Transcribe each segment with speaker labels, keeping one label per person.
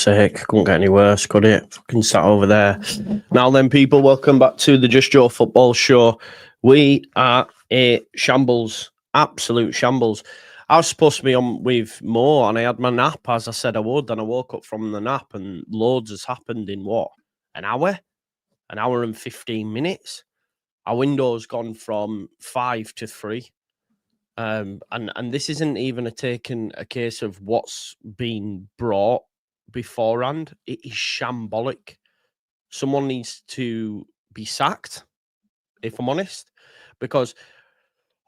Speaker 1: sake. Couldn't get any worse, could it? Fucking sat over there. Now then, people, welcome back to the Just Joe Football Show. We are a shambles, absolute shambles. I was supposed to be on with Mo, and I had my nap, as I said I would, and I woke up from the nap, and loads has happened in what? An hour? An hour and 15 minutes? Our window's gone from 5 to 3. And this isn't even a case of what's been brought beforehand. It is shambolic. Someone needs to be sacked, if I'm honest, because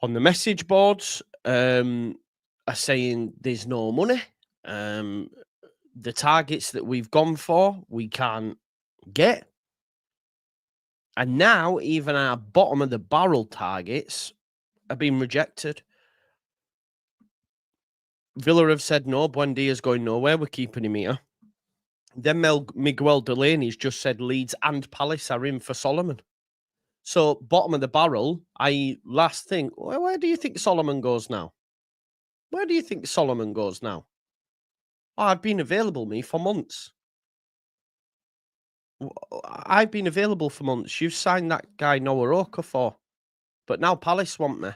Speaker 1: on the message boards are saying there's no money. The targets that we've gone for, we can't get. And now even our bottom of the barrel targets are being rejected. Villa have said no, Buendia's going nowhere, we're keeping him here. Then Miguel Delaney's just said Leeds and Palace are in for Solomon. So bottom of the barrel, last thing, where do you think Solomon goes now? Where do you think Solomon goes now? Oh, I've been available, for months. I've been available for months. You've signed that guy Noah Oka for. But now Palace want me.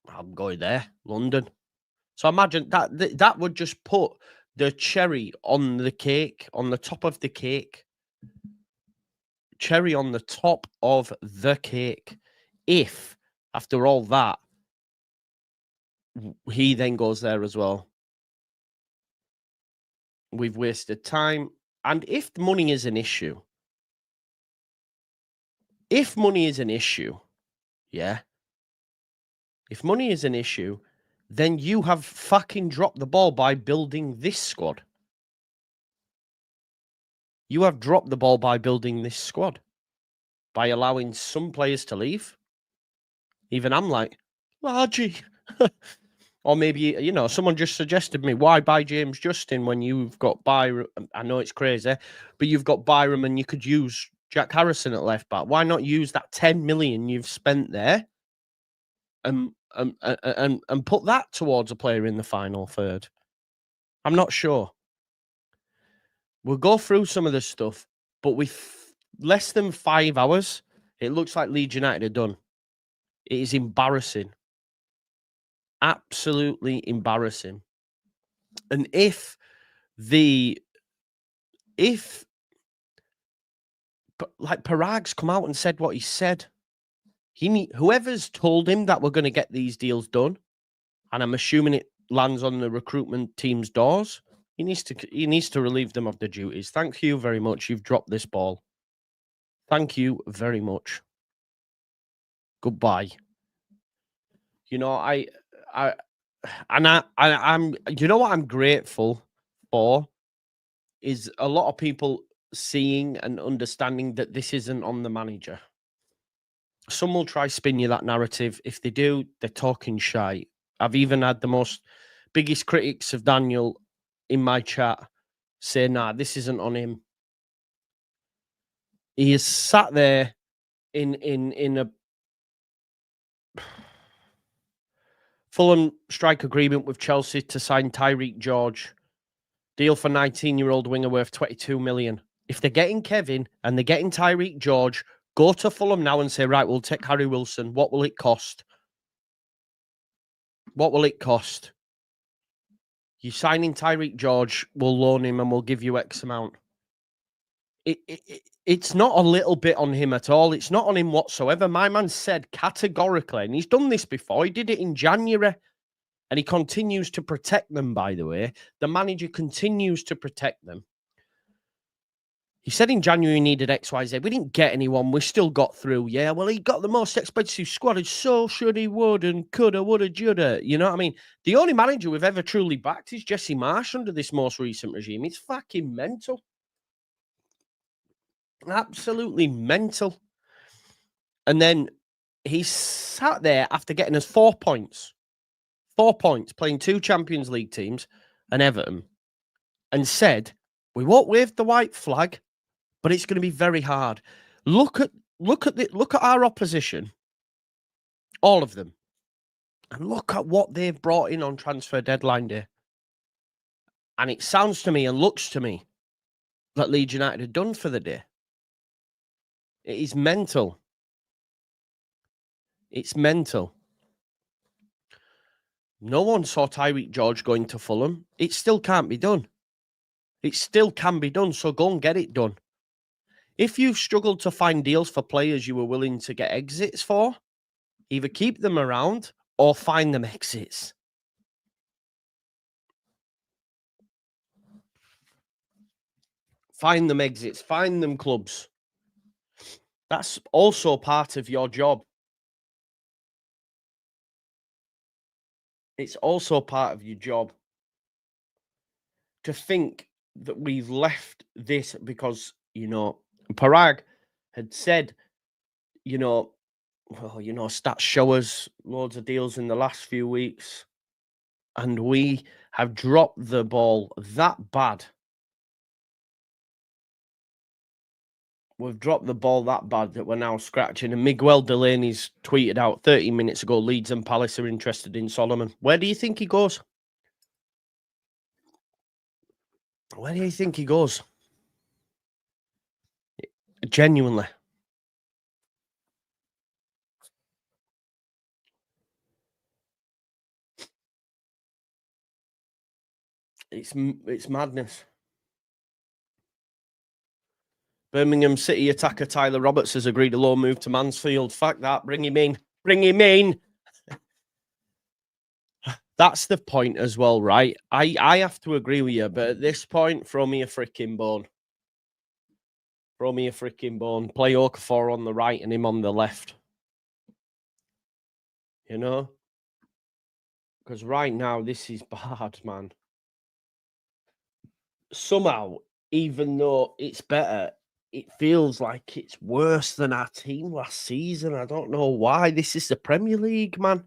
Speaker 1: I'm going there, London. So imagine that would just put the cherry on the cake, on the top of the cake. Cherry on the top of the cake. If, after all that, he then goes there as well. We've wasted time. And if money is an issue, yeah. If money is an issue, then you have fucking dropped the ball by building this squad. You have dropped the ball by building this squad. By allowing some players to leave. Even I'm like, Largy. Or maybe, someone just suggested me, why buy James Justin when you've got Byram? I know it's crazy, but you've got Byram and you could use Jack Harrison at left back. Why not use that 10 million you've spent there and put that towards a player in the final third? I'm not sure. We'll go through some of this stuff, but with less than 5 hours, it looks like Leeds United are done. It is embarrassing. Absolutely embarrassing. And if Parag's come out and said what he said, whoever's told him that we're going to get these deals done, and I'm assuming it lands on the recruitment team's doors, he needs to relieve them of their duties. Thank you very much. You've dropped this ball. Thank you very much. Goodbye. I'm what I'm grateful for is a lot of people seeing and understanding that this isn't on the manager. Some will try spin you that narrative. If they do, they're talking shite. I've even had the biggest critics of Daniel in my chat say, nah, this isn't on him. He is sat there in a Fulham strike agreement with Chelsea to sign Tyreek George. Deal for 19-year-old winger worth 22 million. If they're getting Kevin and they're getting Tyreek George, go to Fulham now and say, right, we'll take Harry Wilson. What will it cost? What will it cost? You signing Tyreek George, we'll loan him and we'll give you X amount. It's not a little bit on him at all. It's not on him whatsoever. My man said categorically, and he's done this before. He did it in January, and he continues to protect them, by the way. The manager continues to protect them. He said in January he needed XYZ. We didn't get anyone. We still got through. Yeah, well, he got the most expensive squad. It's so should he would and coulda, woulda, shoulda. You know what I mean? The only manager we've ever truly backed is Jesse Marsh under this most recent regime. It's fucking mental. Absolutely mental. And then he sat there after getting us 4 points. 4 points, playing 2 Champions League teams and Everton, and said, we won't wave the white flag, but it's going to be very hard. Look at our opposition, all of them, and look at what they've brought in on transfer deadline day. And it sounds to me and looks to me that Leeds United are done for the day. It is mental. It's mental. No one saw Tyreek George going to Fulham. It still can't be done. It still can be done, so go and get it done. If you've struggled to find deals for players you were willing to get exits for, either keep them around or find them exits. Find them exits. Find them clubs. That's also part of your job. It's also part of your job to think that we've left this because, Parag had said, stats show us loads of deals in the last few weeks, and we have dropped the ball that bad. We've dropped the ball that bad that we're now scratching. And Miguel Delaney's tweeted out 30 minutes ago, Leeds and Palace are interested in Solomon. Where do you think he goes? Where do you think he goes? Genuinely. It's madness. Birmingham City attacker Tyler Roberts has agreed a loan move to Mansfield. Fuck that. Bring him in. Bring him in. That's the point as well, right? I have to agree with you, but at this point, throw me a freaking bone. Throw me a freaking bone. Play Okafor on the right and him on the left. Because right now, this is bad, man. Somehow, even though it's better, it feels like it's worse than our team last season. I don't know why. This is the Premier League, man.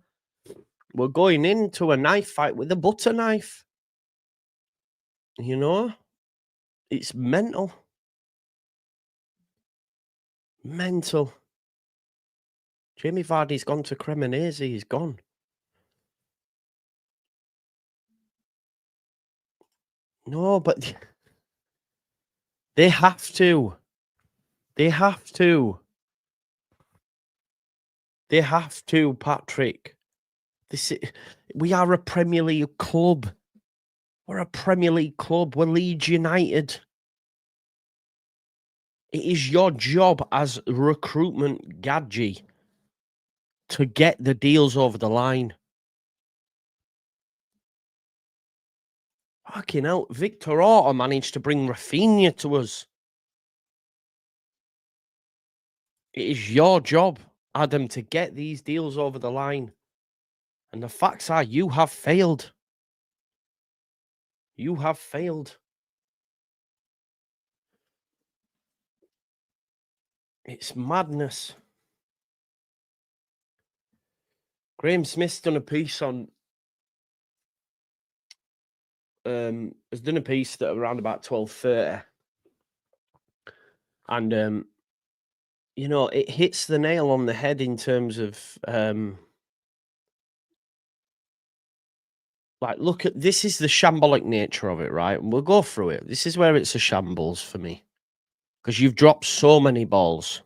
Speaker 1: We're going into a knife fight with a butter knife. It's mental. Mental. Jamie Vardy's gone to Cremonese. He's gone. No, but they have to. They have to. They have to, Patrick. We are a Premier League club. We're a Premier League club. We're Leeds United. It is your job as recruitment gadget to get the deals over the line. Fucking hell, Victor Orta managed to bring Rafinha to us. It is your job, Adam, to get these deals over the line. And the facts are you have failed. You have failed. It's madness. Graham Smith's done a piece on has done a piece that around about 12:30. And it hits the nail on the head in terms of look at this is the shambolic nature of it, right? And we'll go through it. This is where it's a shambles for me. Because you've dropped so many balls.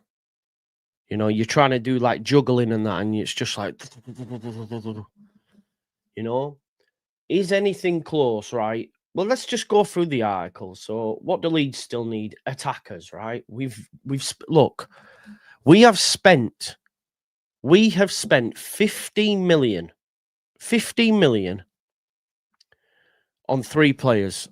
Speaker 1: You're trying to do juggling and that, and it's just is anything close, right? Well, let's just go through the article. So, what do Leeds still need? Attackers, right? Look, we have spent 15 million on three players.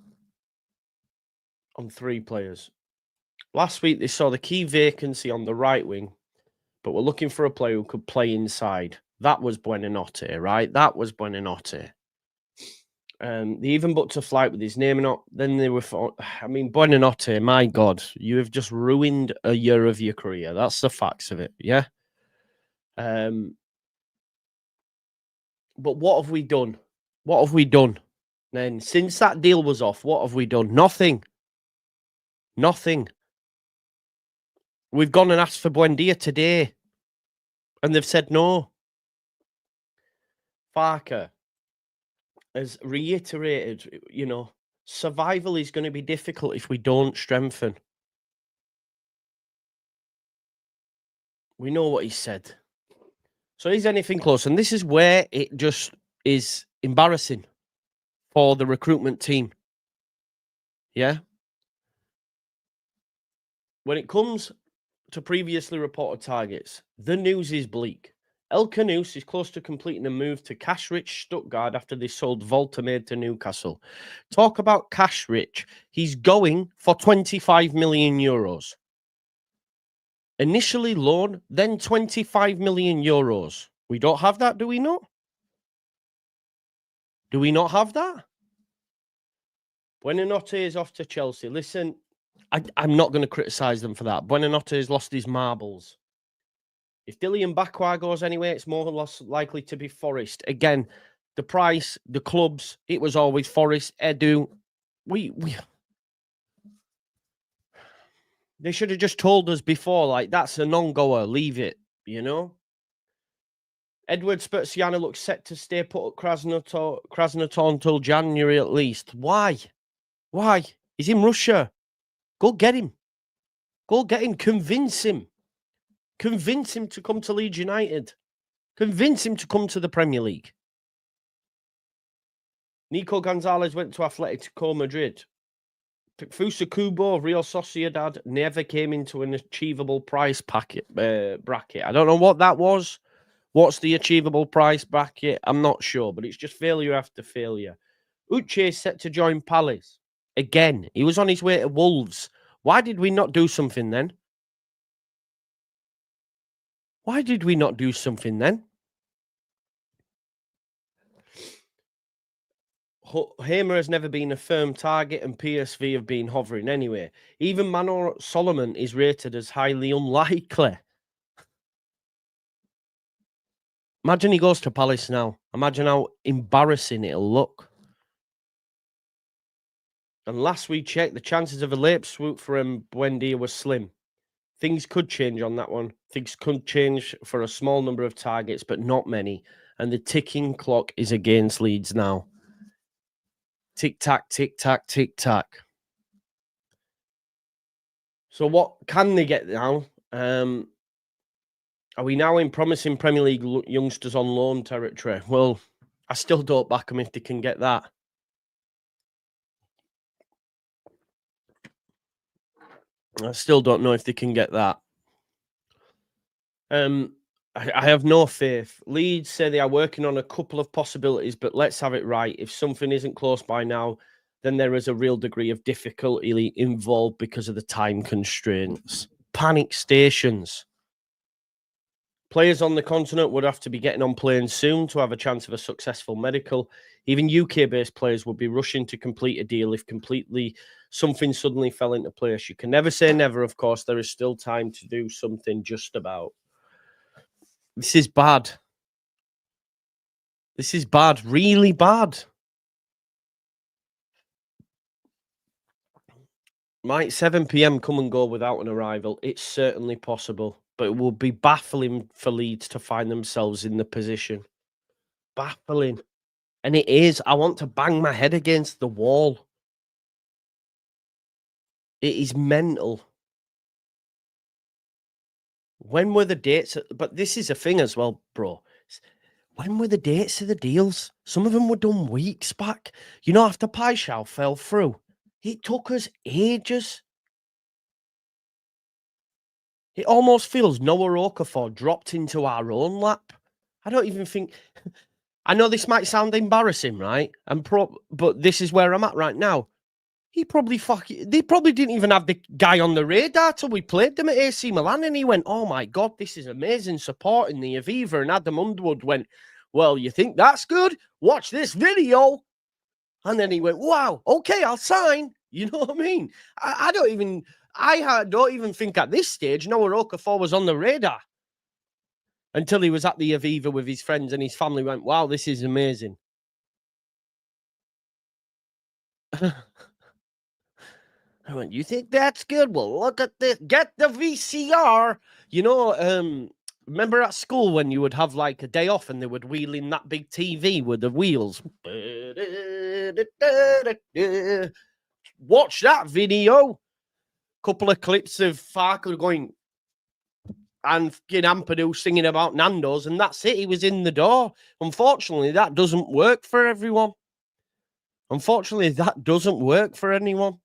Speaker 1: Last week, they saw the key vacancy on the right wing, but we're looking for a player who could play inside. That was Buendia, right? That was Buendia. They even booked a flight with his name on. Then they were, Buendia, my God, you have just ruined a year of your career. That's the facts of it, yeah? But what have we done? What have we done? Then, since that deal was off, what have we done? Nothing. We've gone and asked for Buendia today, and they've said no. Farker has reiterated, Survival is going to be difficult if we don't strengthen. We know what he said. So is anything close? And this is where it just is embarrassing for the recruitment team. Yeah. When it comes to previously reported targets, the news is bleak. El Canoes is close to completing a move to cash-rich Stuttgart after they sold Voltamade to Newcastle. Talk about cash-rich. He's going for 25 million euros. Initially loan, then 25 million euros. We don't have that, do we not? Do we not have that? Buenanotte is off to Chelsea. Listen, I'm not going to criticise them for that. Buenanotte has lost his marbles. If Dillian Bakwa goes anywhere, it's more likely to be Forest. Again, the price, the clubs, it was always Forest, Edu. They should have just told us before, like, that's a non-goer, leave it, you know? Edward Spurciano looks set to stay put at Krasnodar until January at least. Why? Why? He's in Russia. Go get him. Go get him. Convince him. Convince him to come to Leeds United. Convince him to come to the Premier League. Nico Gonzalez went to Atletico Madrid. Fusa Kubo of Real Sociedad never came into an achievable price bracket. I don't know what that was. What's the achievable price bracket? I'm not sure, but it's just failure after failure. Uche is set to join Palace. Again, he was on his way to Wolves. Why did we not do something then? Why did we not do something then? Hamer has never been a firm target and PSV have been hovering anyway. Even Manor Solomon is rated as highly unlikely. Imagine he goes to Palace now. Imagine how embarrassing it'll look. And last we checked, the chances of a late swoop for Buendia were slim. Things could change on that one. Things could change for a small number of targets, but not many. And the ticking clock is against Leeds now. Tick-tack, tick-tack, tick-tack. So what can they get now? Are we now in promising Premier League youngsters on loan territory? Well, I still don't back them if they can get that. I still don't know if they can get that. I have no faith. Leeds say they are working on a couple of possibilities, but let's have it right. If something isn't close by now, then there is a real degree of difficulty involved because of the time constraints. Panic stations. Players on the continent would have to be getting on planes soon to have a chance of a successful medical. Even UK-based players would be rushing to complete a deal if something suddenly fell into place. You can never say never, of course. There is still time to do something just about. This is bad. This is bad, really bad. Might 7 p.m. come and go without an arrival? It's certainly possible, but it will be baffling for Leeds to find themselves in the position. Baffling. And it is. I want to bang my head against the wall. It is mental. When were the dates? But this is a thing as well, bro. When were the dates of the deals? Some of them were done weeks back. You know, after Paixão fell through, it took us ages. It almost feels Noah Okafor dropped into our own lap. I don't even think... I know this might sound embarrassing, right? But this is where I'm at right now. They probably didn't even have the guy on the radar till we played them at AC Milan, and he went, "Oh my God, this is amazing support in the Aviva." And Adam Underwood went, "Well, you think that's good? Watch this video." And then he went, "Wow, okay, I'll sign." You know what I mean? I don't even think at this stage Noah Okafor was on the radar until he was at the Aviva with his friends and his family. Went, "Wow, this is amazing." I went, "You think that's good? Well, look at this. Get the VCR." You know, Remember at school when you would have like a day off and they would wheel in that big TV with the wheels? Watch that video. Couple of clips of Farker going and Ampadu singing about Nando's, and that's it. He was in the door. Unfortunately, that doesn't work for everyone. Unfortunately, that doesn't work for anyone.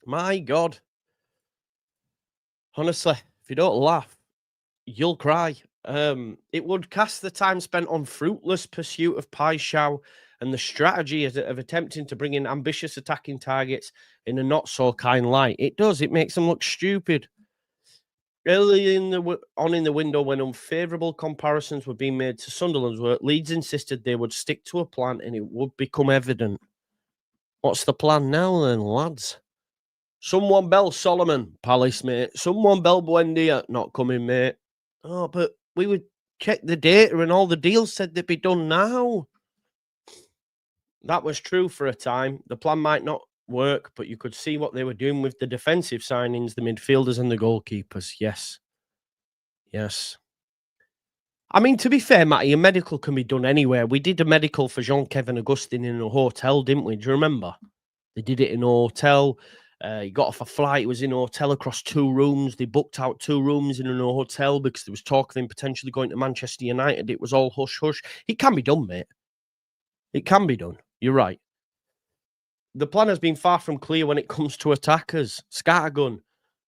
Speaker 1: My God. Honestly, if you don't laugh, you'll cry. It would cast the time spent on fruitless pursuit of Pai Shao and the strategy of attempting to bring in ambitious attacking targets in a not so kind light. It does. It makes them look stupid. Early in the window, when unfavourable comparisons were being made to Sunderland's work, Leeds insisted they would stick to a plan and it would become evident. What's the plan now then, lads? Someone bell Solomon, Palace, mate. Someone bell Buendia, not coming, mate. Oh, but we would check the data and all the deals said they'd be done now. That was true for a time. The plan might not work, but you could see what they were doing with the defensive signings, the midfielders and the goalkeepers. Yes. Yes. I mean, to be fair, Matty, a medical can be done anywhere. We did a medical for Jean-Kevin Augustin in a hotel, didn't we? Do you remember? They did it in a hotel. He got off a flight. He was in a hotel across 2 rooms. They booked out 2 rooms in an hotel because there was talk of him potentially going to Manchester United. It was all hush-hush. It can be done, mate. It can be done. You're right. The plan has been far from clear when it comes to attackers. Scattergun.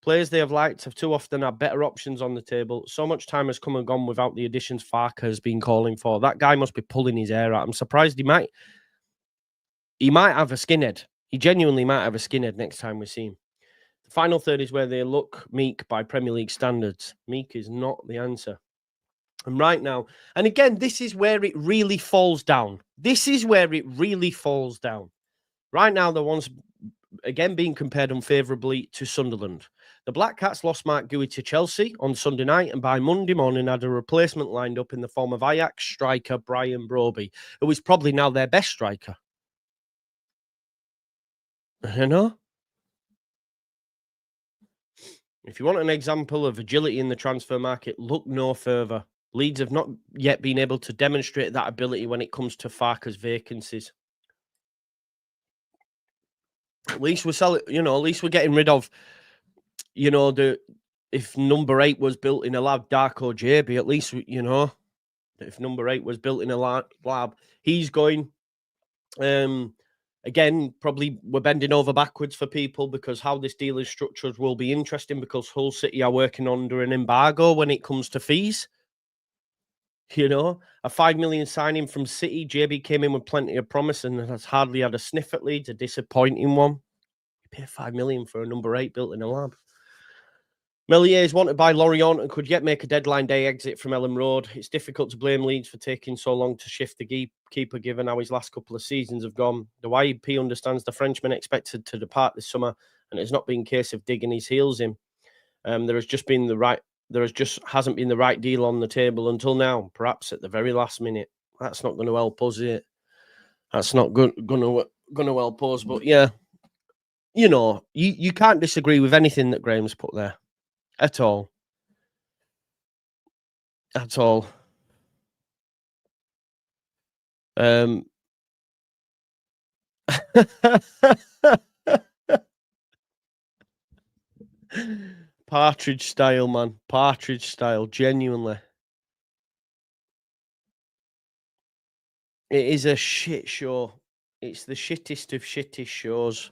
Speaker 1: Players they have liked have too often had better options on the table. So much time has come and gone without the additions Farker has been calling for. That guy must be pulling his hair out. I'm surprised he might have a skinhead. He genuinely might have a skinhead next time we see him. The final third is where they look meek by Premier League standards. Meek is not the answer. And right now, and again, this is where it really falls down. Right now, the ones again being compared unfavourably to Sunderland. The Black Cats lost Mark Gouy to Chelsea on Sunday night, and by Monday morning had a replacement lined up in the form of Ajax striker Brian Broby, who is probably now their best striker. You know? If you want an example of agility in the transfer market, look no further. Leeds have not yet been able to demonstrate that ability when it comes to Farker's vacancies. At least we're selling, at least we're getting rid of, if number 8 was built in a lab, Darko JB, at least, if number 8 was built in a lab, he's going. Again, probably we're bending over backwards for people because how this deal is structured will be interesting because Hull City are working under an embargo when it comes to fees. A 5 million signing from City. JB came in with plenty of promise and has hardly had a sniff at Leeds, a disappointing one. You pay 5 million for a number 8 built in a lab. Melier is wanted by Lorient and could yet make a deadline day exit from Ellen Road. It's difficult to blame Leeds for taking so long to shift the keeper given how his last couple of seasons have gone. The YEP understands the Frenchman expected to depart this summer and it's not been a case of digging his heels in. There just hasn't been the right deal on the table until now, perhaps at the very last minute. That's not going to help us, is it? That's not going to help us. But yeah, you can't disagree with anything that Graham's put there at all. At all. Partridge style, man. Partridge style, genuinely. It is a shit show. It's the shittest of shitty shows.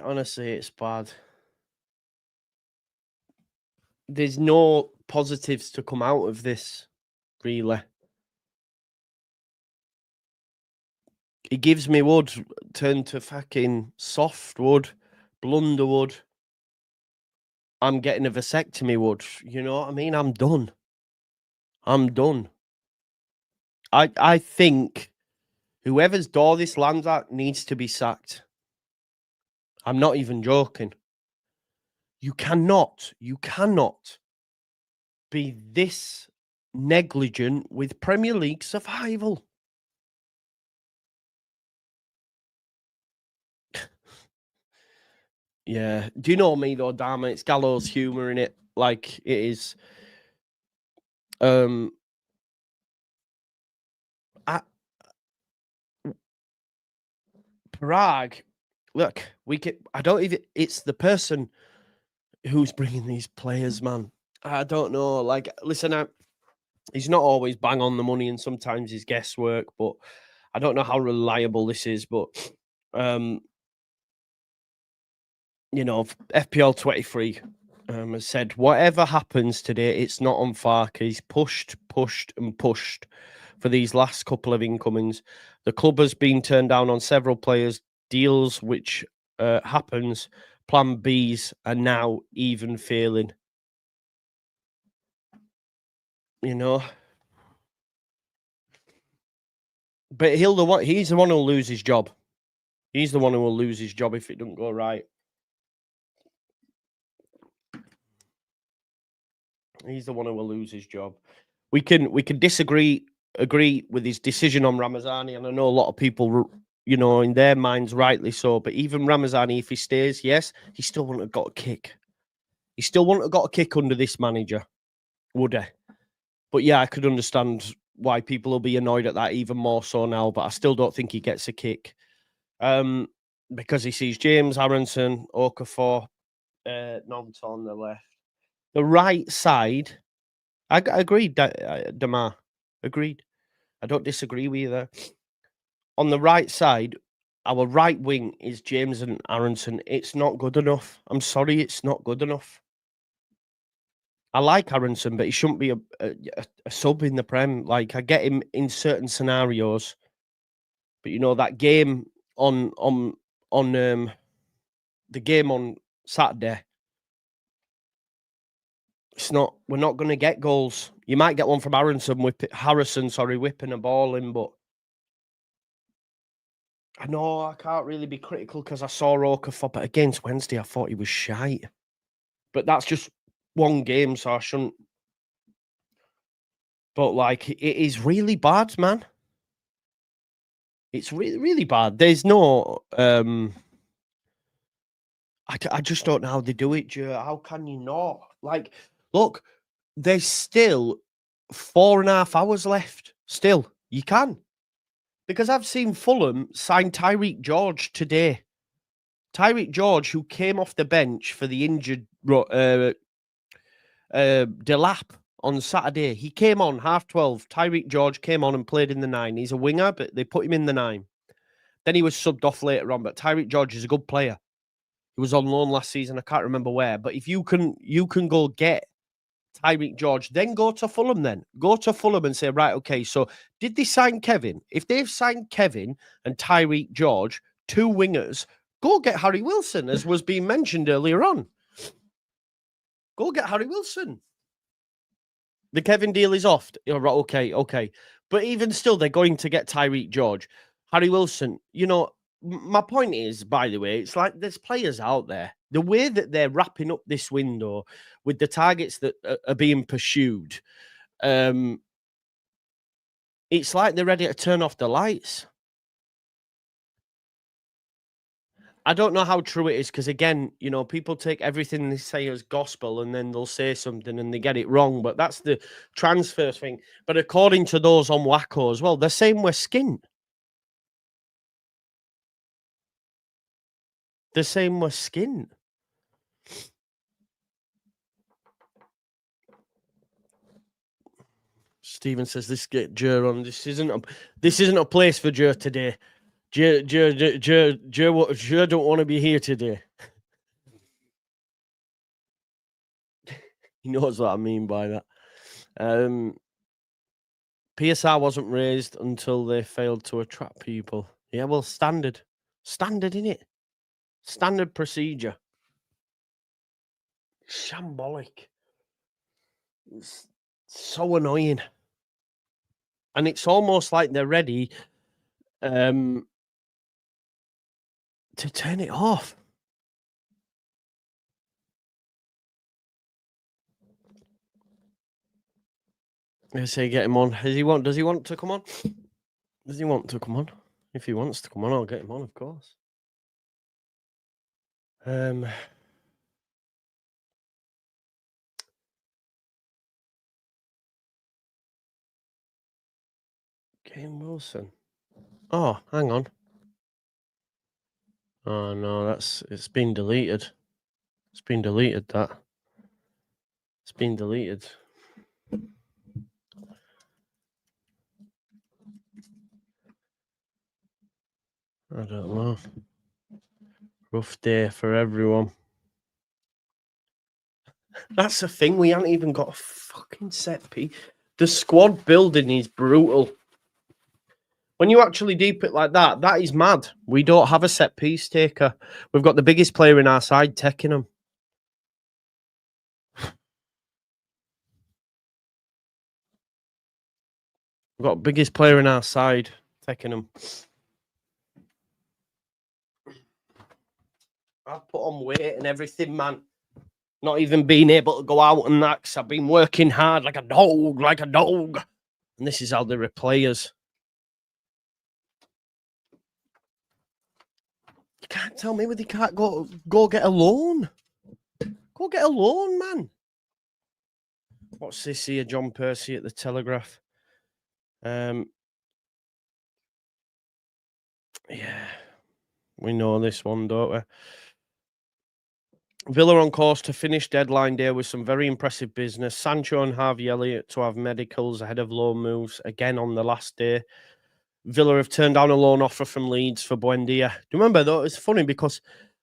Speaker 1: Honestly, it's bad. There's no positives to come out of this, really. It gives me wood turn to fucking softwood, blunderwood. I'm getting a vasectomy wood. You know what I mean? I'm done. I think whoever's door this lands at needs to be sacked. I'm not even joking. You cannot be this negligent with Premier League survival. Yeah. Do you know me though, damn it? It's gallows humour in it. Like it is. At Prague, look, we get. I don't even. It's the person who's bringing these players, man. I don't know. Like, listen, he's not always bang on the money, and sometimes he's guesswork. But I don't know how reliable this is. But FPL 23 has said whatever happens today, it's not on Farke. He's pushed and pushed for these last couple of incomings. The club has been turned down on several players, deals which happens. Plan Bs are now even failing. But he's the one who'll lose his job. He's the one who will lose his job if it doesn't go right. He's the one who will lose his job. We can agree with his decision on Ramazani, and I know a lot of people, in their minds, rightly so. But even Ramazani, if he stays, yes, he still wouldn't have got a kick. He still wouldn't have got a kick under this manager, would he? But yeah, I could understand why people will be annoyed at that even more so now. But I still don't think he gets a kick, because he sees James, Aronson, Okafor, Nonta on the left. The right side, I agreed, Damar. Agreed. I don't disagree with you there. On the right side, our right wing is James and Aronson. It's not good enough. I'm sorry, it's not good enough. I like Aronson, but he shouldn't be a sub in the Prem. Like, I get him in certain scenarios, but that game on the game on Saturday, we're not going to get goals. You might get one from Harrison, whipping a ball in, but I know I can't really be critical because I saw Okafor, but against Wednesday, I thought he was shite. But that's just one game, so I shouldn't. But like, it is really bad, man. It's really, really bad. There's no. I just don't know how they do it, Joe. How can you not? Like, look, there's still 4.5 hours left. Still, you can. Because I've seen Fulham sign Tyreek George today. Tyreek George, who came off the bench for the injured Delap on Saturday. He came on 12:30. Tyreek George came on and played in the 9. He's a winger, but they put him in the 9. Then he was subbed off later on, but Tyreek George is a good player. He was on loan last season. I can't remember where, but if you can go get Tyreek George, then go to Fulham then. Go to Fulham and say, right, okay, so did they sign Kevin? If they've signed Kevin and Tyreek George, 2 wingers, go get Harry Wilson, as was being mentioned earlier on. Go get Harry Wilson. The Kevin deal is off. Okay. But even still, they're going to get Tyreek George. Harry Wilson, my point is, by the way, it's like there's players out there. The way that they're wrapping up this window with the targets that are being pursued, it's like they're ready to turn off the lights. I don't know how true it is because, again, people take everything they say as gospel and then they'll say something and they get it wrong. But that's the transfer thing. But according to those on Wacko as well, they're saying we're skint. They're saying we're skint. Stephen says this get Jer on. This isn't a place for Jer today. Jer don't want to be here today. He knows what I mean by that. PSR wasn't raised until they failed to attract people. Yeah, well, standard, innit? Standard procedure. Shambolic. It's so annoying. And it's almost like they're ready to turn it off. I say get him on. Does he want to come on? Does he want to come on? If he wants to come on, I'll get him on, of course. Kane Wilson. Oh, hang on. Oh no, it's been deleted. It's been deleted. It's been deleted. I don't know. Rough day for everyone. That's the thing. We haven't even got a fucking set piece. The squad building is brutal. When you actually deep it like that, that is mad. We don't have a set piece taker. We've got the biggest player in our side taking him. We've got biggest player in our side taking him. I've put on weight and everything, man. Not even being able to go out and that, because I've been working hard like a dog. And this is how they replay us. You can't tell me whether they can't go get a loan. Go get a loan, man. What's this here? John Percy at the Telegraph. Yeah, we know this one, don't we? Villa on course to finish deadline day with some very impressive business. Sancho and Harvey Elliott to have medicals ahead of loan moves again on the last day. Villa have turned down a loan offer from Leeds for Buendia. Do you remember, though? It's funny because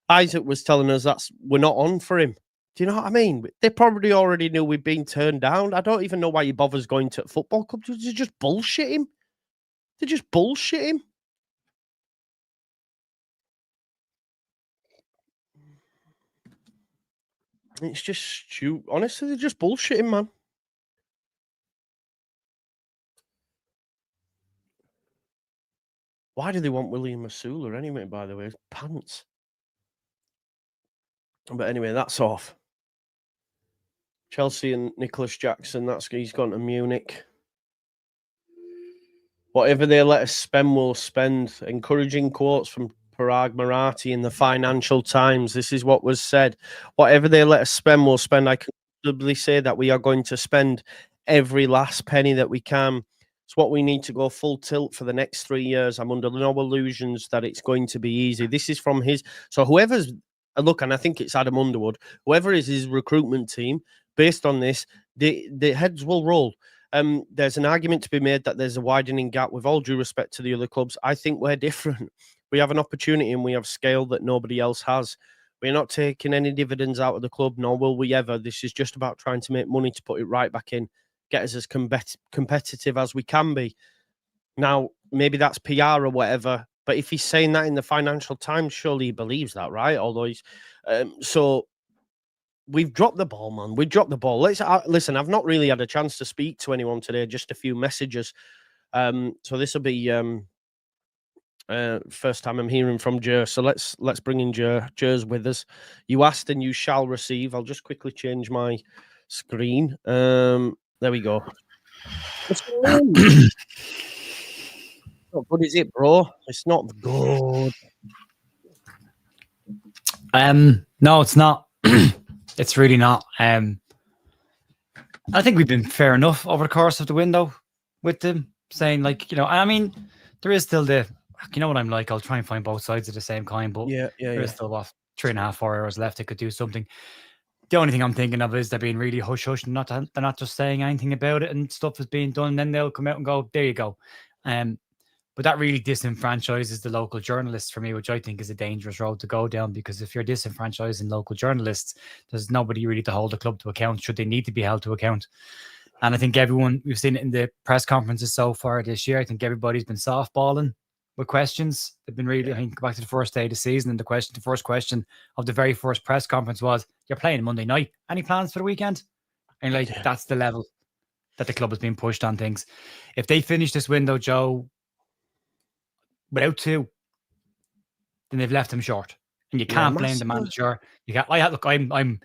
Speaker 1: Isaac was telling us we're not on for him. Do you know what I mean? They probably already knew we'd been turned down. I don't even know why he bothers going to football clubs. They just bullshit him. They just bullshit him. It's just stupid. Honestly, they're just bullshitting, man. Why do they want William Masula anyway, by the way? Pants. But anyway, that's off. Chelsea and Nicholas Jackson, he's gone to Munich. Whatever they let us spend, we'll spend. Encouraging quotes from Parag Marathi in the Financial Times. This is what was said. Whatever they let us spend, we'll spend. I can comfortably say that we are going to spend every last penny that we can. It's what we need to go full tilt for the next 3 years. I'm under no illusions that it's going to be easy. This is from his. So whoever's, look, and I think it's Adam Underwood, whoever is his recruitment team, based on this, the heads will roll. There's an argument to be made that there's a widening gap. With all due respect to the other clubs, I think we're different. We have an opportunity and we have scale that nobody else has. We're not taking any dividends out of the club, nor will we ever. This is just about trying to make money to put it right back in, get us as competitive as we can be. Now, maybe that's PR or whatever, but if he's saying that in the Financial Times, surely he believes that, right? Although he's... so... We've dropped the ball, man. We dropped the ball. Listen, I've not really had a chance to speak to anyone today, just a few messages. So this will be first time I'm hearing from Jer. So let's bring in Jer. Jer's with us. You asked and you shall receive. I'll just quickly change my screen. There we go. What's going on? Not good, is it, bro? It's not good.
Speaker 2: No, it's not. It's really not. I think we've been fair enough over the course of the window with them, saying, like, you know, I mean, there is still you know what I'm like, I'll try and find both sides of the same coin, but there is still 3.5, 4 hours left. They could do something. The only thing I'm thinking of is they're being really hush-hush and they're not just saying anything about it and stuff is being done, and then they'll come out and go, there you go. But that really disenfranchises the local journalists for me, which I think is a dangerous road to go down, because if you're disenfranchising local journalists, there's nobody really to hold the club to account, should they need to be held to account. And I think we've seen it in the press conferences so far this year. I think everybody's been softballing with questions. They've been really, I think, go back to the first day of the season, and the first question of the very first press conference was, you're playing Monday night. Any plans for the weekend? And that's the level that the club has been pushed on things. If they finish this window, Joe, without 2, then they've left him short, and you can't blame the manager. I'm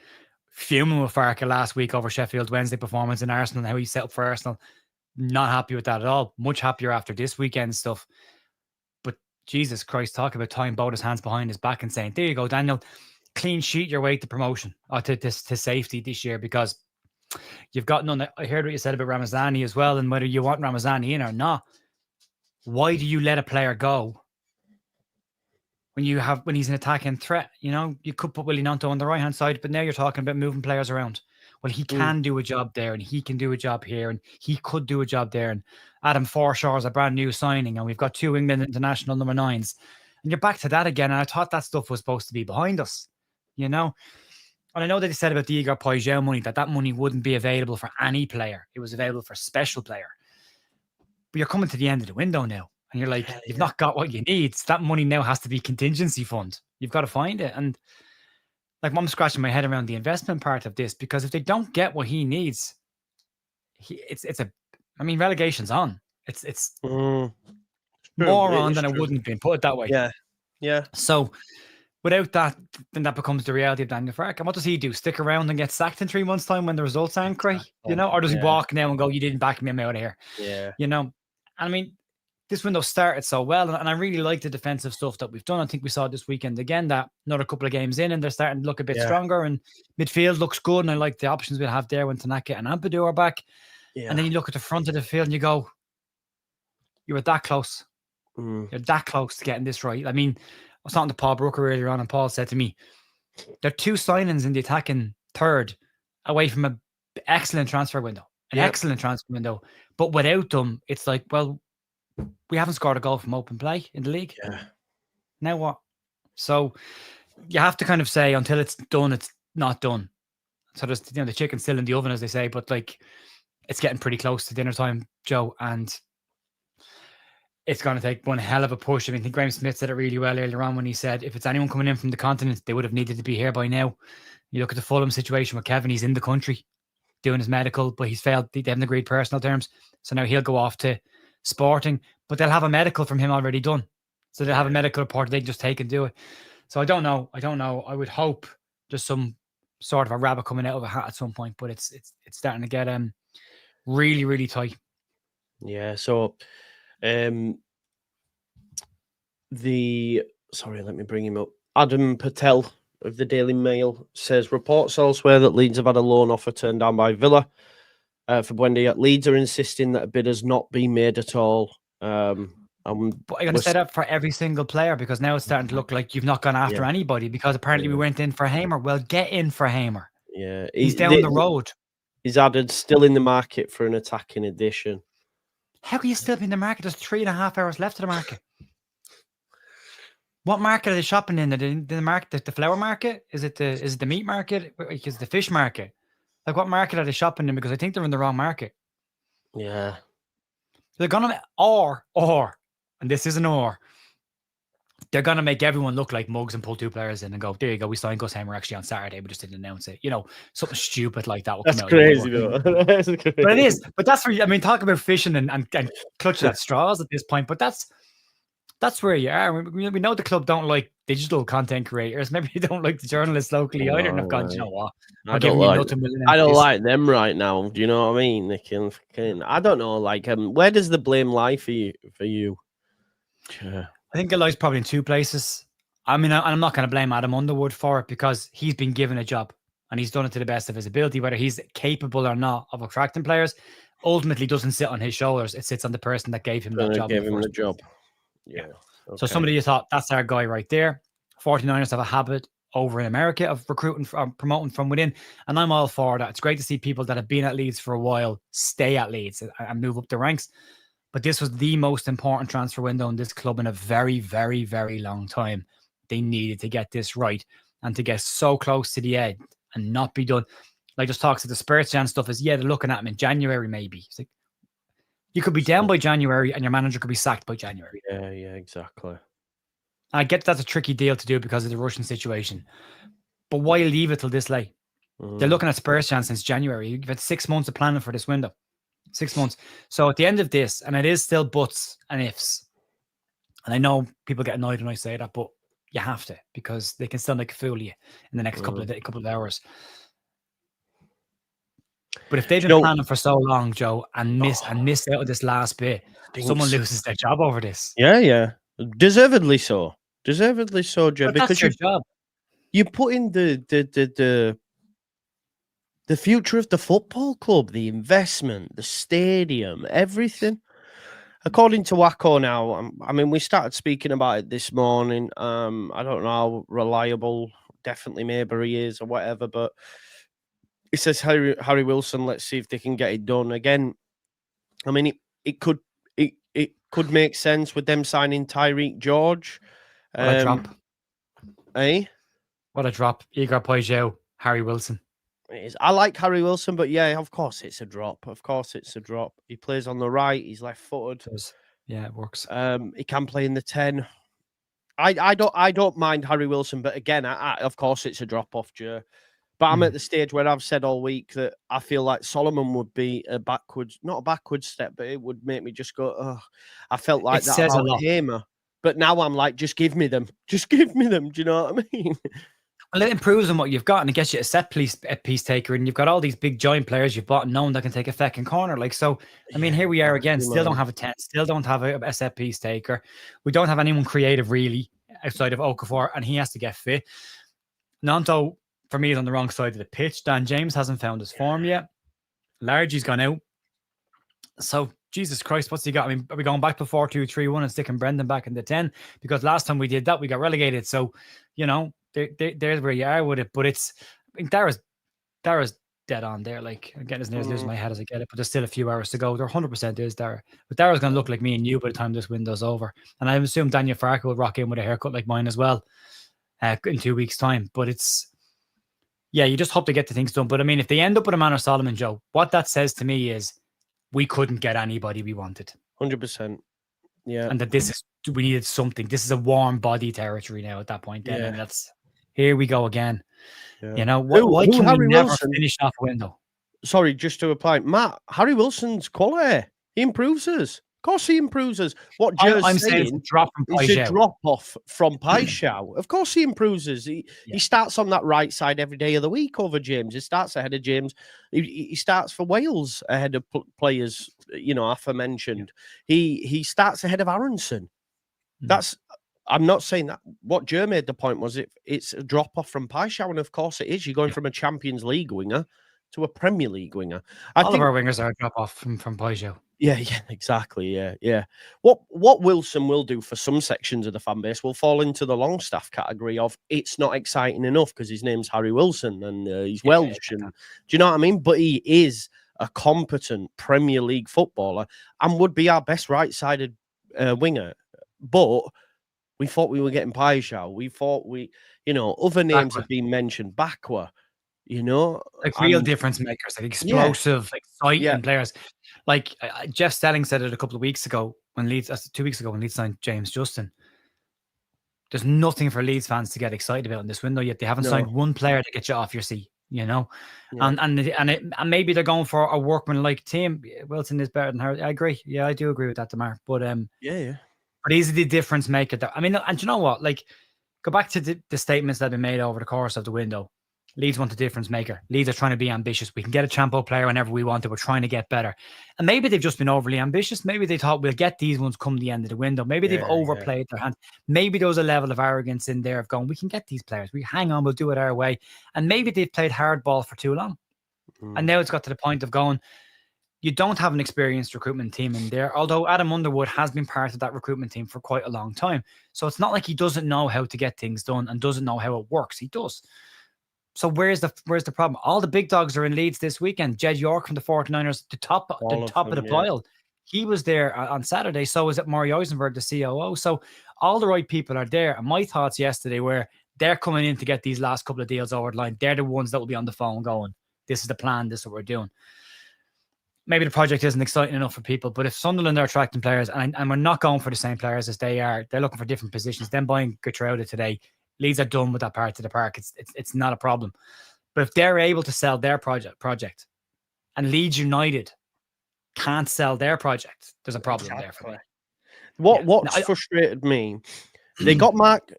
Speaker 2: fuming with Farke last week over Sheffield Wednesday performance in Arsenal and how he set up for Arsenal. Not happy with that at all. Much happier after this weekend stuff. But Jesus Christ, talk about tying both his hands behind his back and saying, "There you go, Daniel, clean sheet your way to promotion or to safety this year," because you've got none. I heard what you said about Ramazani as well, and whether you want Ramazani in or not. why do you let a player go when he's an attacking threat? You know, you could put Willie Gnonto on the right hand side, but now you're talking about moving players around. Well, he can do a job there, and he can do a job here, and he could do a job there. And Adam Forshaw is a brand new signing, and we've got 2 England international number 9s. And you're back to that again. And I thought that stuff was supposed to be behind us, you know? And I know that they said about the Igor Paixão money, that money wouldn't be available for any player. It was available for a special player. But you're coming to the end of the window now. And you're like, you've not got what you need. So that money now has to be contingency fund. You've got to find it. And like, I'm scratching my head around the investment part of this, because if they don't get what he needs, relegation's on. It's more on than it wouldn't have been, put it that way.
Speaker 1: Yeah.
Speaker 2: So without that, then that becomes the reality of Daniel Farke. And what does he do? Stick around and get sacked in 3 months' time when the results aren't great? You know, or does he walk now and go, you didn't back me, I'm out of here?
Speaker 1: Yeah.
Speaker 2: You know, I mean, this window started so well, and I really like the defensive stuff that we've done. I think we saw this weekend again that another couple of games in, and they're starting to look a bit stronger, and midfield looks good, and I like the options we'll have there when Tanaka and Ampadu are back. Yeah. And then you look at the front of the field and you go, you were that close. You're that close to getting this right. I mean, I was talking to Paul Brooker earlier on, and Paul said to me, there are 2 signings in the attacking third away from an excellent transfer window. Excellent transfer window. But without them, it's like, well, we haven't scored a goal from open play in the league.
Speaker 1: Yeah.
Speaker 2: Now what? So you have to kind of say, until it's done, it's not done. So there's, you know, the chicken's still in the oven, as they say, but like, it's getting pretty close to dinner time, Joe, and it's going to take one hell of a push. I mean, I think Graham Smith said it really well earlier on when he said, if it's anyone coming in from the continent, they would have needed to be here by now. You look at the Fulham situation with Kevin, he's in the country doing his medical, but he's failed. They haven't agreed personal terms. So now he'll go off to Sporting, but they'll have a medical from him already done. So they'll have a medical report they can just take and do it. So I don't know. I would hope there's some sort of a rabbit coming out of a hat at some point, but it's starting to get really, really tight.
Speaker 1: Yeah. So let me bring him up. Adam Patel of the Daily Mail says reports elsewhere that Leeds have had a loan offer turned down by Villa for Buendia. Leeds are insisting that a bid has not been made at all.
Speaker 2: But I'm going to say that for every single player, because now it's starting to look like you've not gone after anybody, because apparently we went in for Hamer. Well, get in for Hamer.
Speaker 1: Yeah.
Speaker 2: He's down the road.
Speaker 1: He's added still in the market for an attacking addition.
Speaker 2: How can you still be in the market? There's 3.5 hours left of the market. What market are they shopping in? The market, the flower market? Is it the meat market? Is it the fish market? Like, what market are they shopping in? Because I think they're in the wrong market.
Speaker 1: Yeah.
Speaker 2: They're gonna or, and this isn't or. They're gonna make everyone look like mugs and pull 2 players in and go, there you go, we signed Gus Hamer actually on Saturday, we just didn't announce it. You know, something stupid like that will come out.
Speaker 1: Crazy, though. That's crazy.
Speaker 2: But it is. But that's where, I mean, talk about fishing and clutching at straws at this point. But that's where you are. We know the club don't like digital content creators. Maybe they don't like the journalists locally either. And I've gone, you know what?
Speaker 1: I don't like them right now. Do you know what I mean? They can fucking, I don't know. Like, where does the blame lie for you?
Speaker 2: I think it lies probably in 2 places. I mean, I'm not going to blame Adam Underwood for it, because he's been given a job and he's done it to the best of his ability. Whether he's capable or not of attracting players ultimately doesn't sit on his shoulders. It sits on the person that gave him that job. Yeah. Okay. So somebody you thought, that's our guy right there. 49ers have a habit over in America of recruiting, promoting from within. And I'm all for that. It's great to see people that have been at Leeds for a while stay at Leeds and move up the ranks. But this was the most important transfer window in this club in a very, very, very long time. They needed to get this right, and to get so close to the end and not be done. Like, just talks to the Spurs and stuff is, they're looking at him in January, maybe. It's like, you could be down by January and your manager could be sacked by January.
Speaker 1: Yeah, exactly.
Speaker 2: I get that's a tricky deal to do because of the Russian situation. But why leave it till this late? They're looking at Spurs chance since January. You've had 6 months of planning for this window. 6 months. So at the end of this, and it is still buts and ifs, and I know people get annoyed when I say that, but you have to, because they can still make a fool of you in the next couple of hours. But if they've been planning for so long, Joe, and missed out of this last bit, someone loses their job over this.
Speaker 1: Yeah. Deservedly so, Joe.
Speaker 2: But
Speaker 1: because
Speaker 2: that's your job.
Speaker 1: You put in the future of the football club, the investment, the stadium, everything. according to Wacko now, I mean, we started speaking about it this morning. I don't know how reliable, definitely maybe he is or whatever, but it says Harry Wilson. Let's see if they can get it done again. I mean, it could make sense with them signing Tyreek George.
Speaker 2: What a drop!
Speaker 1: Eh?
Speaker 2: What a drop! Igor Pajot, Harry Wilson.
Speaker 1: It is. I like Harry Wilson, but yeah, of course it's a drop. Of course it's a drop. He plays on the right. He's left-footed.
Speaker 2: Yeah, it works.
Speaker 1: He can play in the 10. I don't mind Harry Wilson, but again, of course it's a drop off, Joe. But I'm at the stage where I've said all week that I feel like Solomon would be not a backwards step, but it would make me just go, oh, I felt like that about Hamer. But now I'm like, just give me them. Just give me them. Do you know what I mean?
Speaker 2: Well, it improves on what you've got and it gets you a piece taker. And you've got all these big giant players you've bought and known that can take a second corner. Like, so, I mean, here we are again, still don't have a 10, still don't have a set piece taker. We don't have anyone creative really outside of Okafor, and he has to get fit. Nanto, for me, is on the wrong side of the pitch. Dan James hasn't found his form yet. Largy's gone out. So, Jesus Christ, what's he got? I mean, are we going back to 4-2-3-1 and sticking Brendan back in the 10? Because last time we did that, we got relegated. So, you know, there's where you are with it. But it's, I think Dara's dead on there. Like, I'm getting as near as losing my head as I get it, but there's still a few hours to go. There 100% is Dara. But Dara's going to look like me and you by the time this window's over. And I assume Daniel Farke will rock in with a haircut like mine as well in 2 weeks' time. But it's, yeah, you just hope to get the things done. But I mean, if they end up with a man or Solomon, Joe, what that says to me is we couldn't get anybody we wanted.
Speaker 1: 100%. Yeah.
Speaker 2: And that we needed something. This is a warm body territory now at that point. Then, and that's, here we go again. Yeah. You know, why can Harry we never Wilson, finish off a window?
Speaker 1: Sorry, just to a point, Matt, Harry Wilson's quality. He improves us. Of course he improves us. What Joe's saying is a drop off from Paixão. Of course he improves us. He starts on that right side every day of the week over James. He starts ahead of James. He starts for Wales ahead of players, you know, aforementioned. He starts ahead of Aronson. That's, I'm not saying that. What Joe made the point was it's a drop off from Paixão, and of course it is. You're going from a Champions League winger to a Premier League winger.
Speaker 2: All of our wingers are a drop off from Paixão.
Speaker 1: Yeah, exactly. Yeah. What Wilson will do for some sections of the fan base will fall into the Longstaff category of it's not exciting enough because his name's Harry Wilson and he's Welsh. And, do you know what I mean? But he is a competent Premier League footballer and would be our best right-sided winger. But we thought we were getting Paixão. We thought other names have been mentioned. Bakwa. You know,
Speaker 2: like real difference makers, like explosive, exciting players. Like Jeff Stelling said it a couple of weeks ago when Leeds, 2 weeks ago when Leeds signed James Justin. There's nothing for Leeds fans to get excited about in this window yet. They haven't signed one player to get you off your seat, you know. Yeah. And maybe they're going for a workman-like team. Wilson is better than Harry. I agree. Yeah, I do agree with that, Demar. But but he's the difference maker. I mean, and you know what? Like, go back to the statements that have been made over the course of the window. Leeds want a difference maker. Leeds are trying to be ambitious. We can get a Champo player whenever we want it. We're trying to get better. And maybe they've just been overly ambitious. Maybe they thought we'll get these ones come the end of the window. Maybe they've overplayed their hand. Maybe there was a level of arrogance in there of going, we can get these players. We hang on, we'll do it our way. And maybe they've played hardball for too long. And now it's got to the point of going, you don't have an experienced recruitment team in there, although Adam Underwood has been part of that recruitment team for quite a long time. So it's not like he doesn't know how to get things done and doesn't know how it works. He does. So where's the problem? All the big dogs are in Leeds this weekend. Jed York from the 49ers, the top of the pile. He was there on Saturday. So is it Maury Eisenberg, the COO. So all the right people are there. And my thoughts yesterday were they're coming in to get these last couple of deals over the line. They're the ones that will be on the phone going, this is the plan, this is what we're doing. Maybe the project isn't exciting enough for people, but if Sunderland are attracting players and we're not going for the same players as they are, they're looking for different positions. Them buying Gertrude today, Leeds are done with that part of the park. It's not a problem. But if they're able to sell their project and Leeds United can't sell their project, there's a problem there for me.
Speaker 1: What's frustrated me, they got Mark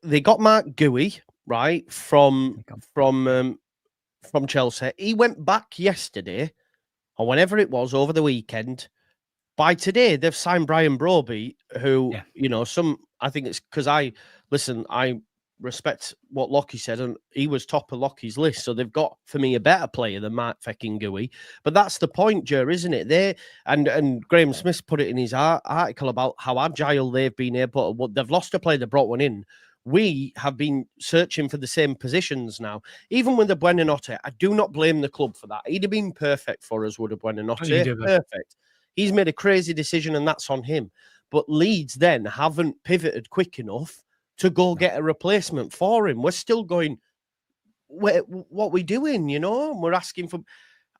Speaker 1: Gooey, right, from Chelsea. He went back yesterday or whenever it was over the weekend. By today, they've signed Brian Broby, who, I think it's because I respect what Lockie said, and he was top of Lockie's list. So they've got, for me, a better player than Mark fucking Gooey. But that's the point, Jer, isn't it? They and Graham Smith put it in his article about how agile they've been able. They've lost a player, they brought one in. We have been searching for the same positions now. Even with the Buenanotte, I do not blame the club for that. He'd have been perfect for us, would have Buenanotte. Perfect. He's made a crazy decision, and that's on him. But Leeds then haven't pivoted quick enough to go get a replacement for him. We're still going, what we doing, you know? We're asking for,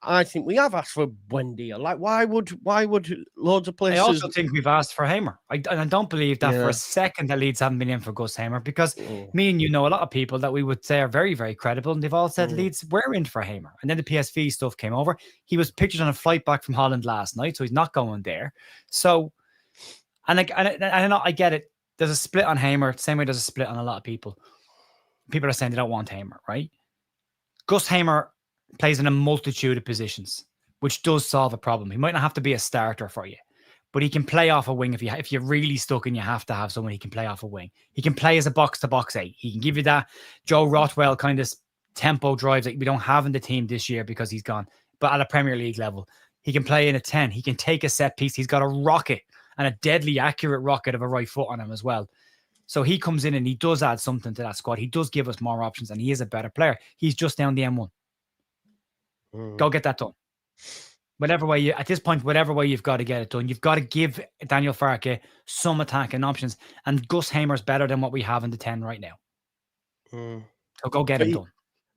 Speaker 1: I think we have asked for Buendia. Like, why would loads of places...
Speaker 2: I also think we've asked for Hamer. I don't believe that for a second that Leeds haven't been in for Gus Hamer, because me and you know a lot of people that we would say are very, very credible, and they've all said Leeds were in for Hamer. And then the PSV stuff came over. He was pictured on a flight back from Holland last night, so he's not going there. So, and I get it. There's a split on Hamer, same way there's a split on a lot of people. People are saying they don't want Hamer, right? Gus Hamer plays in a multitude of positions, which does solve a problem. He might not have to be a starter for you, but he can play off a wing if you're really stuck and you have to have someone he can play off a wing. He can play as a box-to-box 8. He can give you that Joe Rothwell kind of tempo drives that we don't have in the team this year because he's gone, but at a Premier League level. He can play in a 10. He can take a set piece. He's got a rocket, and a deadly accurate rocket of a right foot on him as well. So he comes in and he does add something to that squad. He does give us more options, and he is a better player. He's just down the M1. Go get that done. Whatever way at this point, whatever way you've got to get it done, you've got to give Daniel Farke some attacking options. And Gus Hamer's better than what we have in the 10 right now. So go get it done.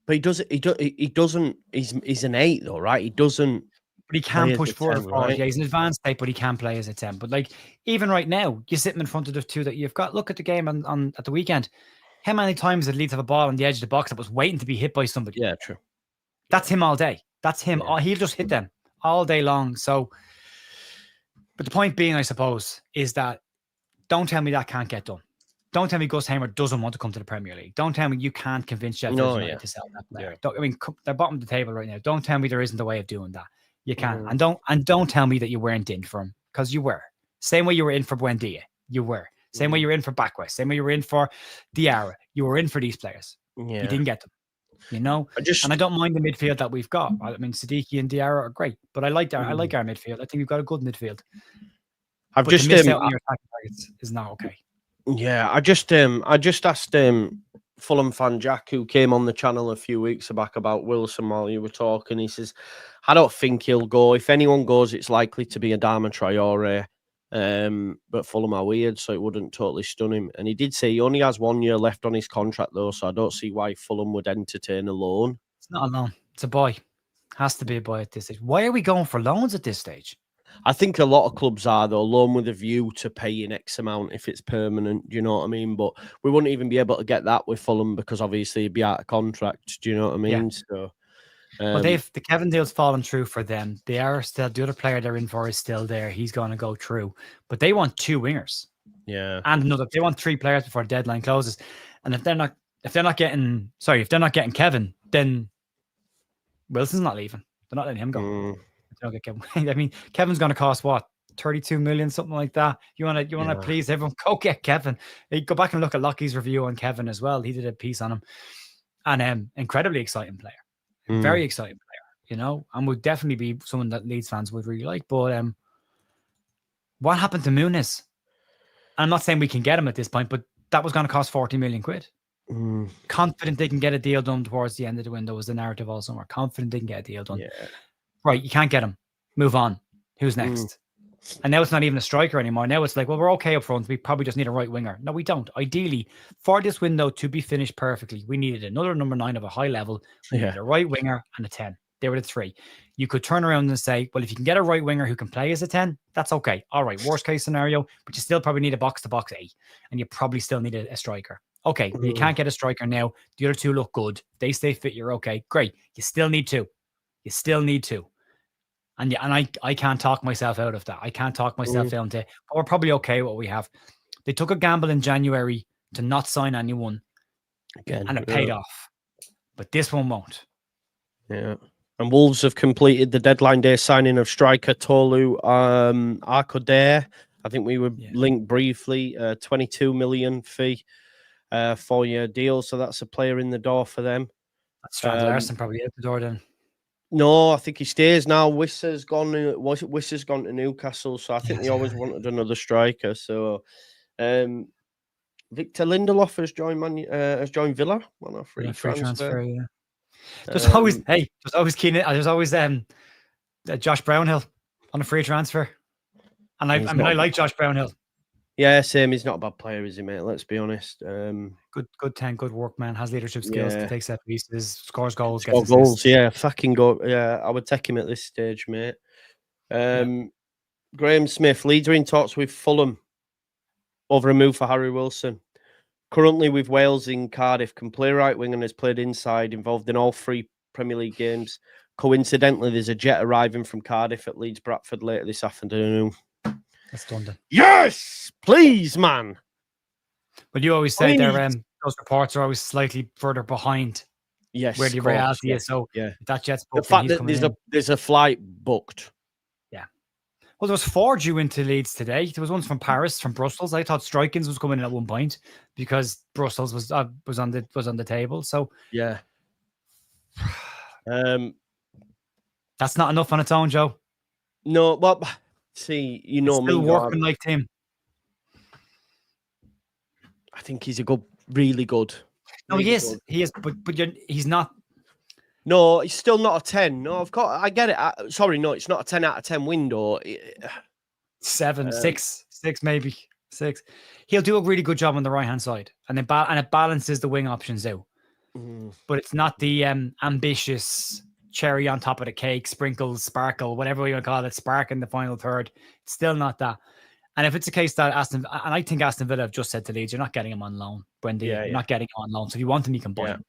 Speaker 1: But he doesn't. He's an 8 though, right? He doesn't.
Speaker 2: But he can push forward. Right? Yeah, he's an advanced 8, but he can play as a 10. But like, even right now, you sit him in front of the 2 that you've got. Look at the game on at the weekend. How many times did Leeds have a ball on the edge of the box that was waiting to be hit by somebody?
Speaker 1: Yeah, true.
Speaker 2: That's him all day. That's him. Yeah. He'll just hit them all day long. So, but the point being, I suppose, is that don't tell me that can't get done. Don't tell me Gus Hamer doesn't want to come to the Premier League. Don't tell me you can't convince Sheffield United to sell that player. I mean, they're bottom of the table right now. Don't tell me there isn't a way of doing that. You can. And don't tell me that you weren't in for him, because you were. Same way you were in for Buendia. You were. Same way you were in for Backwest. Same way you were in for Diarra. You were in for these players. You didn't get them. You know, and I don't mind the midfield that we've got. I mean, Siddiqui and Diarra are great, but I like our midfield. I think we've got a good midfield. But just miss out on your attacking targets is not okay.
Speaker 1: Yeah, I just asked Fulham fan Jack, who came on the channel a few weeks back, about Wilson while you were talking. He says, I don't think he'll go. If anyone goes, it's likely to be Adama Traore. But Fulham are weird, so it wouldn't totally stun him. And he did say he only has 1 year left on his contract, though, so I don't see why Fulham would entertain a loan.
Speaker 2: It's not a loan. It's a boy. Has to be a boy at this stage. Why are we going for loans at this stage?
Speaker 1: I think a lot of clubs are, though, loan with a view to paying X amount if it's permanent. Do you know what I mean? But we wouldn't even be able to get that with Fulham because obviously he'd be out of contract. Do you know what I mean?
Speaker 2: Yeah.
Speaker 1: So,
Speaker 2: well, the Kevin deal's fallen through for them. They are still, the other player they're in for is still there. He's going to go through, but they want 2 wingers.
Speaker 1: Yeah,
Speaker 2: and they want 3 players before deadline closes. And if they're not getting Kevin, then Wilson's not leaving. They're not letting him go. They don't get Kevin. I mean, Kevin's going to cost what, 32 million, something like that. You want to please everyone, go get Kevin. Go back and look at Lockie's review on Kevin as well. He did a piece on him, and incredibly exciting player. Very exciting player, you know, and would definitely be someone that Leeds fans would really like. But what happened to Muniz? I'm not saying we can get him at this point, but that was going to cost 40 million quid. Confident they can get a deal done towards the end of the window was the narrative all summer. Confident they can get a deal done. Yeah. Right, you can't get him. Move on. Who's next? And now it's not even a striker anymore. Now it's like, well, we're okay up front. We probably just need a right winger. No, we don't. Ideally, for this window to be finished perfectly, we needed another number 9 of a high level. We needed a right winger and a 10. They were the 3. You could turn around and say, well, if you can get a right winger who can play as a 10, that's okay. All right, worst case scenario, but you still probably need a box-to-box 8, and you probably still need a striker. Okay, you can't get a striker now. The other 2 look good. They stay fit. You're okay. Great. You still need 2. You still need 2. And I can't talk myself out of that. I can't talk myself down to, but we're probably okay with what we have. They took a gamble in January to not sign anyone. Again, and it paid off. But this one won't.
Speaker 1: Yeah. And Wolves have completed the deadline day signing of striker Tolu Arkodare. I think we were linked briefly, 22 million fee. 4-year deal. So that's a player in the door for them.
Speaker 2: That's Strand Larson probably out the door then.
Speaker 1: No, I think he stays now. Wissa's gone to Newcastle, so I think they always wanted another striker. So Victor Lindelof has joined Villa on a free transfer.
Speaker 2: Yeah. There's always Josh Brownhill on a free transfer, and I like Josh Brownhill.
Speaker 1: Yeah, same. He's not a bad player, is he, mate? Let's be honest.
Speaker 2: Good work, man. Has leadership skills to take set pieces, scores goals,
Speaker 1: gets goals. Yeah, fucking go. Yeah, I would take him at this stage, mate. Graham Smith, Leeds are in talks with Fulham over a move for Harry Wilson. Currently with Wales in Cardiff, can play right wing and has played inside, involved in all 3 Premier League games. Coincidentally, there's a jet arriving from Cardiff at Leeds Bradford later this afternoon.
Speaker 2: That's done then.
Speaker 1: Yes, please, man.
Speaker 2: But you always say those reports are always slightly further behind.
Speaker 1: Yes,
Speaker 2: where the reality is. So that jet's booked.
Speaker 1: The fact that there's a flight booked.
Speaker 2: Yeah. Well, there was 4 due into Leeds today. There was ones from Paris, from Brussels. I thought Strikins was coming in at one point because Brussels was on the table. So
Speaker 1: yeah.
Speaker 2: That's not enough on its own, Joe.
Speaker 1: No, well, see,
Speaker 2: it's still working like Tim.
Speaker 1: I think he's really good.
Speaker 2: No, he is, but he's not.
Speaker 1: No, he's still not a 10. No, I get it. Sorry, no, it's not a 10 out of 10 window.
Speaker 2: 7, 6, maybe 6. He'll do a really good job on the right hand side, and it balances the wing options out. But it's not the ambitious cherry on top of the cake, sprinkles, sparkle, whatever you want to call it, spark in the final third. It's still not that. And if it's a case that I think Aston Villa have just said to Leeds, you're not getting him on loan, Buendia. You're not getting him on loan. So if you want him, you can buy him.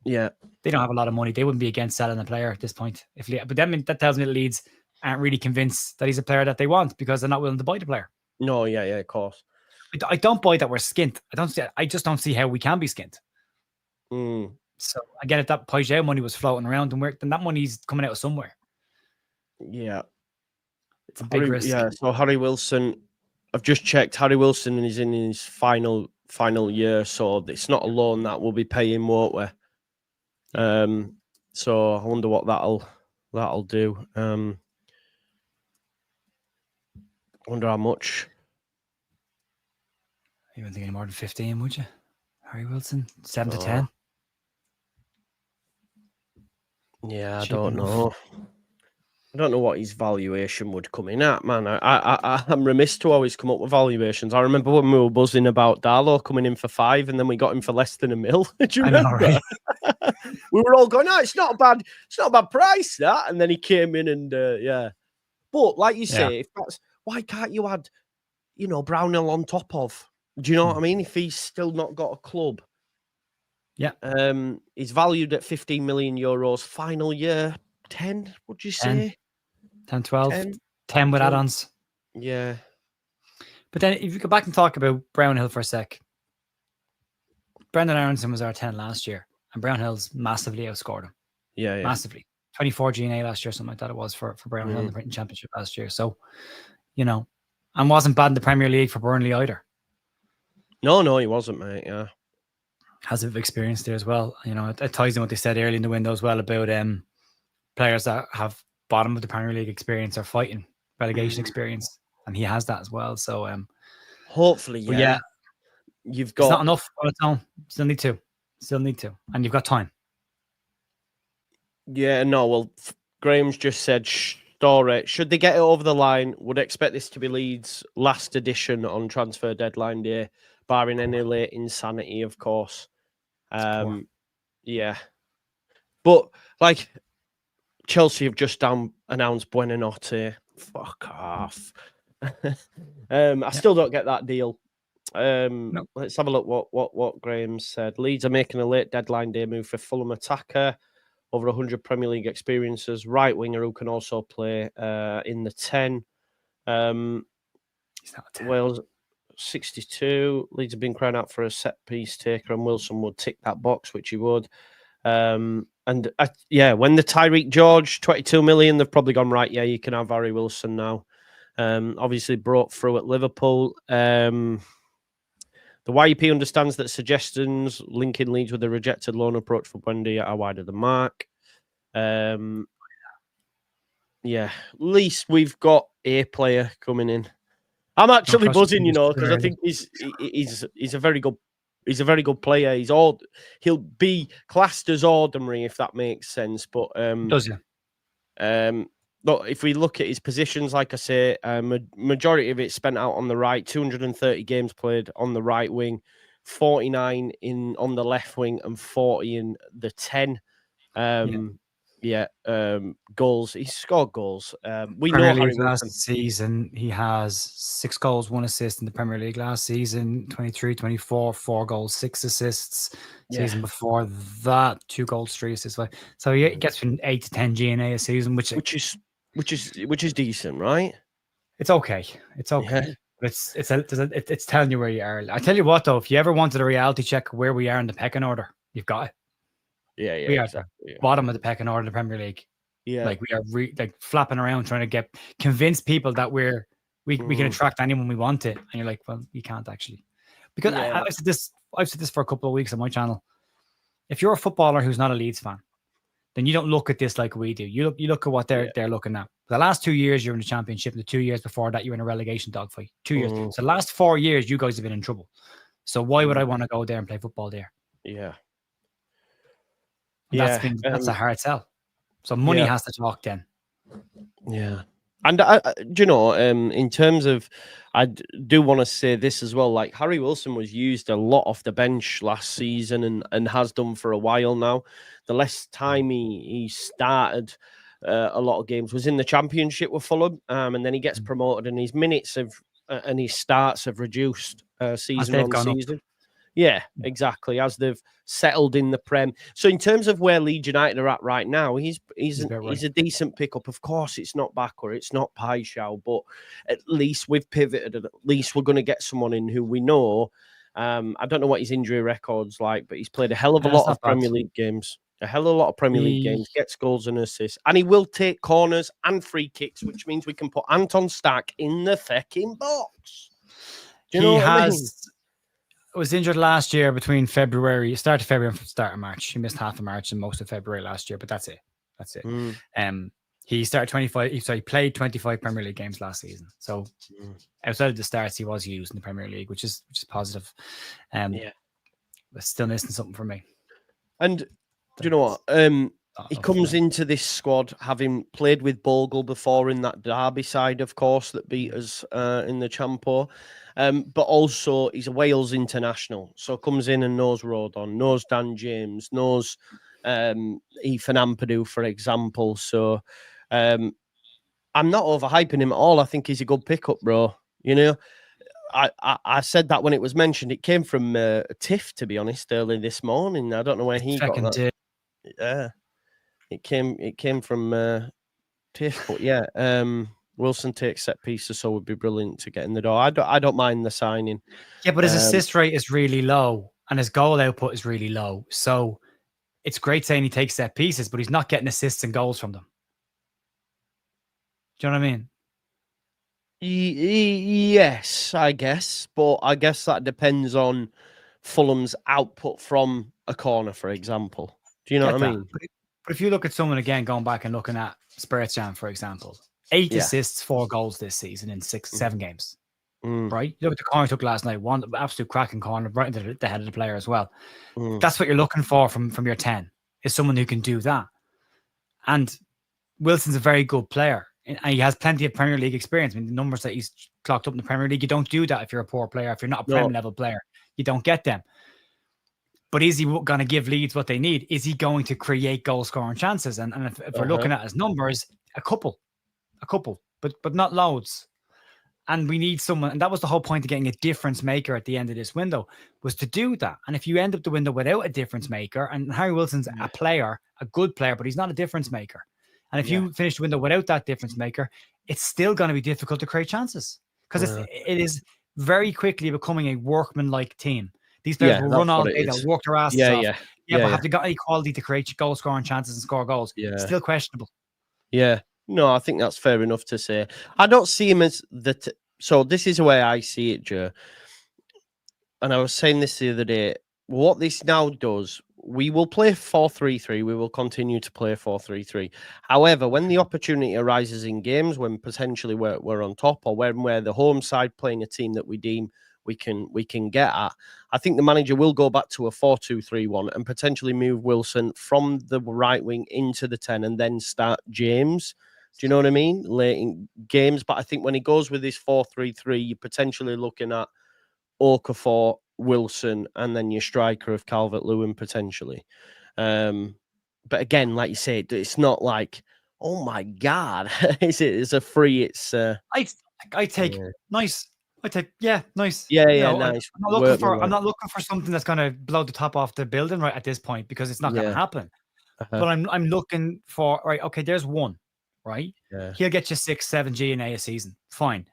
Speaker 1: Yeah.
Speaker 2: They don't have a lot of money. They wouldn't be against selling a player at this point. But then that tells me that Leeds aren't really convinced that he's a player that they want because they're not willing to buy the player.
Speaker 1: No, yeah, of course.
Speaker 2: I don't buy that we're skint. I just don't see how we can be skint. So again, if that Pajot money was floating around, then that money's coming out of somewhere.
Speaker 1: Yeah.
Speaker 2: It's a big risk.
Speaker 1: Yeah, so Harry Wilson, I've just checked. Harry Wilson is in his final year, so it's not a loan that we'll be paying, won't we? So I wonder what that'll do. I wonder how much.
Speaker 2: You wouldn't think any more than 15, would you? Harry Wilson, 7 to 10.
Speaker 1: Yeah, I don't know. I don't know what his valuation would come in at, man. I'm remiss to always come up with valuations. I remember when we were buzzing about Darlow coming in for 5 and then we got him for less than $1 million. Do you remember? I know, right? We were all going, it's not a bad price, that. And then he came in and But like you say, why can't you add, Brownhill on top of? Do you know what I mean? If he's still not got a club.
Speaker 2: Yeah.
Speaker 1: He's valued at 15 million euros. Final year, 10, would you say?
Speaker 2: 10, 12, 10 with add-ons.
Speaker 1: Yeah.
Speaker 2: But then if you go back and talk about Brownhill for a sec, Brendan Aronson was our 10 last year, and Brownhill's massively outscored him.
Speaker 1: Yeah.
Speaker 2: Massively. 24 GNA last year, something like that it was for Brownhill in the Britain Championship last year. So, and wasn't bad in the Premier League for Burnley either.
Speaker 1: No, he wasn't, mate, yeah.
Speaker 2: Has a bit of experience there as well. It ties in what they said early in the window as well about players that have bottom of the Premier League experience or fighting relegation experience, and he has that as well. So
Speaker 1: hopefully, yeah. You've got
Speaker 2: it's not enough on its own. Still need to, and you've got time.
Speaker 1: Yeah, no. Well, Graham's just said Storey. Should they get it over the line, would expect this to be Leeds' last edition on transfer deadline day, barring any late insanity, of course. Yeah, but like Chelsea have just announced Buenanotte. Fuck off. I still don't get that deal. No. Let's have a look what Graham said. Leeds are making a late deadline day move for Fulham attacker, over 100 Premier League experiences, right winger who can also play in the 10.
Speaker 2: He's not a 10.
Speaker 1: Wales 62. Leeds have been crying out for a set piece taker, and Wilson would tick that box, which he would. When the Tyreek George 22 million, they've probably gone right. Yeah, you can have Harry Wilson now. Obviously broke through at Liverpool. The YEP understands that suggestions linking Leeds with a rejected loan approach for Buendia are wide of the mark. Yeah, at least we've got a player coming in. I'm actually buzzing, because I think he's a very good player. He'll be classed as ordinary, if that makes sense. But
Speaker 2: Does you?
Speaker 1: look, if we look at his positions, like I say, majority of it spent out on the right. 230 games played on the right wing, 49 on the left wing, and 40 in the 10. Goals. He scored goals. We
Speaker 2: Premier
Speaker 1: know Harry
Speaker 2: League
Speaker 1: Wilson.
Speaker 2: last season, he has 6 goals, 1 assist in the Premier League last season. 23-24, 4 goals, 6 assists. Season before that, 2 goals, 3 assists. So he gets from 8 to 10 GNA a season, which
Speaker 1: is decent, right?
Speaker 2: It's okay. It's okay. Yeah. But it's telling you where you are. I tell you what, though, if you ever wanted a reality check where we are in the pecking order, you've got it.
Speaker 1: Yeah,
Speaker 2: we are exactly. Bottom of the pecking order in the Premier League.
Speaker 1: Yeah,
Speaker 2: like we are like flapping around trying to convince people that we can attract anyone we want to, and you're like, well, you can't actually, because I've said this for a couple of weeks on my channel. If you're a footballer who's not a Leeds fan, then you don't look at this like we do. You look at what they're looking at. The last 2 years you're in the Championship, and the 2 years before that you're in a relegation dogfight. 2 years. So the last 4 years you guys have been in trouble. So why would I want to go there and play football there?
Speaker 1: Yeah.
Speaker 2: That's a hard sell. So money has to talk then.
Speaker 1: Yeah. And in terms of, I do want to say this as well. Like, Harry Wilson was used a lot off the bench last season and has done for a while now. The less time he started a lot of games was in the Championship with Fulham, and then he gets promoted, and his minutes and his starts have reduced season on season. Yeah, exactly. As they've settled in the Prem. So in terms of where Leeds United are at right now, he's a decent pickup. Of course, it's not Bakker, it's not Paixão, but at least we've pivoted. At least we're going to get someone in who we know. I don't know what his injury record's like, but he's played a hell of a lot of Premier League games. A hell of a lot of Premier League games, gets goals and assists, and he will take corners and free kicks, which means we can put Anton Stack in the fucking box. Do you know what I mean?
Speaker 2: Was injured last year between start of February and start of March. He missed half of March and most of February last year, but that's it. He started 25. He played 25 Premier League games last season. So outside of the starts, he was used in the Premier League, which is positive. But still missing something for me. And do
Speaker 1: you know what? He comes into this squad having played with Bogle before in that Derby side, of course, that beat us in the Champo. But also he's a Wales international, so comes in and knows Rodon, knows Dan James, knows Ethan Ampadu, for example. So I'm not overhyping him at all. I think he's a good pickup, bro. You know, I said that when it was mentioned. It came from Tiff, to be honest, early this morning. I don't know where he got that. Yeah, it came from Tiff, but Wilson takes set pieces, so would be brilliant to get in the door. I don't mind the signing.
Speaker 2: Yeah, but his assist rate is really low and his goal output is really low. So it's great saying he takes set pieces, but he's not getting assists and goals from them. Do you know what I mean?
Speaker 1: Yes, I guess. But I guess that depends on Fulham's output from a corner, for example. Do you know what I mean?
Speaker 2: But if you look at someone again, going back and looking at Spurgeon, for example, 8 assists, 4 goals this season in 7 games. Right? You look at the corner he took last night, one absolute cracking corner right into the head of the player as well. That's what you're looking for from your 10, is someone who can do that. And Wilson's a very good player, and he has plenty of Premier League experience. I mean, the numbers that he's clocked up in the Premier League, you don't do that if you're a poor player. If you're not a Prem level player, you don't get them. But is he going to give Leeds what they need? Is he going to create goal scoring chances? And if we're looking at his numbers, a couple, but not loads. And we need someone, and that was the whole point of getting a difference maker at the end of this window, was to do that. And if you end up the window without a difference maker, and Harry Wilson's a player, a good player, but he's not a difference maker. And if you finish the window without that difference maker, it's still going to be difficult to create chances, because it is very quickly becoming a workman-like team. These players will run all day, they'll work their asses off. But have they got any quality to create goal scoring chances and score goals? Still questionable.
Speaker 1: Yeah. No, I think that's fair enough to say. I don't see him as so this is the way I see it, Joe. and I was saying this the other day, what this now does, we will play 4-3-3. We will continue to play 4-3-3. However, when the opportunity arises in games, when potentially we're on top, or when we're the home side playing a team that we deem we can get at, I think the manager will go back to a 4-2-3-1 and potentially move Wilson from the right wing into the 10 and then start James. Do you know what I mean? Late in games. But I think when he goes with this 4-3-3, you're potentially looking at Okafor, Wilson, and then your striker of Calvert-Lewin potentially. But again, like you say, it's not like, oh my God, is it? It's a free. It's
Speaker 2: I take nice. I take nice.
Speaker 1: Yeah,
Speaker 2: You know,
Speaker 1: nice.
Speaker 2: I'm not looking for something that's going to blow the top off the building right at this point, because it's not going to happen. But I'm looking for, right, okay, there's one, right?
Speaker 1: Yeah.
Speaker 2: He'll get you 6-7 G&A a season. Fine.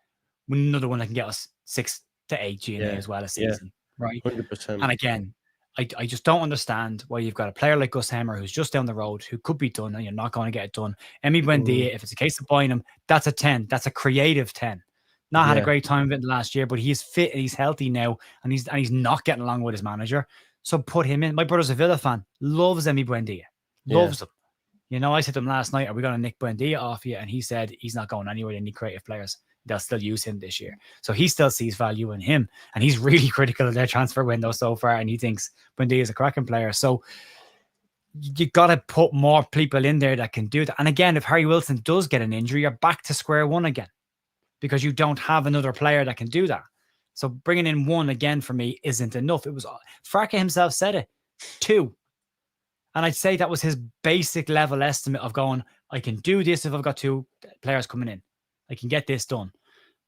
Speaker 2: Another one that can get us 6 to 8 G&A as well a season, right?
Speaker 1: 100%.
Speaker 2: And again, I just don't understand why you've got a player like Gus Hemmer who's just down the road, who could be done, and you're not going to get it done. Emi Buendia, if it's a case of buying him, that's a 10. That's a creative 10. Not had a great time of it last year, but he's fit and he's healthy now, and he's not getting along with his manager. So put him in. My brother's a Villa fan, loves Emi Buendia, loves him. You know, I said to him last night, "Are we going to nick Buendia off you?" And he said he's not going anywhere. They need creative players. They'll still use him this year. So he still sees value in him, and he's really critical of their transfer window so far, and he thinks Buendia is a cracking player. So you got to put more people in there that can do that. And again, if Harry Wilson does get an injury, you're back to square one again, because you don't have another player that can do that. So bringing in one again for me isn't enough. It was Fraka himself said it, 2. And I'd say that was his basic level estimate of going, I can do this if I've got 2 players coming in. I can get this done.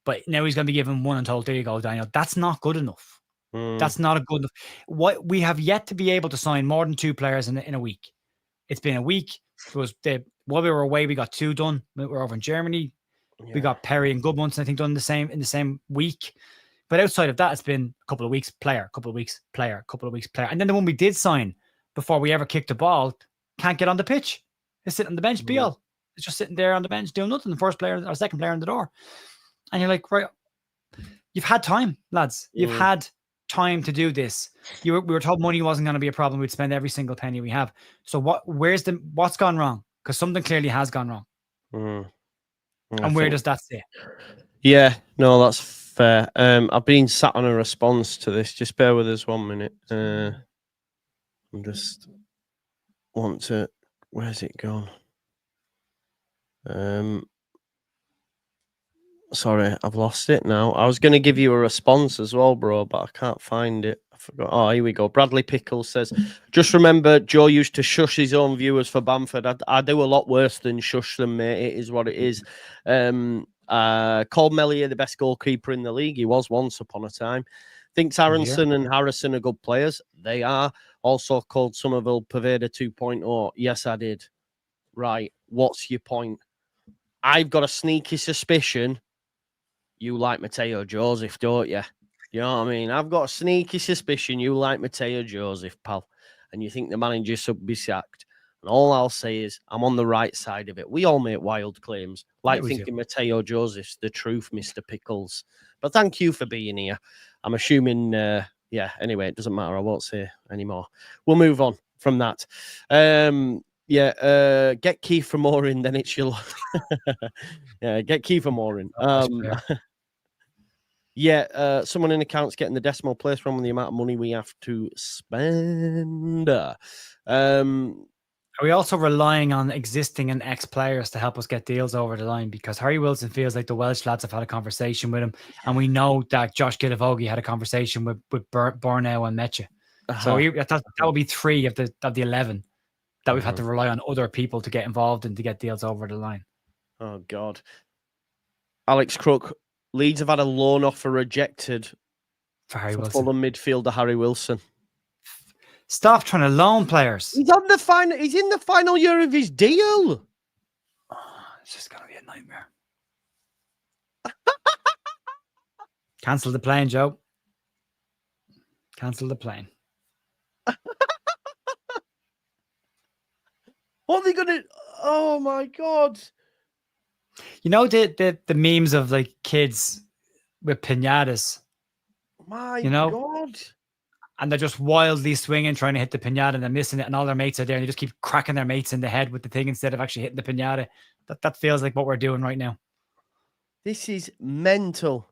Speaker 2: But now he's going to be given 1 and told, there you go, Daniel. That's not good enough. That's not a good enough. What we have yet to be able to sign more than 2 players in a week. It's been a week. It was while we were away, we got 2 done. We were over in Germany. We got Perry and Goodmonths, I think, done in the same week. But outside of that, it's been a couple of weeks player, couple of weeks player, couple of weeks player. And then the one we did sign before we ever kicked the ball can't get on the pitch. It's sitting on the bench. Beal. It's just sitting there on the bench doing nothing. The first player or second player in the door. And you're like, right, you've had time, lads. You've had time to do this. We were told money wasn't going to be a problem. We'd spend every single penny we have. So what's gone wrong? Because something clearly has gone wrong. And where does that sit?
Speaker 1: Yeah, no, that's fair. I've been sat on a response to this. Just bear with us 1 minute. I'm just want to. Where's it gone? Sorry, I've lost it now. I was going to give you a response as well, bro, but I can't find it. I forgot. Oh, here we go. Bradley Pickles says, just remember, Joe used to shush his own viewers for Bamford. I do a lot worse than shush them, mate. It is what it is. Called Mellier the best goalkeeper in the league. He was once upon a time. Thinks Aronson and Harrison are good players. They are. Also called Somerville Pervader 2.0. Yes, I did. Right. What's your point? I've got a sneaky suspicion you like Mateo Joseph, don't you? You know what I mean? I've got a sneaky suspicion you like Mateo Joseph, pal. And you think the manager should be sacked. And all I'll say is I'm on the right side of it. We all make wild claims. Like thinking Mateo Joseph's the truth, Mr. Pickles. But thank you for being here. I'm assuming, anyway, it doesn't matter. I won't say anymore. We'll move on from that. Get Kiefer Moore in, then it's your... get Kiefer Moore in. Someone in accounts getting the decimal place wrong with the amount of money we have to spend.
Speaker 2: Are we also relying on existing and ex-players to help us get deals over the line? Because Harry Wilson feels like the Welsh lads have had a conversation with him, and we know that Josh Gilavogi had a conversation with Borneo and Mecha. So that would be 3 of the 11 that we've had to rely on other people to get involved and to get deals over the line.
Speaker 1: Oh, God. Alex Crook, Leeds have had a loan offer rejected
Speaker 2: for Harry Wilson.
Speaker 1: Fulham midfielder Harry Wilson.
Speaker 2: Stop trying to loan players.
Speaker 1: He's on the final. He's in the final year of his deal.
Speaker 2: It's just gonna be a nightmare. Cancel the plane, Joe. Cancel the plane.
Speaker 1: What are they gonna? Oh my God!
Speaker 2: You know the memes of like kids with pinatas.
Speaker 1: My
Speaker 2: God!
Speaker 1: God.
Speaker 2: And they're just wildly swinging, trying to hit the pinata, and they're missing it, and all their mates are there, and they just keep cracking their mates in the head with the thing instead of actually hitting the pinata. That feels like what we're doing right now.
Speaker 1: This is mental.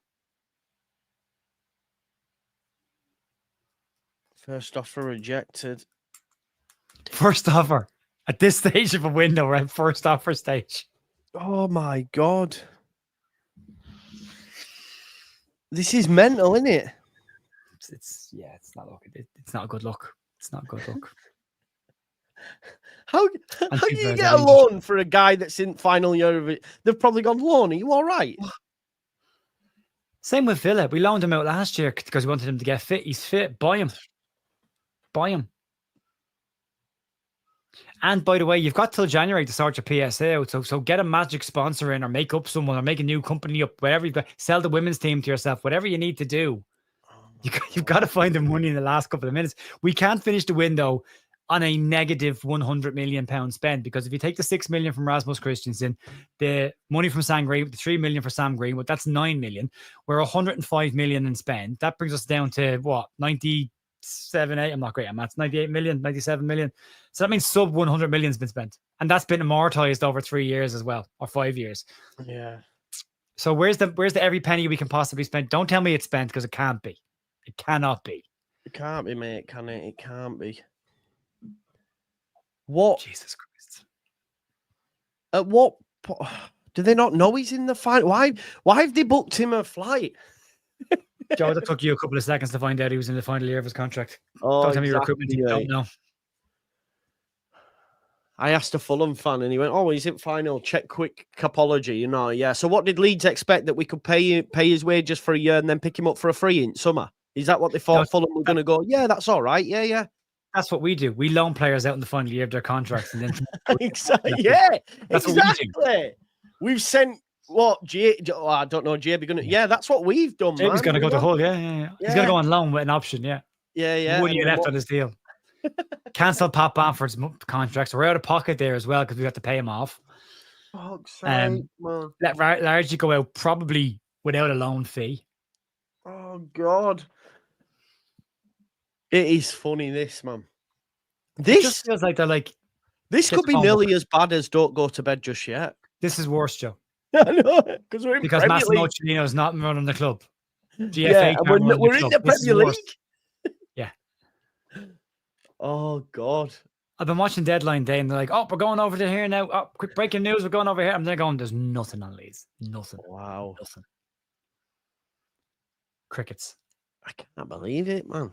Speaker 1: First offer rejected.
Speaker 2: First offer. At this stage of a window, we're at first offer stage.
Speaker 1: Oh my God. This is mental, isn't it?
Speaker 2: It's not it's not a good look. It's not a good look.
Speaker 1: How do you get a loan for a guy that's in final year of it? They've probably gone, loan, are you all right?
Speaker 2: Same with Villa. We loaned him out last year because we wanted him to get fit. He's fit. Buy him. Buy him. And by the way, you've got till January to sort your PSA out. So get a magic sponsor in, or make up someone, or make a new company up, whatever you've got. Sell the women's team to yourself, whatever you need to do. You've got to find the money in the last couple of minutes. We can't finish the window on a negative £100 million spend, because if you take the 6 million from Rasmus Christensen, the money from Sam Greenwood, the 3 million for Sam Greenwood, that's 9 million. We're 105 million in spend. That brings us down to what? 97, 8. I'm not great at maths. 98 million, 97 million. So that means sub 100 million has been spent. And that's been amortized over 3 years as well, or 5 years.
Speaker 1: Yeah.
Speaker 2: So where's the every penny we can possibly spend? Don't tell me it's spent, because it can't be. It cannot be.
Speaker 1: It can't be, mate, can it? It can't be. What?
Speaker 2: Jesus Christ.
Speaker 1: At what point? Do they not know he's in the final? Why have they booked him a flight?
Speaker 2: Joe, that took you a couple of seconds to find out he was in the final year of his contract.
Speaker 1: Oh,
Speaker 2: don't tell me recruitment team don't know.
Speaker 1: I asked a Fulham fan and he went, oh, he's in final. Check quick capology, yeah. So what did Leeds expect? That we could pay his wages for a year and then pick him up for a free in summer? Is that what they thought? Fulham were going to go, yeah, that's all right. Yeah.
Speaker 2: That's what we do. We loan players out in the final year of their contracts. And then
Speaker 1: exactly. Yeah,
Speaker 2: that's
Speaker 1: exactly.
Speaker 2: What we do.
Speaker 1: We've sent what? I don't know. JB going to. Yeah, that's what we've done.
Speaker 2: JB's going to go to Hull. Yeah. He's going to go on loan with an option. Yeah. What do you left on his deal? Cancel Pat Bamford's contracts. We're out of pocket there as well because we have to pay him off. Let Largy go out probably without a loan fee.
Speaker 1: Oh God. It is funny, this, man. This
Speaker 2: just feels like they're like...
Speaker 1: This could be nearly as bad as don't go to bed just yet.
Speaker 2: This is worse, Joe.
Speaker 1: I know, because we're in
Speaker 2: because
Speaker 1: Premier
Speaker 2: Massimo
Speaker 1: League.
Speaker 2: Cellino's not running the club.
Speaker 1: GFA we're in the Premier League.
Speaker 2: Yeah.
Speaker 1: Oh, God.
Speaker 2: I've been watching Deadline Day and they're like, oh, we're going over to here now. Oh, quick breaking news. We're going over here. I'm there going, there's nothing on Leeds. Nothing.
Speaker 1: Wow.
Speaker 2: Nothing. Crickets.
Speaker 1: I can't believe it, man.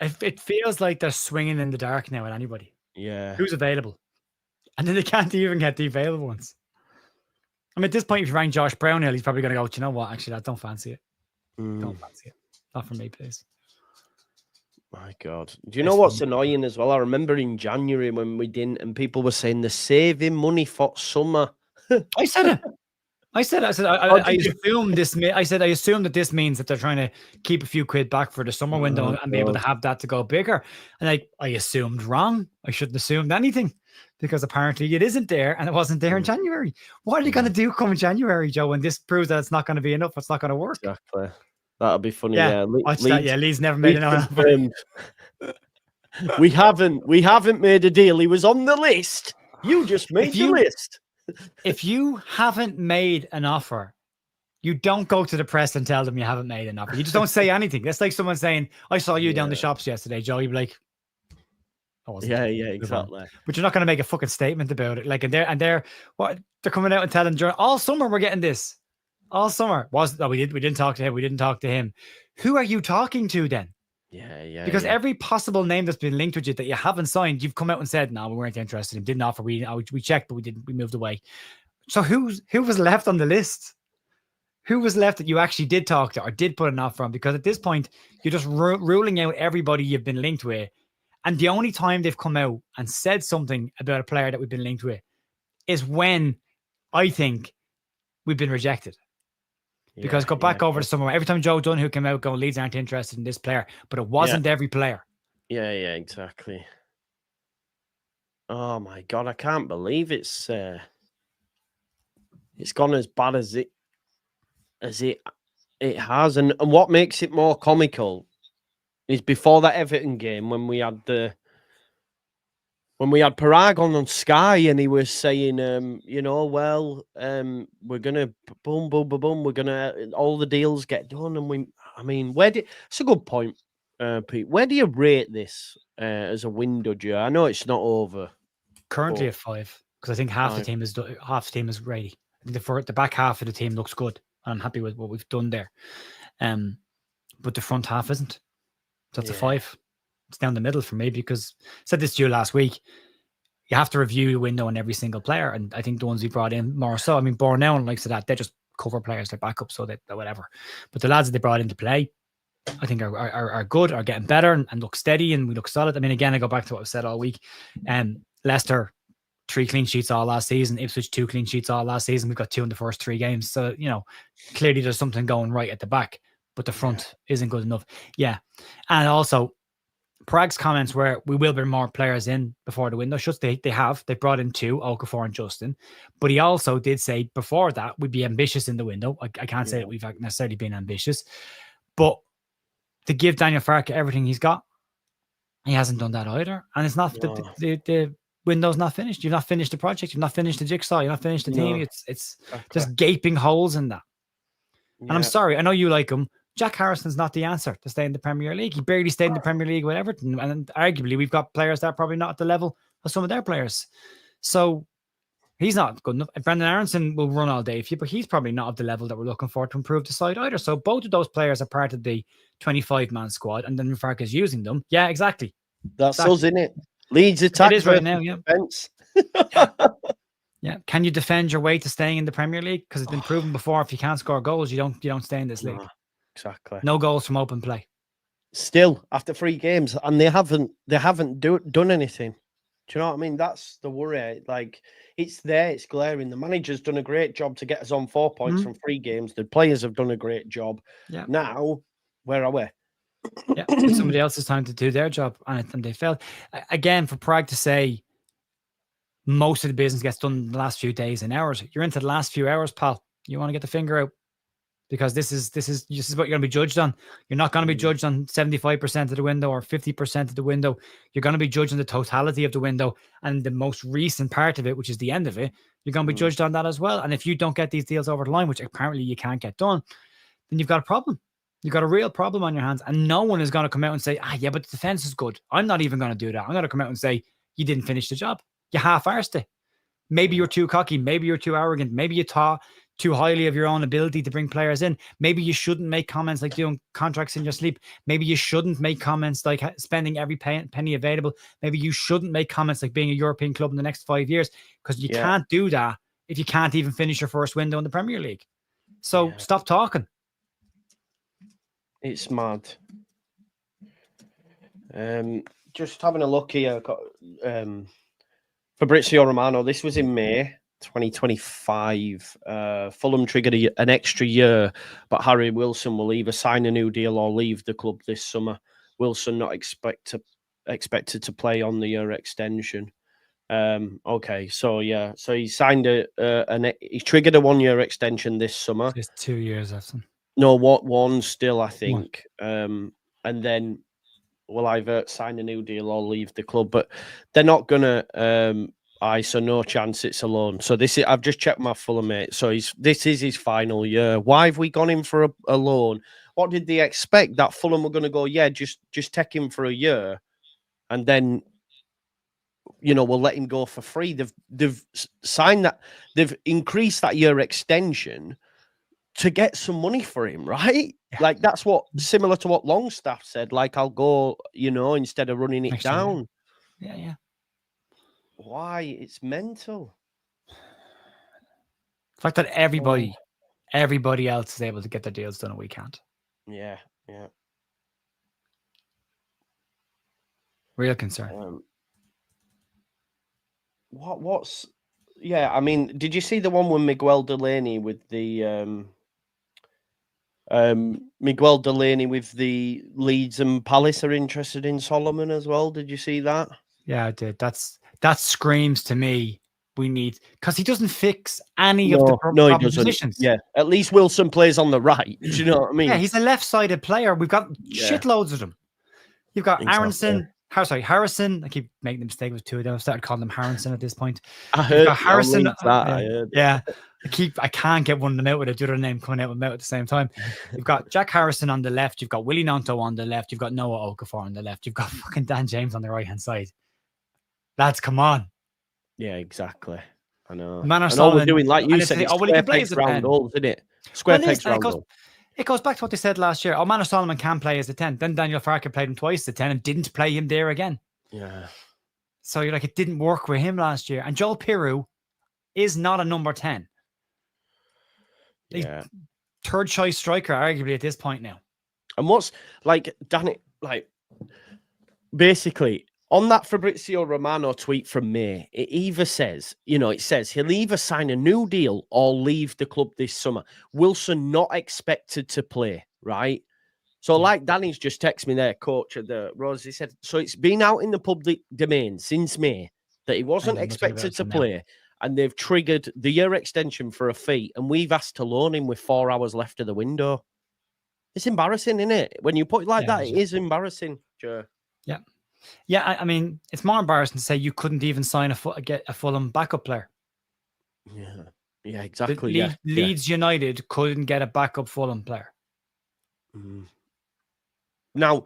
Speaker 2: It feels like they're swinging in the dark now at anybody.
Speaker 1: Yeah.
Speaker 2: Who's available? And then they can't even get the available ones. I mean, at this point, if you rang Josh Brownhill, he's probably going to go, do you know what? Actually, I don't fancy it. Don't fancy it. Not for me, please.
Speaker 1: My God. Do you know what's annoying as well? I remember in January when we didn't, and people were saying they're saving money for summer.
Speaker 2: I said it. I assume this. I assume that this means that they're trying to keep a few quid back for the summer window and be able to have that to go bigger. And I assumed wrong. I shouldn't assume anything because apparently it isn't there and it wasn't there in January. What are they going to do come January, Joe? When this proves that it's not going to be enough, it's not going to work.
Speaker 1: Exactly. That'll be funny.
Speaker 2: Yeah, watch that. Yeah, Leeds never made enough.
Speaker 1: We haven't made a deal. He was on the list. You just made the list.
Speaker 2: If you haven't made an offer, you don't go to the press and tell them you haven't made an offer. You just don't say anything. That's like someone saying, I saw you down the shops yesterday, Joe. You'd be like, I wasn't.
Speaker 1: Yeah, exactly.
Speaker 2: But you're not going to make a fucking statement about it. Like, and they're coming out and telling all summer we're getting this. All summer. We didn't talk to him. We didn't talk to him. Who are you talking to then?
Speaker 1: Yeah.
Speaker 2: Because every possible name that's been linked with you that you haven't signed, you've come out and said, no, we weren't interested in him. Didn't offer. We checked, but we moved away. So who was left on the list? Who was left that you actually did talk to or did put an offer on? Because at this point, you're just ruling out everybody you've been linked with. And the only time they've come out and said something about a player that we've been linked with is when I think we've been rejected. Because go back over to somewhere. Every time Joe Dunn came out going, Leeds aren't interested in this player, but it wasn't every player.
Speaker 1: Yeah, exactly. Oh my God, I can't believe it's gone as bad as it has. And what makes it more comical It's before that Everton game when we had Parag on Sky, and he was saying, we're gonna boom, boom, boom, boom, we're gonna all the deals get done, and it's a good point, Pete. Where do you rate this as a window, Joe? I know it's not over.
Speaker 2: Currently at 5, because I think half the team is ready. I think the back half of the team looks good, and I'm happy with what we've done there. But the front half isn't. So it's a 5. It's down the middle for me, because I said this to you last week. You have to review the window on every single player, and I think the ones we brought in more so. I mean, Bornell and likes of that, they just cover players like backup, so that whatever. But the lads that they brought into play, I think are good, are getting better, and look steady, and we look solid. I mean, again, I go back to what I've said all week. Leicester, 3 clean sheets all last season. Ipswich, 2 clean sheets all last season. We've got 2 in the first 3 games. So, clearly there's something going right at the back, but the front isn't good enough. Yeah. And also, Parag's comments where we will bring more players in before the window shuts. They brought in 2, Okafor and Justin. But he also did say before that we'd be ambitious in the window. I can't say that we've necessarily been ambitious, but to give Daniel Farke everything he's got, he hasn't done that either. And it's not the window's not finished. You've not finished the project. You've not finished the jigsaw. You've not finished the team. It's just gaping holes in that. Yeah. And I'm sorry. I know you like him. Jack Harrison's not the answer to stay in the Premier League. He barely stayed in the Premier League with Everton. And arguably, we've got players that are probably not at the level of some of their players. So he's not good enough. Brendan Aronson will run all day for you, but he's probably not at the level that we're looking for to improve the side either. So both of those players are part of the 25-man squad, and then Farke is using them. Yeah, exactly.
Speaker 1: That's us, isn't it? Leeds attack.
Speaker 2: It is right now, yeah.
Speaker 1: Defense.
Speaker 2: Yeah. Can you defend your way to staying in the Premier League? Because it's been proven before, if you can't score goals, you don't stay in this league.
Speaker 1: Exactly.
Speaker 2: No goals from open play.
Speaker 1: Still, after 3 games, and they haven't done anything. Do you know what I mean? That's the worry. Like, it's there, it's glaring. The manager's done a great job to get us on 4 points from 3 games. The players have done a great job. Yeah. Now, where are we?
Speaker 2: Yeah, it's somebody else's time to do their job, and they failed. Again, for Prague to say most of the business gets done in the last few days and hours. You're into the last few hours, pal. You want to get the finger out, because this is what you're going to be judged on. You're not going to be judged on 75% of the window or 50% of the window. You're going to be judged on the totality of the window, and the most recent part of it, which is the end of it. You're going to be judged on that as well. And if you don't get these deals over the line, which apparently you can't get done, then you've got a problem. You've got a real problem on your hands, and no one is going to come out and say, yeah, but the defense is good. I'm not even going to do that. I'm going to come out and say, you didn't finish the job. You half-arsed it. Maybe you're too cocky. Maybe you're too arrogant. Maybe you thought too highly of your own ability to bring players in. Maybe you shouldn't make comments like doing contracts in your sleep. Maybe you shouldn't make comments like spending every penny available. Maybe you shouldn't make comments like being a European club in the next 5 years, because you can't do that if you can't even finish your first window in the Premier League. So stop talking.
Speaker 1: It's mad. Just having a look here. Fabrizio Romano, this was in May 2025. Fulham triggered an extra year, but Harry Wilson will either sign a new deal or leave the club this summer. Wilson not expected to play on the year extension. Okay, so he signed he triggered a 1-year extension this summer.
Speaker 2: It's 2 years after.
Speaker 1: No, one still, I think. And then will either sign a new deal or leave the club. But they're not gonna so no chance it's a loan. So I've just checked my Fulham mate. So this is his final year. Why have we gone in for a loan? What did they expect? That Fulham were gonna go, just take him for a year, and then we'll let him go for free. They've signed that, they've increased that year extension to get some money for him, right? Yeah. Like, that's similar to what Longstaff said. Like, I'll go, instead of running it down.
Speaker 2: Yeah.
Speaker 1: Why? It's mental.
Speaker 2: The fact that everybody else is able to get their deals done and we can't.
Speaker 1: Yeah.
Speaker 2: Real concern.
Speaker 1: What's... Yeah, I mean, did you see the one with Miguel Delaney with the... Miguel Delaney with the Leeds and Palace are interested in Solomon as well. Did you see that?
Speaker 2: Yeah, I did. That screams to me we need, because he doesn't fix any of the problem positions.
Speaker 1: Yeah, at least Wilson plays on the right. Do you know what I mean?
Speaker 2: Yeah, he's a left-sided player. We've got shitloads of them. You've got
Speaker 1: Exactly.
Speaker 2: Harrison. I keep making the mistake with two of them. I've started calling them Harrison at this point.
Speaker 1: I
Speaker 2: You've
Speaker 1: heard
Speaker 2: got Harrison.
Speaker 1: that. I heard it.
Speaker 2: Yeah. I can't get one of them out with a other name coming out with them out at the same time. You've got Jack Harrison on the left. You've got Willie Nanto on the left. You've got Noah Okafor on the left. You've got fucking Dan James on the right hand side. Lads, come on.
Speaker 1: Yeah, exactly. I know.
Speaker 2: Manor
Speaker 1: and all we're
Speaker 2: Solomon,
Speaker 1: doing, like you
Speaker 2: and
Speaker 1: said,
Speaker 2: it's,
Speaker 1: it's
Speaker 2: oh, well, he
Speaker 1: square
Speaker 2: can play
Speaker 1: pegs
Speaker 2: as a
Speaker 1: round
Speaker 2: 10.
Speaker 1: holes, isn't it? Square
Speaker 2: Well,
Speaker 1: pegs round holes.
Speaker 2: It goes back to what they said last year. Oh, Manor Solomon can play as a 10. Then Daniel Farke played him twice as a 10 and didn't play him there again.
Speaker 1: Yeah.
Speaker 2: So you're like, it didn't work with him last year. And Joel Piroux is not a number 10.
Speaker 1: Yeah.
Speaker 2: Third choice striker, arguably, at this point now.
Speaker 1: And what's like, Danny, like, basically, on that Fabrizio Romano tweet from May, it either says, it says he'll either sign a new deal or leave the club this summer. Wilson not expected to play, right? So, like Danny's just texted me there, coach at the Rose, he said, so it's been out in the public domain since May that he wasn't expected to play, and they've triggered the year extension for a fee, and we've asked to loan him with 4 hours left of the window. It's embarrassing, isn't it? When you put it like that, it is embarrassing, Joe.
Speaker 2: Yeah. Yeah, I mean, it's more embarrassing to say you couldn't even sign get a Fulham backup player.
Speaker 1: Yeah, exactly.
Speaker 2: Leeds United couldn't get a backup Fulham player.
Speaker 1: Now,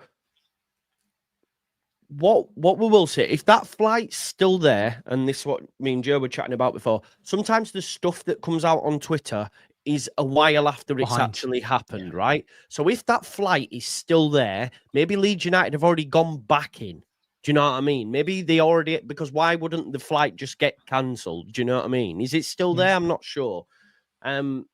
Speaker 1: what we will say, if that flight's still there, and this is what me and Joe were chatting about before, sometimes the stuff that comes out on Twitter is a while after it's actually happened, right? So if that flight is still there, maybe Leeds United have already gone back in. Do you know what I mean? Maybe they already, because why wouldn't the flight just get cancelled? Do you know what I mean? Is it still there? I'm not sure. Adam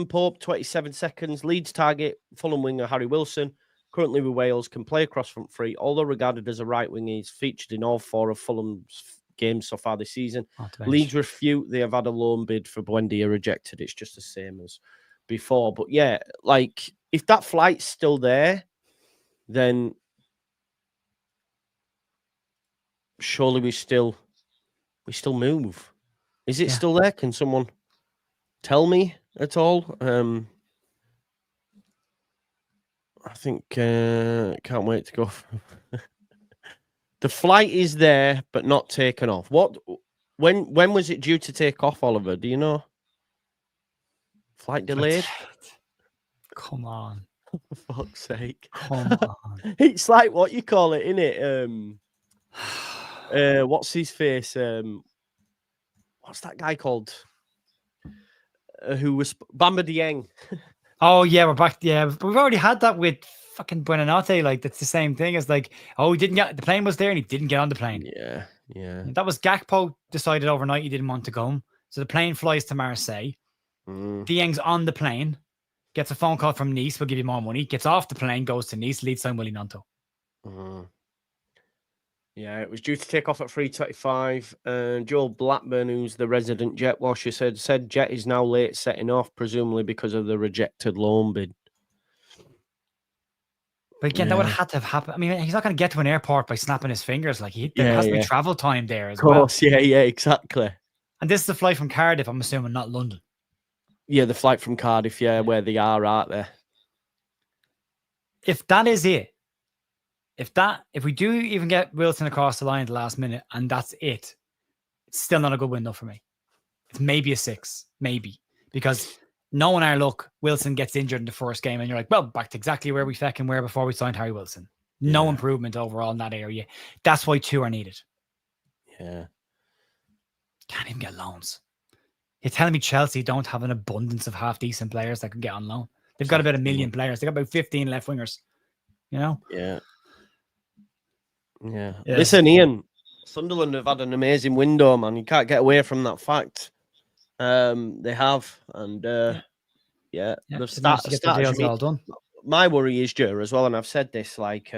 Speaker 1: Pope, 27 seconds. Leeds target, Fulham winger Harry Wilson. Currently with Wales, can play across front three. Although regarded as a right wing, he's featured in all 4 of Fulham's games so far this season. Leeds refute. They have had a loan bid for Buendia rejected. It's just the same as before. But yeah, like if that flight's still there, then surely we still move. Is it still there? Can someone tell me at all? I think can't wait to go. The flight is there, but not taken off. When was it due to take off, Oliver? Do you know? Flight delayed?
Speaker 2: Come on.
Speaker 1: For fuck's sake.
Speaker 2: Come on.
Speaker 1: It's like what you call it, innit? What's his face? What's that guy called? Who was Bamba Dieng?
Speaker 2: Oh yeah, we're back. Yeah, but we've already had that with fucking Buenanote. Like that's the same thing as like, oh, he didn't get the plane was there and he didn't get on the plane.
Speaker 1: Yeah.
Speaker 2: That was Gakpo decided overnight he didn't want to go. So the plane flies to Marseille. Dieng's on the plane, gets a phone call from Nice. We'll give you more money. Gets off the plane, goes to Nice. Leeds sign Willie Nanto.
Speaker 1: Yeah, it was due to take off at 3:25. Joel Blackburn, who's the resident jet washer, said jet is now late setting off, presumably because of the rejected loan bid.
Speaker 2: But again, that would have had to have happened. I mean, he's not going to get to an airport by snapping his fingers. Like there has to be travel time there as well. Of course,
Speaker 1: yeah, exactly.
Speaker 2: And this is the flight from Cardiff, I'm assuming, not London.
Speaker 1: Yeah, the flight from Cardiff, where they are, aren't they?
Speaker 2: If that is it, if we do even get Wilson across the line at the last minute and that's it, it's still not a good window for me. It's maybe a 6, maybe. Because knowing our luck, Wilson gets injured in the first game and you're like, well, back to exactly where we fucking were before we signed Harry Wilson. No improvement overall in that area. That's why 2 are needed.
Speaker 1: Yeah.
Speaker 2: Can't even get loans. You're telling me Chelsea don't have an abundance of half-decent players that can get on loan? They've got about 1 million players. They've got about 15 left wingers. You know?
Speaker 1: Yeah. Listen, Ian, Sunderland have had an amazing window, man. You can't get away from that fact. They have, and they've started.
Speaker 2: All done.
Speaker 1: My worry is, Joe, as well, and I've said this. Like,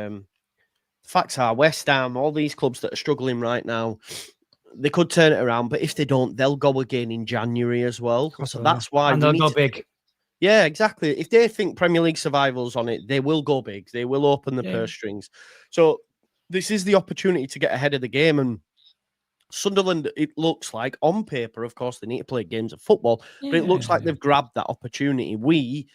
Speaker 1: facts are West Ham, all these clubs that are struggling right now, they could turn it around, but if they don't, they'll go again in January as well. So that's why,
Speaker 2: and they'll go big.
Speaker 1: Yeah, exactly. If they think Premier League survival's on it, they will go big. They will open the purse strings. So this is the opportunity to get ahead of the game. And Sunderland, it looks like, on paper, of course, they need to play games of football, but it looks like they've grabbed that opportunity. We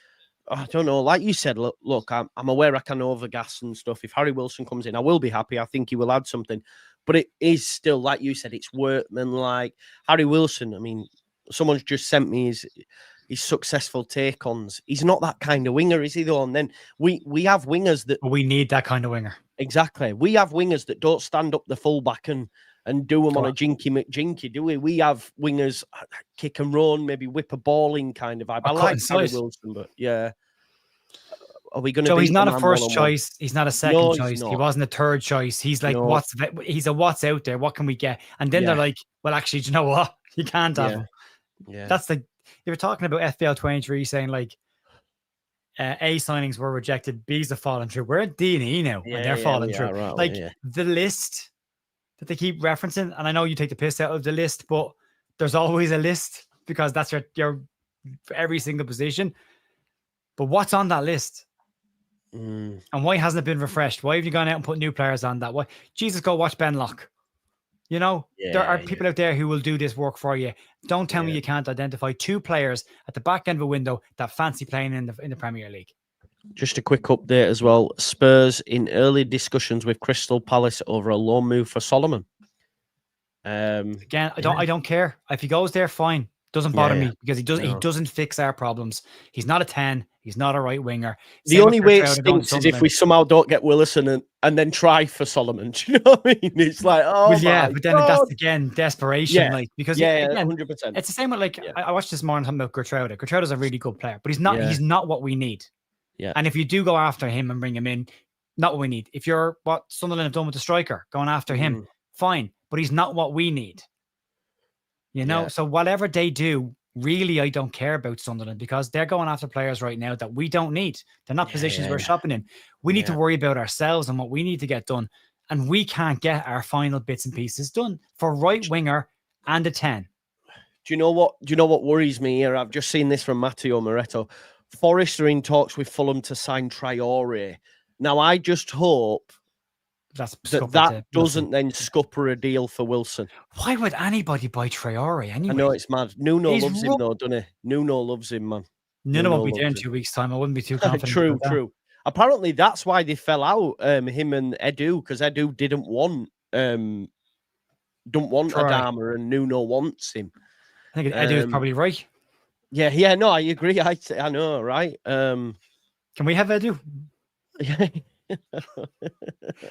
Speaker 1: I don't know. Like you said, look, I'm aware I can overgas and stuff. If Harry Wilson comes in, I will be happy. I think he will add something. But it is still, like you said, it's workman-like. Harry Wilson, I mean, someone's just sent me his successful take-ons. He's not that kind of winger, is he, though? And then we have wingers that...
Speaker 2: We need that kind of winger.
Speaker 1: Exactly. We have wingers that don't stand up the fullback and do them on a jinky McJinky, do we? We have wingers kick and run, maybe whip a ball in kind of vibe. I like Harry Wilson, but yeah. Are we going to?
Speaker 2: So he's not a first choice. He's not a second choice.
Speaker 1: Not.
Speaker 2: He wasn't a third choice. He's like, he's a what's out there? What can we get? And then they're like, well, actually, do you know what? You can't have him.
Speaker 1: Yeah.
Speaker 2: That's you were talking about FPL 23 saying like A signings were rejected, B's are falling through. We're at D&E now, and they're falling through. The list that they keep referencing, and I know you take the piss out of the list, but there's always a list because that's your for every single position. But what's on that list? And why hasn't it been refreshed? Why have you gone out and put new players on that? Why? Jesus, go watch Ben Locke. You know, there are people out there who will do this work for you. Don't tell me you can't identify 2 players at the back end of a window that fancy playing in the Premier League.
Speaker 1: Just a quick update as well. Spurs in early discussions with Crystal Palace over a loan move for Solomon.
Speaker 2: Again, I don't care. If he goes there, fine. Doesn't bother me because he doesn't fix our problems. He's not a 10. He's not a right winger.
Speaker 1: The only way it stinks is if we somehow don't get Willison and then try for Solomon. Do you know what I mean? It's like,
Speaker 2: but then that's again desperation. Like because again,
Speaker 1: 100%.
Speaker 2: It's the same with like I watched this morning talking about Gertrude. Gertrude's a really good player, but he's not. He's not what we need.
Speaker 1: Yeah.
Speaker 2: And if you do go after him and bring him in, not what we need. If you're what Sunderland have done with the striker, going after him, fine. But he's not what we need. You know, so whatever they do, really, I don't care about Sunderland because they're going after players right now that we don't need. They're not positions we're shopping in. We need to worry about ourselves and what we need to get done. And we can't get our final bits and pieces done for right winger and a 10.
Speaker 1: Do you know what worries me here? I've just seen this from Matteo Moretto. Forest are in talks with Fulham to sign Traore. Now, I just hope that doesn't then scupper a deal for Wilson.
Speaker 2: Why would anybody buy Traore anyway?
Speaker 1: I know it's mad. Nuno loves him though, doesn't he? Nuno loves him, man.
Speaker 2: Nuno won't be there in 2 weeks' time. I wouldn't be too confident.
Speaker 1: True. Apparently, that's why they fell out. Him and Edu, because Edu didn't want Adama, and Nuno wants him.
Speaker 2: I think Edu's probably right.
Speaker 1: Yeah. No, I agree. I know, right?
Speaker 2: Can we have Edu?
Speaker 1: Yeah.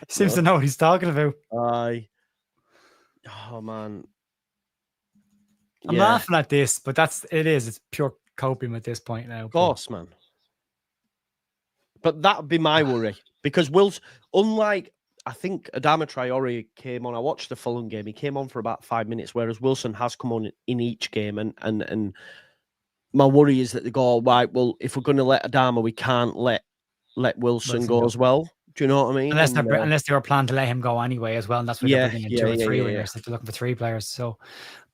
Speaker 2: Seems to know what he's talking about.
Speaker 1: Oh man,
Speaker 2: I'm laughing at this, but it's pure coping at this point now.
Speaker 1: Of course, man. But that'd be my worry because unlike I think Adama Traore came on. I watched the Fulham game. He came on for about 5 minutes, whereas Wilson has come on in each game. And my worry is that they go, right, well, if we're going to let Adama, we can't let Wilson go as well. Do you know what I mean?
Speaker 2: Unless they were planning to let him go anyway as well, and that's what they're bringing in 2 or 3 wingers. They're looking for 3 players. So,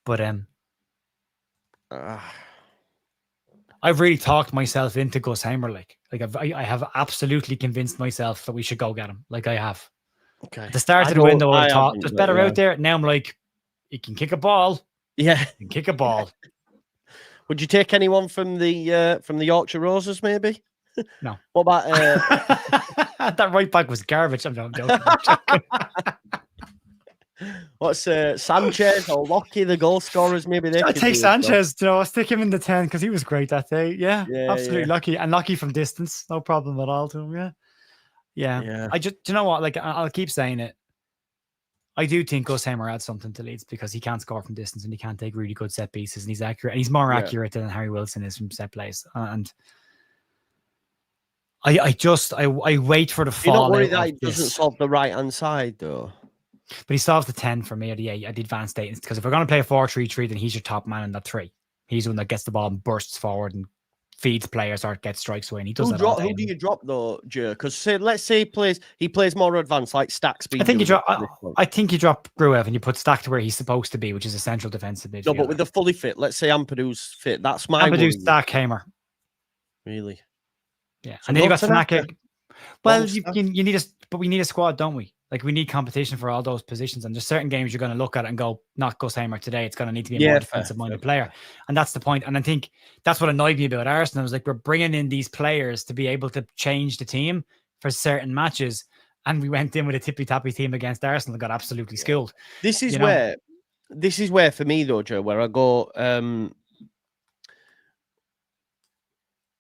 Speaker 2: but I've really talked myself into Gus Hamer. Like I have absolutely convinced myself that we should go get him. Like I have.
Speaker 1: Okay.
Speaker 2: At the start of the window, I thought there's better out there. Now I'm like, he can kick a ball.
Speaker 1: Yeah,
Speaker 2: he can kick a ball.
Speaker 1: Would you take anyone from the Yorkshire Roses, maybe?
Speaker 2: No.
Speaker 1: What about
Speaker 2: that right back was garbage. I'm joking.
Speaker 1: What's Sanchez or Lockie, the goal scorers? Maybe
Speaker 2: I take Sanchez. I'll stick him in the 10 because he was great that day. Yeah, absolutely. Lucky and lucky from distance, no problem at all to him. Yeah. I just, do you know what? Like I'll keep saying it. I do think Gus Hamer adds something to Leeds because he can't score from distance and he can't take really good set pieces and he's accurate and he's more accurate than Harry Wilson is from set plays. And I wait for the fall.
Speaker 1: You're not worried that he doesn't solve the right hand side though.
Speaker 2: But he solves the 10 for me at the advanced eight because if we're going to play a 4-3-3, then he's your top man in that 3. He's the one that gets the ball and bursts forward and feeds players or gets strikes away. And he does that all day.
Speaker 1: Who do you drop though, Joe? Because let's say he plays more advanced, like Stack's.
Speaker 2: I think you drop Gruev and you put Stack to where he's supposed to be, which is a central defensive midfielder.
Speaker 1: No, but with the fully fit, let's say Ampadu's fit. That's my
Speaker 2: Ampadu, Stack, Hamer.
Speaker 1: Really?
Speaker 2: Yeah, so and then you got Tanaka. Well, you need but we need a squad, don't we? Like, we need competition for all those positions. And there's certain games you're going to look at and go, not Gus Hamer today. It's going to need to be a more defensive-minded player. And that's the point. And I think that's what annoyed me about Arsenal. I was like, we're bringing in these players to be able to change the team for certain matches. And we went in with a tippy-tappy team against Arsenal and got absolutely schooled.
Speaker 1: This is where for me, though, Joe, where I go,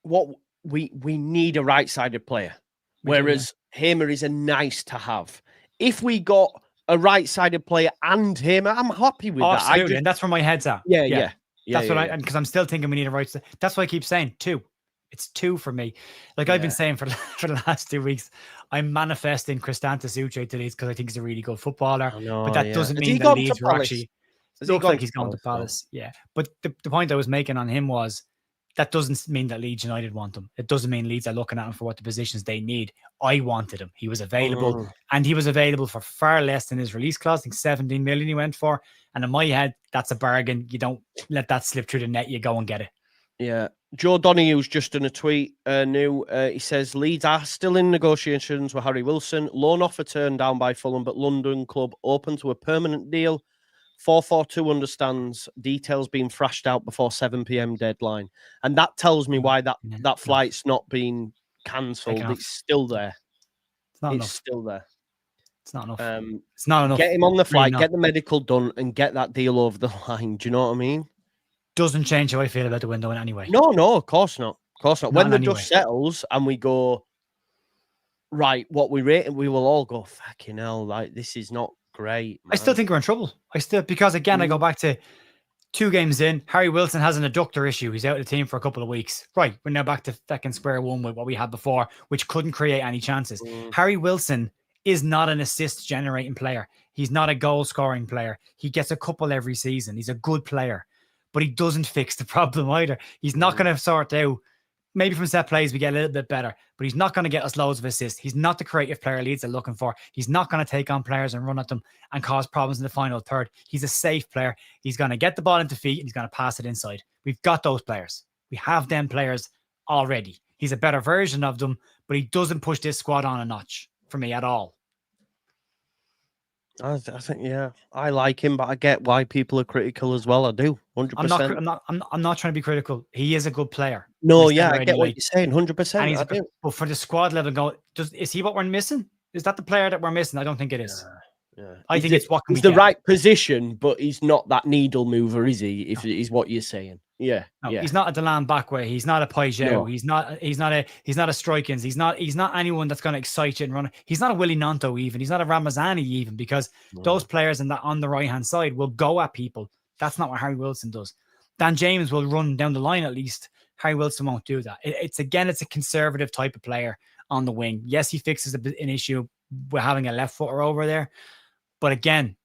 Speaker 1: what we need a right-sided player, whereas Hamer is a nice to have. If we got a right-sided player and Hamer, I'm happy with that.
Speaker 2: Absolutely, and that's where my head's at.
Speaker 1: Yeah.
Speaker 2: That's what because I'm still thinking we need a right. That's why I keep saying 2. It's 2 for me. Like I've been saying for the last 2 weeks, I'm manifesting Kristantis Uche to Leeds because I think he's a really good footballer. But that doesn't mean that Leeds were actually. I don't think he's gone to Palace. Yeah, but the point I was making on him was that doesn't mean that Leeds United want him. It doesn't mean Leeds are looking at him for what the positions they need. I wanted him. He was available, and he was available for far less than his release clause. I think 17 million he went for. And in my head, that's a bargain. You don't let that slip through the net. You go and get it.
Speaker 1: Yeah. Joe Donohue's just done a tweet. He says Leeds are still in negotiations with Harry Wilson. Loan offer turned down by Fulham, but London club open to a permanent deal. 442 understands details being thrashed out before 7 p.m. deadline. And that tells me why that flight's not been cancelled. It's still there. It's still there.
Speaker 2: It's not enough. It's not enough.
Speaker 1: Get him on the flight, get the medical done, and get that deal over the line. Do you know what I mean?
Speaker 2: Doesn't change how I feel about the window in any way.
Speaker 1: No, of course not. Of course not. When the dust settles and we go, right, what we rate, we will all go, fucking hell, like, this is not great. Man.
Speaker 2: I still think we're in trouble. Because again, I go back to 2 games in. Harry Wilson has an adductor issue. He's out of the team for a couple of weeks. Right. We're now back to second square one with what we had before, which couldn't create any chances. Harry Wilson is not an assist generating player. He's not a goal scoring player. He gets a couple every season. He's a good player, but he doesn't fix the problem either. He's not going to sort out. Maybe from set plays, we get a little bit better, but he's not going to get us loads of assists. He's not the creative player Leeds are looking for. He's not going to take on players and run at them and cause problems in the final third. He's a safe player. He's going to get the ball into feet and he's going to pass it inside. We've got those players. We have them players already. He's a better version of them, but he doesn't push this squad on a notch for me at all.
Speaker 1: I think, I like him, but I get why people are critical as well. I do, 100%.
Speaker 2: I'm not trying to be critical. He is a good player.
Speaker 1: No, I get what you're saying, 100%.
Speaker 2: But for the squad level, is he what we're missing? Is that the player that we're missing? I don't think it is.
Speaker 1: Yeah.
Speaker 2: I think it's what
Speaker 1: he's the right position, but he's not that needle mover, is he? If is what you're saying. Yeah.
Speaker 2: He's not a Delan Backway. He's not a Pajot. No. He's not a Strikins. He's not anyone that's going to excite you and run. He's not a Willie Nanto even. He's not a Ramazani even, because those players on the right hand side will go at people. That's not what Harry Wilson does. Dan James will run down the line at least. Harry Wilson won't do that. It's a conservative type of player on the wing. Yes, he fixes an issue with having a left footer over there, but again,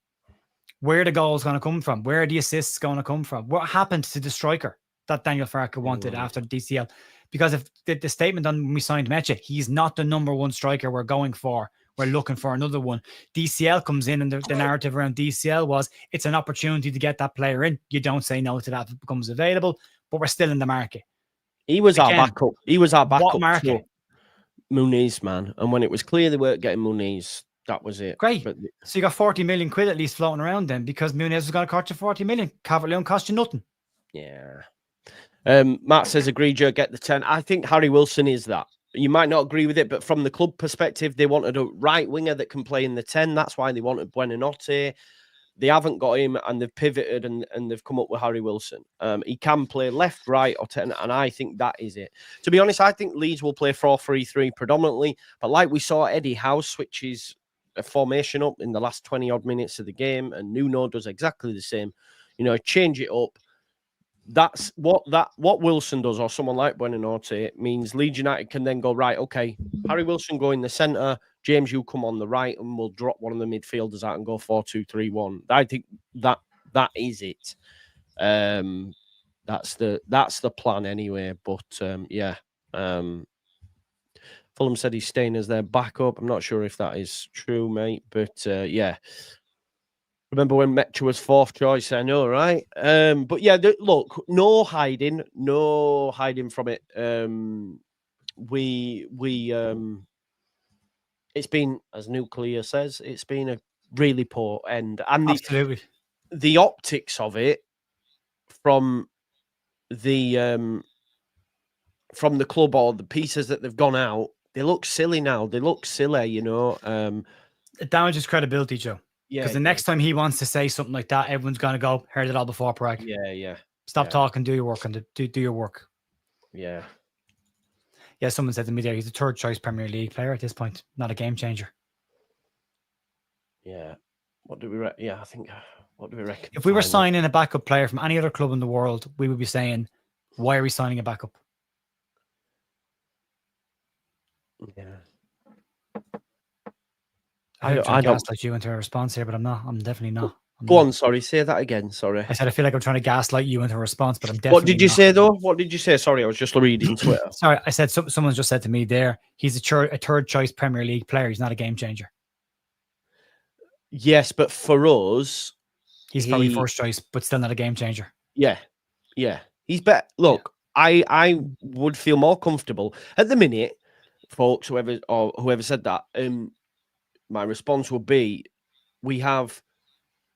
Speaker 2: where are the goals going to come from? Where are the assists going to come from? What happened to the striker that Daniel Farke wanted after the DCL? Because if the statement on when we signed Mecha, he's not the number one striker we're going for. We're looking for another one. DCL comes in, and the narrative around DCL was it's an opportunity to get that player in. You don't say no to that if it becomes available, but we're still in the market.
Speaker 1: He was our backup. He was our backup to Muniz, man. And when it was clear they weren't getting Muniz, that was it.
Speaker 2: Great. So you got 40 million quid at least floating around then, because Muniz was going to cost you 40 million. Calvert-Lewin cost you nothing.
Speaker 1: Yeah. Matt says, agree, Joe, get the 10. I think Harry Wilson is that. You might not agree with it, but from the club perspective, they wanted a right winger that can play in the 10. That's why they wanted Buenanotte. They haven't got him, and they've pivoted and they've come up with Harry Wilson. He can play left, right, or 10, and I think that is it. To be honest, I think Leeds will play 4-3-3 predominantly, but like we saw Eddie Howe switches a formation up in the last 20-odd minutes of the game, and Nuno does exactly the same. Change it up. That's what Wilson does, or someone like Buenanotte, means Leeds United can then go, right, okay, Harry Wilson go in the centre, James, you come on the right, and we'll drop one of the midfielders out and go 4-2-3-1. I think that is it. That's the plan anyway. But Fulham said he's staying as their backup. I'm not sure if that is true, mate. But remember when Metcha was 4th choice? I know, right? But yeah, look, no hiding from it. it's been, as Nuclear says, it's been a really poor end. And
Speaker 2: Absolutely.
Speaker 1: the optics of it from the club or the pieces that they've gone out, they look silly now. They look silly, you know.
Speaker 2: It damages credibility, Joe.
Speaker 1: Yeah.
Speaker 2: Because the next time he wants to say something like that, everyone's going to go, heard it all before, Parag.
Speaker 1: Yeah.
Speaker 2: Stop talking, do your work, and do your work.
Speaker 1: Yeah.
Speaker 2: Yeah, someone said to me there, he's a third choice Premier League player at this point, not a game changer.
Speaker 1: Yeah. What do we reckon? What do we reckon?
Speaker 2: If we were signing a backup player from any other club in the world, we would be saying, why are we signing a backup?
Speaker 1: Yeah.
Speaker 2: I don't gaslight you into a response here, but I'm not. I'm definitely not.
Speaker 1: Go on, sorry. Say that again. Sorry.
Speaker 2: I said I feel like I'm trying to gaslight you into a response, but I'm definitely.
Speaker 1: What did you say though? What did you say? Sorry, I was just reading Twitter.
Speaker 2: Sorry, I said someone just said to me there, he's a third choice Premier League player. He's not a game changer.
Speaker 1: Yes, but for us,
Speaker 2: he's probably first choice, but still not a game changer.
Speaker 1: Yeah. He's better. Look, yeah. I would feel more comfortable at the minute, folks. Whoever said that. My response would be, we have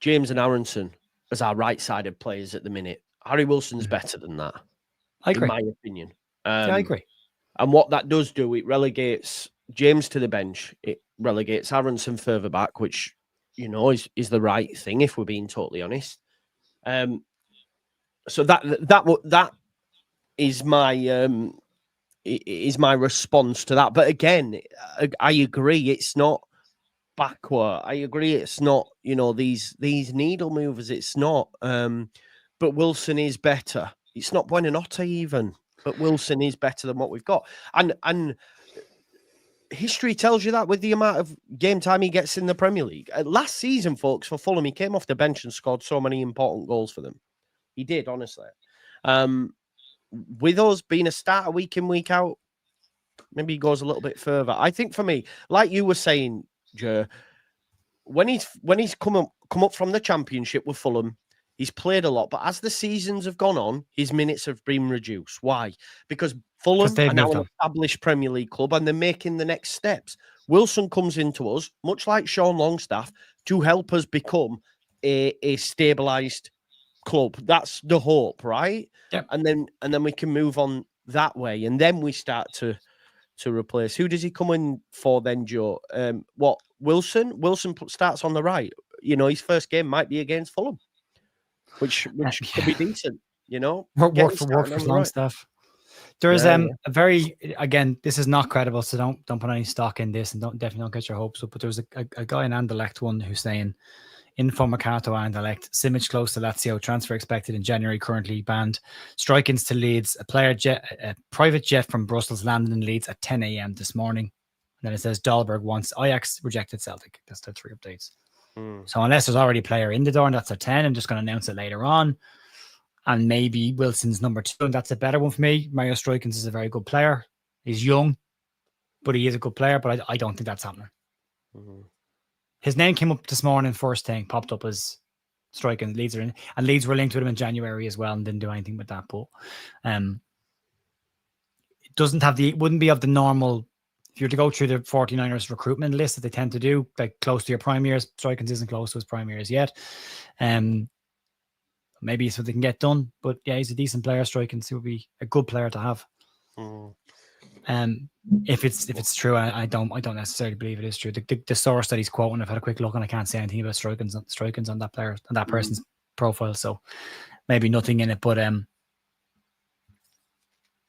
Speaker 1: James and Aronson as our right-sided players at the minute. Harry Wilson's better than that.
Speaker 2: I agree.
Speaker 1: In my opinion.
Speaker 2: I agree.
Speaker 1: And what that does do, it relegates James to the bench. It relegates Aronson further back, which, you know, is the right thing, if we're being totally honest. So that is my response to that. But again, I agree, it's not backward. I agree, it's not, you know, these needle movers. It's not. But Wilson is better. It's not Buenanotte even, but Wilson is better than what we've got. And history tells you that with the amount of game time he gets in the Premier League. Last season, folks, for Fulham, he came off the bench and scored so many important goals for them. He did, honestly. With us being a starter week in, week out, maybe he goes a little bit further. I think for me, like you were saying, Joe, when he's come up from the Championship with Fulham, he's played a lot. But as the seasons have gone on, his minutes have been reduced. Why? Because Fulham are now an established Premier League club and they're making the next steps. Wilson comes into us, much like Sean Longstaff, to help us become a stabilised club. That's the hope, right?
Speaker 2: Yep.
Speaker 1: And then we can move on that way, and then we start to replace. Who does he come in for then, Joe? Wilson? Wilson starts on the right. You know, his first game might be against Fulham, which could be decent. You know,
Speaker 2: work for Longstaff. There is a very, again, this is not credible, so don't put any stock in this, and definitely don't get your hopes up. But there's a guy in Anderlecht one who's saying, info Mercato Anderlecht, Simic close to Lazio, transfer expected in January, currently banned. Strikings to Leeds, a private jet from Brussels landed in Leeds at 10 a.m. this morning. And then it says Dahlberg wants Ajax, rejected Celtic. That's the 3 updates. So unless there's already a player in the door and that's a 10, I'm just going to announce it later on. And maybe Wilson's number 2, and that's a better one for me. Mario Strikins is a very good player. He's young, but he is a good player, but I don't think that's happening. His name came up this morning, first thing, popped up as striking. Leeds are in, and Leeds were linked with him in January as well and didn't do anything with that. But it wouldn't be of the normal, if you were to go through the 49ers recruitment list that they tend to do, like close to your prime years. Strikins isn't close to his prime years yet. Maybe it's what they can get done. But yeah, he's a decent player. Strikins, he would be a good player to have. If it's true, I don't necessarily believe it is true. The source that he's quoting, I've had a quick look and I can't say anything about Strikins on that player and that person's profile. So maybe nothing in it. But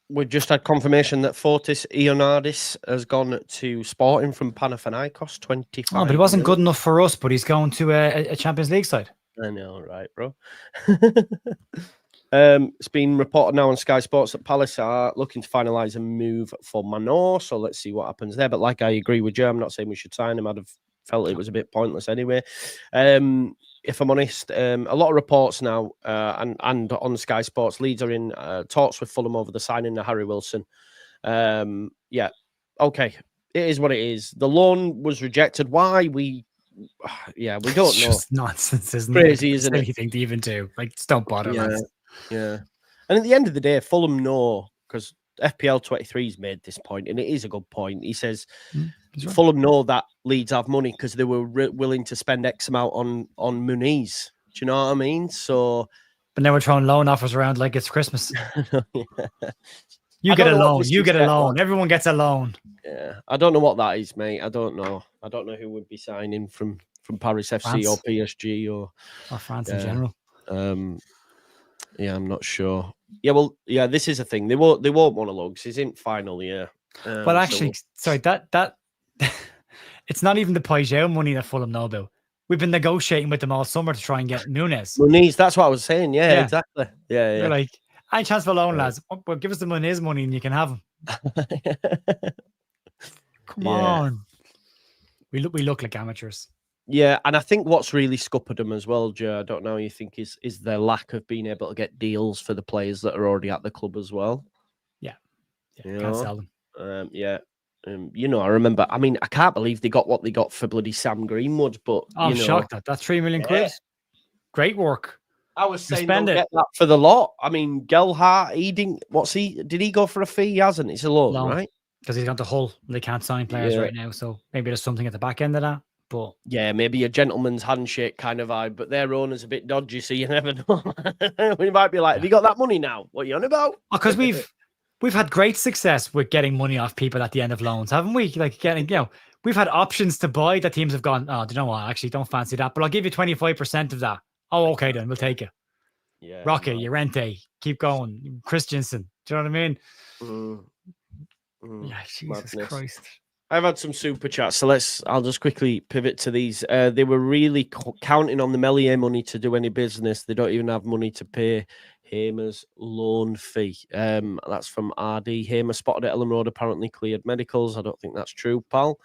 Speaker 1: we just had confirmation that Fotis Ioannidis has gone to Sporting from Panathinaikos, 25.
Speaker 2: Oh, but he wasn't good enough for us. But he's going to a Champions League side.
Speaker 1: I know, right, bro. It's been reported now on Sky Sports that Palace are looking to finalise a move for Manor, so let's see what happens there. But like I agree with Joe, I'm not saying we should sign him. I'd have felt it was a bit pointless anyway. If I'm honest, a lot of reports now, and on Sky Sports, Leeds are in talks with Fulham over the signing of Harry Wilson. Yeah, okay, it is what it is. The loan was rejected. Why? We don't know.
Speaker 2: It's just nonsense, isn't
Speaker 1: Crazy,
Speaker 2: it?
Speaker 1: isn't it?
Speaker 2: Anything to even do. Like, just don't bother, lads.
Speaker 1: Yeah. And at the end of the day, Fulham know, because FPL 23's made this point, and it is a good point. He says, Fulham know that Leeds have money because they were willing to spend X amount on Muniz. Do you know what I mean? So,
Speaker 2: but now we're throwing loan offers around like it's Christmas.
Speaker 1: Yeah.
Speaker 2: You get a loan. You get a loan. Everyone gets a loan.
Speaker 1: Yeah, I don't know what that is, mate. I don't know. I don't know who would be signing from Paris FC or PSG or
Speaker 2: France in general.
Speaker 1: Yeah, I'm not sure. Yeah, well, yeah, this is a thing. They won't want to lug. He's in final year.
Speaker 2: Well, actually, sorry, that it's not even the Pajot money that Fulham know about. We've been negotiating with them all summer to try and get Muniz.
Speaker 1: That's what I was saying. Yeah, exactly. Yeah.
Speaker 2: They're like, any chance for loan, lads? Well, give us the Muniz money and you can have him. Come on. We look like amateurs.
Speaker 1: Yeah, and I think what's really scuppered them as well, Joe, I don't know, you think is their lack of being able to get deals for the players that are already at the club as well.
Speaker 2: Yeah, can't sell them.
Speaker 1: I remember. I mean, I can't believe they got what they got for bloody Sam Greenwood. But
Speaker 2: I'm shocked at that. 3 million quid. Great work.
Speaker 1: I was saying, don't get that for the lot. I mean, Gelhardt, he didn't. Did he go for a fee? He hasn't. It's a loan, right?
Speaker 2: Because he's gone to Hull. They can't sign players right now, so maybe there's something at the back end of that. But
Speaker 1: yeah, maybe a gentleman's handshake kind of vibe, but their owner's a bit dodgy, so you never know. We might be like, have you got that money now? What are you on about?
Speaker 2: Because we've had great success with getting money off people at the end of loans, haven't we? Like getting, we've had options to buy that teams have gone, oh, do you know what? I actually don't fancy that, but I'll give you 25% of that. Oh, okay, then we'll take it. Yeah, Rocky, Llorente, keep going. Christensen, do you know what I mean? Yeah, Jesus Christ.
Speaker 1: I've had some super chats, so I'll just quickly pivot to these. They were really counting on the Melier money to do any business. They don't even have money to pay Hamer's loan fee. That's from RD. Hamer spotted at Ellen Road, apparently cleared medicals. I don't think that's true, pal.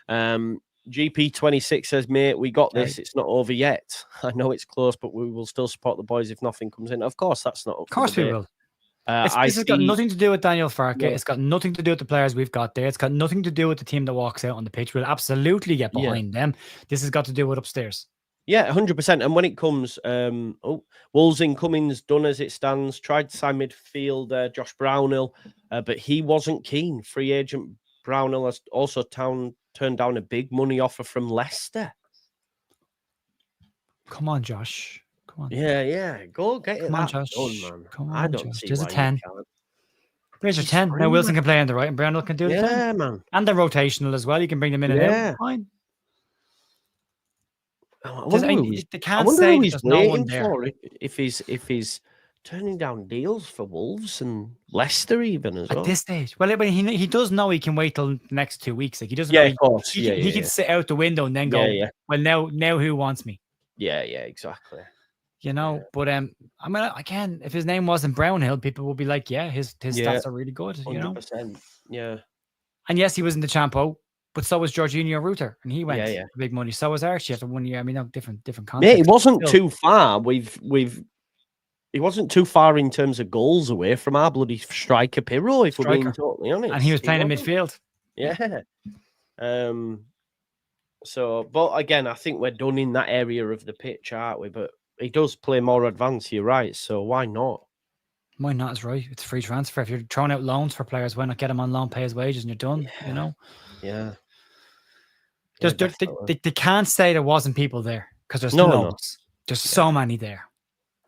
Speaker 1: GP26 says, mate, we got this. It's not over yet. I know it's close, but we will still support the boys if nothing comes in. Of course, that's not.
Speaker 2: Of course we will. This has got nothing to do with Daniel Farke. It's got nothing to do with the players we've got there. It's got nothing to do with the team that walks out on the pitch. We'll absolutely get behind them. This has got to do with upstairs.
Speaker 1: Yeah, 100%. And when it comes, Wolves incoming's done as it stands. Tried to sign midfielder Josh Brownhill, but he wasn't keen. Free agent Brownhill has also turned down a big money offer from Leicester.
Speaker 2: Come on, Josh. Come on.
Speaker 1: Yeah. Go get it.
Speaker 2: Come on, Josh.
Speaker 1: Done, man.
Speaker 2: Come on,
Speaker 1: I don't
Speaker 2: Josh.
Speaker 1: see
Speaker 2: There's
Speaker 1: why
Speaker 2: a 10. There's your 10. Now Wilson can play on the right and Brownhill can do it.
Speaker 1: Yeah, man.
Speaker 2: And they're rotational as well. You can bring them in and out. Fine. They can't say there's no one there.
Speaker 1: If he's turning down deals for Wolves and Leicester even as well.
Speaker 2: At this stage. Well, he does know he can wait till the next 2 weeks. Like he doesn't.
Speaker 1: Yeah, of course.
Speaker 2: He can sit out the window and then go. Well, now who wants me?
Speaker 1: Yeah, exactly.
Speaker 2: But I mean, again, if his name wasn't Brownhill, people would be like, yeah, his stats are really good.
Speaker 1: 100%. Yeah.
Speaker 2: And yes, he was in the Champo, but so was Jorginho Rutter, and he went for big money. So was Archie after 1 year. I mean, different context.
Speaker 1: Mate, it wasn't too far. He wasn't too far in terms of goals away from our bloody striker Pirro, if we're being totally honest.
Speaker 2: And he was playing in midfield.
Speaker 1: Yeah. So, but again, I think we're done in that area of the pitch, aren't we? But he does play more advanced, you're right. So why not?
Speaker 2: Why not is right. It's free transfer. If you're throwing out loans for players, why not get him on loan, pay his wages, and you're done,
Speaker 1: Yeah.
Speaker 2: They can't say there wasn't people there because there's loads. There's so many there.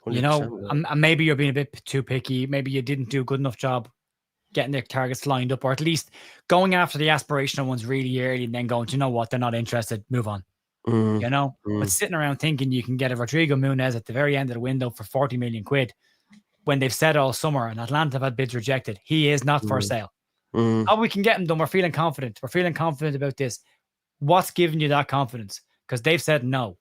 Speaker 2: And maybe you're being a bit too picky. Maybe you didn't do a good enough job getting their targets lined up, or at least going after the aspirational ones really early and then going, do you know what? They're not interested. Move on. But sitting around thinking you can get a Rodrigo Muniz at the very end of the window for 40 million quid when they've said all summer and Atlanta have had bids rejected, he is not for sale. How we can get him done? We're feeling confident. We're feeling confident about this. What's giving you that confidence? Because they've said no.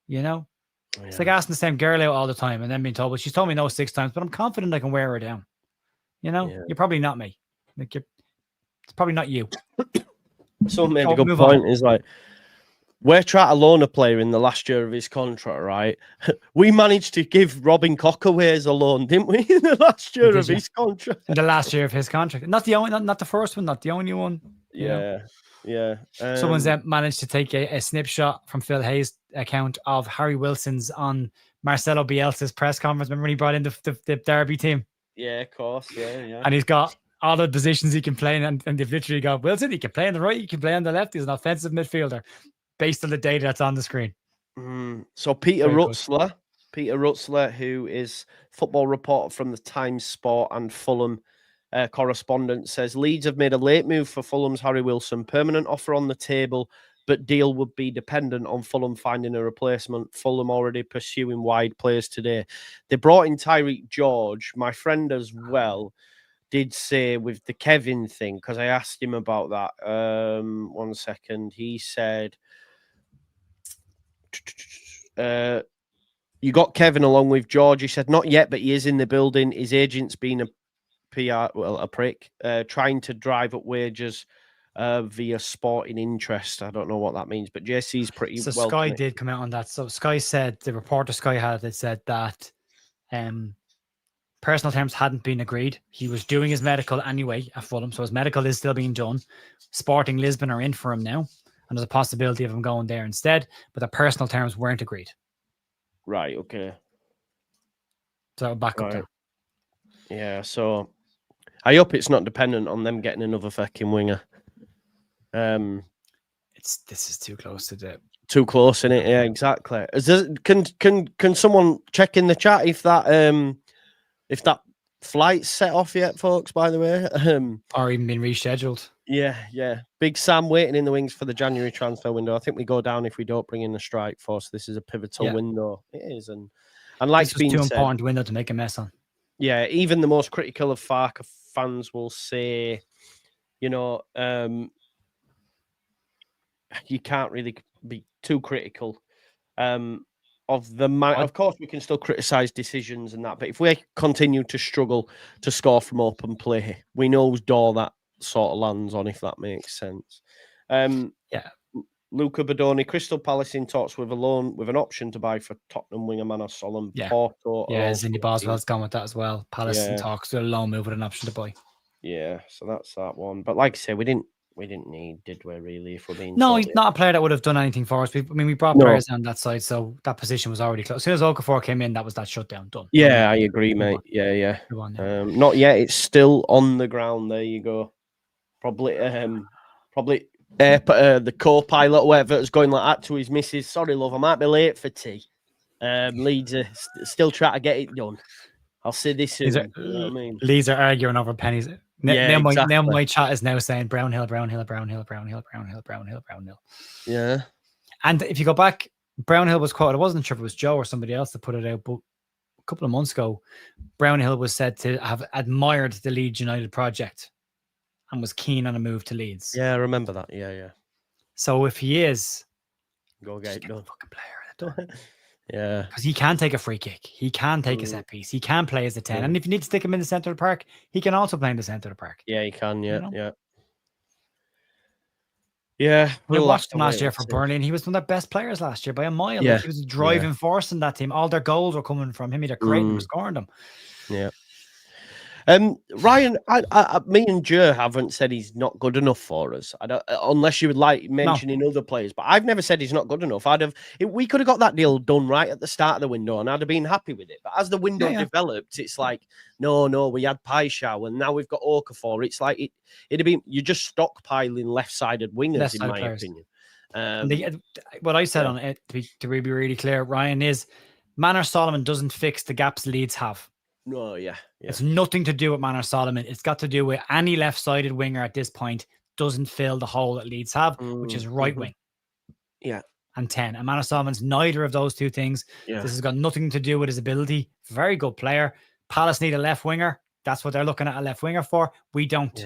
Speaker 2: It's like asking the same girl out all the time and then being told, well, she's told me no 6 times, but I'm confident I can wear her down. You're probably not me. It's probably not you.
Speaker 1: Someone made a good point. Is like, we're trying to loan a player in the last year of his contract, right? We managed to give Robin Cockaway as a loan, didn't we? In the last year of his contract.
Speaker 2: The last year of his contract. Not the only, not the first one, not the only one.
Speaker 1: Yeah.
Speaker 2: Someone's managed to take a snapshot from Phil Hayes' account of Harry Wilson's on Marcelo Bielsa's press conference. Remember when he brought in the Derby team?
Speaker 1: Yeah, of course. Yeah.
Speaker 2: And he's got all the positions he can play in, and they've literally got Wilson, he can play on the right, he can play on the left. He's an offensive midfielder based on the data that's on the screen.
Speaker 1: So Peter
Speaker 2: Very good.
Speaker 1: Rutzler, who is football reporter from the Times Sport and Fulham correspondent, says Leeds have made a late move for Fulham's Harry Wilson. Permanent offer on the table, but deal would be dependent on Fulham finding a replacement. Fulham already pursuing wide players today. They brought in Tyreek George. My friend as well did say with the Kevin thing, because I asked him about that. 1 second. He said, you got Kevin along with George. He said, not yet, but he is in the building. His agent's been a prick, trying to drive up wages via sporting interest. I don't know what that means, but JC's pretty
Speaker 2: so
Speaker 1: well.
Speaker 2: Sky did come out on that. So Sky said, the reporter Sky had it said that personal terms hadn't been agreed. He was doing his medical anyway at Fulham, so his medical is still being done. Sporting Lisbon are in for him now, and there's a possibility of him going there instead, but the personal terms weren't agreed.
Speaker 1: Right, okay.
Speaker 2: So back up there.
Speaker 1: Yeah, so I hope it's not dependent on them getting another fucking winger.
Speaker 2: This is too close to the
Speaker 1: too close, isn't it? Yeah, exactly. Can someone check in the chat if that flight's set off yet, folks? By the way,
Speaker 2: or even been rescheduled.
Speaker 1: Yeah. Big Sam waiting in the wings for the January transfer window. I think we go down if we don't bring in the strike force. This is a pivotal window. It is, and like
Speaker 2: it's too important window to make a mess on.
Speaker 1: Yeah, even the most critical of Farke fans will say, you can't really be too critical of the man. Of course, we can still criticise decisions and that, but if we continue to struggle to score from open play, we know whose door that sort of lands on, if that makes sense. Luca Badoni, Crystal Palace in talks with an option to buy for Tottenham winger Manos Solomon. Porto.
Speaker 2: Yeah, Zindy Boswell's gone with that as well. Palace in talks with a loan move with an option to buy.
Speaker 1: Yeah, so that's that one. But like I say, we didn't need, did we, really, if we're being
Speaker 2: he's not a player that would have done anything for us. We brought players on that side, so that position was already closed. As soon as Okafor came in, that was that shutdown done.
Speaker 1: Yeah, I agree, mate. Yeah. Not yet. It's still on the ground. There you go. Probably the co-pilot or whatever is going like that to his missus. Sorry, love, I might be late for tea. Leeds are still trying to get it done. I'll say this soon. You know what I mean?
Speaker 2: Leeds are arguing over pennies. Now my chat is now saying Brownhill.
Speaker 1: Yeah.
Speaker 2: And if you go back, Brownhill was quoted. I wasn't sure if it was Joe or somebody else that put it out, but a couple of months ago, Brownhill was said to have admired the Leeds United project and was keen on a move to Leeds.
Speaker 1: Yeah, I remember that. Yeah.
Speaker 2: So if he is,
Speaker 1: go get it done.
Speaker 2: Fucking player.
Speaker 1: Yeah.
Speaker 2: Because he can take a free kick. He can take a set piece. He can play as a 10. And if you need to stick him in the centre of the park, he can also play in the centre of the park.
Speaker 1: Yeah, he can. Yeah. Yeah.
Speaker 2: We watched him last year for Burnley, and he was one of their best players last year by a mile.
Speaker 1: Yeah.
Speaker 2: Like, he was a driving force in that team. All their goals were coming from him, either creating or scoring them.
Speaker 1: Yeah. Ryan, me and Joe haven't said he's not good enough for us. I don't, unless you would like mentioning other players, but I've never said he's not good enough. We could have got that deal done right at the start of the window, and I'd have been happy with it. But as the window developed, it's like, no, we had Paixão, and now we've got Okafor. It's like it'd have been, you're just stockpiling left-sided wingers, in my opinion.
Speaker 2: What I said on it, to be really clear, Ryan, is Manor Solomon doesn't fix the gaps Leeds have.
Speaker 1: No, yeah.
Speaker 2: It's nothing to do with Manor Solomon. It's got to do with any left-sided winger at this point doesn't fill the hole that Leeds have, which is right wing.
Speaker 1: Yeah.
Speaker 2: And 10. And Manor Solomon's neither of those two things.
Speaker 1: Yeah.
Speaker 2: This has got nothing to do with his ability. Very good player. Palace need a left winger. That's what they're looking at a left winger for. We don't.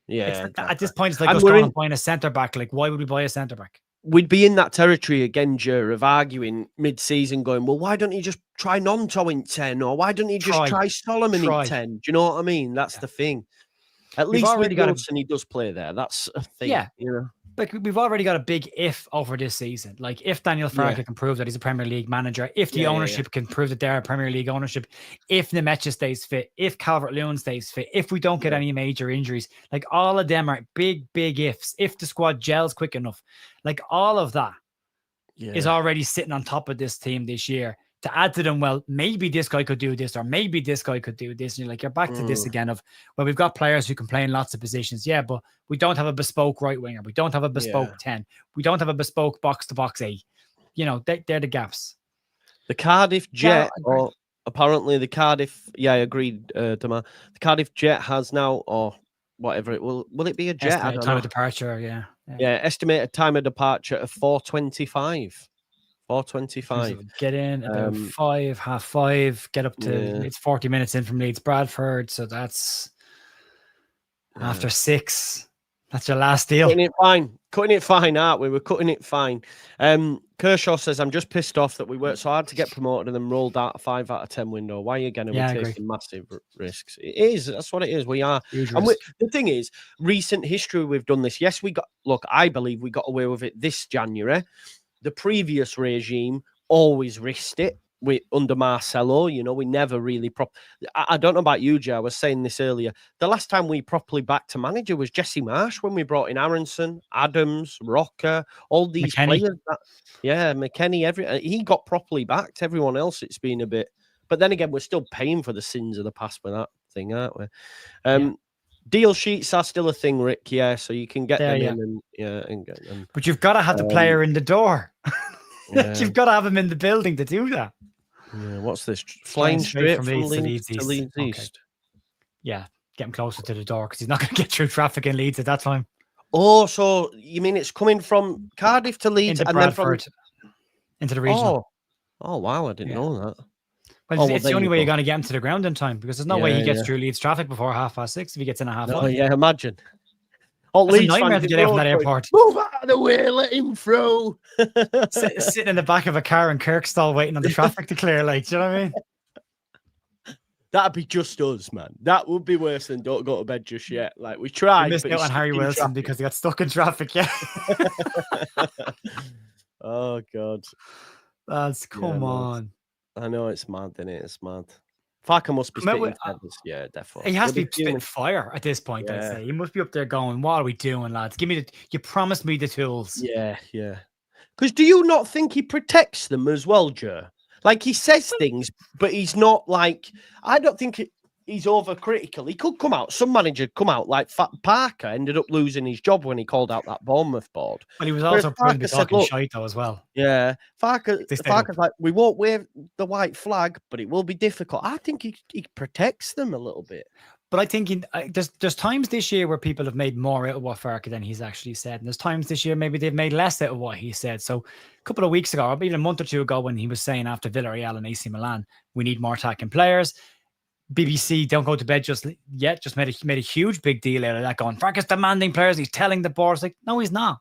Speaker 1: Yeah.
Speaker 2: Exactly. At this point, it's like us going and buying a centre back. Like, why would we buy a centre back?
Speaker 1: We'd be in that territory again, Jer, of arguing mid-season, going, well, why don't you just try Nonto in 10? Or why don't you just try Solomon in 10? Do you know what I mean? That's the thing. At least with Wilson, he does play there. That's a thing.
Speaker 2: Yeah.
Speaker 1: You know?
Speaker 2: Like, we've already got a big if over this season. Like, if Daniel Farke can prove that he's a Premier League manager, if the ownership can prove that they're a Premier League ownership, if Nemecha stays fit, if Calvert-Lewin stays fit, if we don't get any major injuries, like, all of them are big ifs. If the squad gels quick enough, like, all of that is already sitting on top of this team this year to add to them, well, maybe this guy could do this, or maybe this guy could do this. And you're like, you're back to this again of, well, we've got players who can play in lots of positions. Yeah, but we don't have a bespoke right winger. We don't have a bespoke 10. We don't have a bespoke box-to-box 8. You know, they're the gaps.
Speaker 1: The Cardiff Jet, or apparently the Cardiff, I agreed, Dama. The Cardiff Jet has now, or whatever it will it be a jet?
Speaker 2: Estimated time of departure,
Speaker 1: yeah. Estimated time of departure of 4:25. 4:25.
Speaker 2: Get in about 5:30. Get up to it's 40 minutes in from Leeds Bradford, so that's after 6. That's your last deal.
Speaker 1: Cutting it fine, aren't we? We're cutting it fine. Kershaw says, I'm just pissed off that we worked so hard to get promoted and then rolled out a 5 out of 10 window. Why again are we taking massive risks? It is. That's what it is. We are. And the thing is, recent history, we've done this. Yes, I believe we got away with it this January. The previous regime always risked it under Marcelo. You know, we never really I don't know about you, Joe. I was saying this earlier. The last time we properly backed a manager was Jesse Marsh when we brought in Aronson, Adams, Rocker, all these players. McKennie. He got properly backed. Everyone else, it's been a bit. But then again, we're still paying for the sins of the past with that thing, aren't we? Deal sheets are still a thing, Rick. Yeah, so you can get them in and get them.
Speaker 2: But you've got to have the player in the door. You've got to have him in the building to do that.
Speaker 1: Yeah, what's this? Flying straight from Leeds to Leeds East.
Speaker 2: Yeah, get him closer to the door because he's not going to get through traffic in Leeds at that time.
Speaker 1: Oh, so you mean it's coming from Cardiff to Leeds
Speaker 2: into Bradford, then into the regional?
Speaker 1: Oh, wow, I didn't know that.
Speaker 2: Well, it's the only way you're going to get him to the ground in time because there's no way he gets through Leeds traffic before 6:30 if he gets in at 5:30.
Speaker 1: Oh, yeah, imagine.
Speaker 2: Oh, it's a nightmare to get out from that airport.
Speaker 1: Move out of the way, let him through.
Speaker 2: Sitting in the back of a car in Kirkstall waiting on the traffic to clear. Like, do you know what I mean?
Speaker 1: That'd be just us, man. That would be worse than don't go to bed just yet. Like, we tried.
Speaker 2: We missed out on Harry Wilson because he got stuck in traffic. Yeah.
Speaker 1: Oh, God.
Speaker 2: Come on.
Speaker 1: I know it's mad, isn't it? It's mad. Farker must be spitting feathers. Yeah, definitely.
Speaker 2: He has to be spitting fire at this point, I'd say. He must be up there going, what are we doing, lads? You promised me the tools.
Speaker 1: Yeah. Because do you not think he protects them as well, Joe? Like, he says things, but he's not like... I don't think he's overcritical. He could come out. Some manager come out like Parker ended up losing his job when he called out that Bournemouth board.
Speaker 2: But he was also prone to talking shite though as well.
Speaker 1: Yeah. Farker's like, we won't wave the white flag, but it will be difficult. I think he protects them a little bit.
Speaker 2: But I think there's times this year where people have made more out of what Farker than he's actually said. And there's times this year maybe they've made less out of what he said. So a couple of weeks ago, or even a month or two ago, when he was saying after Villarreal and AC Milan, we need more attacking players. BBC don't go to bed just yet. Just made a huge big deal out of that. Going, Farker's demanding players. He's telling the board. It's like, no, he's not.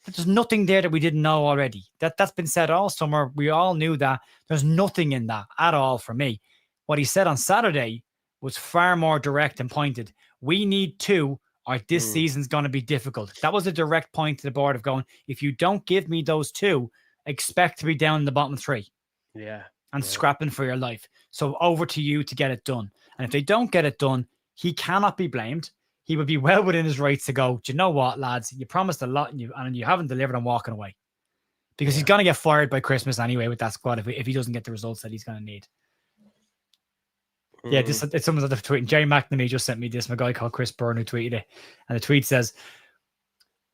Speaker 2: There's nothing there that we didn't know already. That's been said all summer. We all knew that. There's nothing in that at all for me. What he said on Saturday was far more direct and pointed. We need 2, or this season's going to be difficult. That was a direct point to the board of going, if you don't give me those 2, expect to be down in the bottom 3.
Speaker 1: Yeah.
Speaker 2: And scrapping for your life. So over to you to get it done. And if they don't get it done, he cannot be blamed. He would be well within his rights to go, do you know what, lads? You promised a lot and you haven't delivered. I'm walking away. Because he's going to get fired by Christmas anyway with that squad if he doesn't get the results that he's going to need. Yeah, it's someone's tweeting. Jerry McNamee just sent me this. My guy called Chris Byrne who tweeted it. And the tweet says,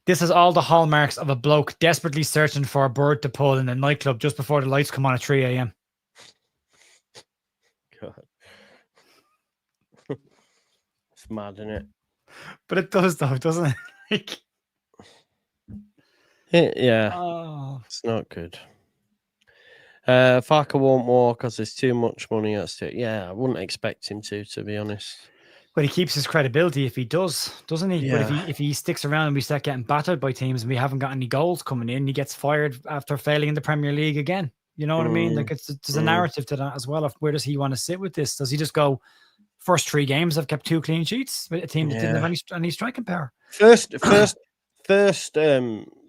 Speaker 2: this is all the hallmarks of a bloke desperately searching for a bird to pull in a nightclub just before the lights come on at 3 a.m.
Speaker 1: God. It's mad, isn't it?
Speaker 2: But it does, though, doesn't it?
Speaker 1: It's not good. Farker won't walk because there's too much money at stake. Yeah, I wouldn't expect him to be honest.
Speaker 2: But he keeps his credibility if he does, doesn't he?
Speaker 1: Yeah.
Speaker 2: But if he sticks around and we start getting battered by teams and we haven't got any goals coming in, he gets fired after failing in the Premier League again. You know what I mean? Like there's a narrative to that as well. Of where does he want to sit with this? Does he just go, first 3 games I've kept 2 clean sheets with a team that didn't have any striking power?
Speaker 1: First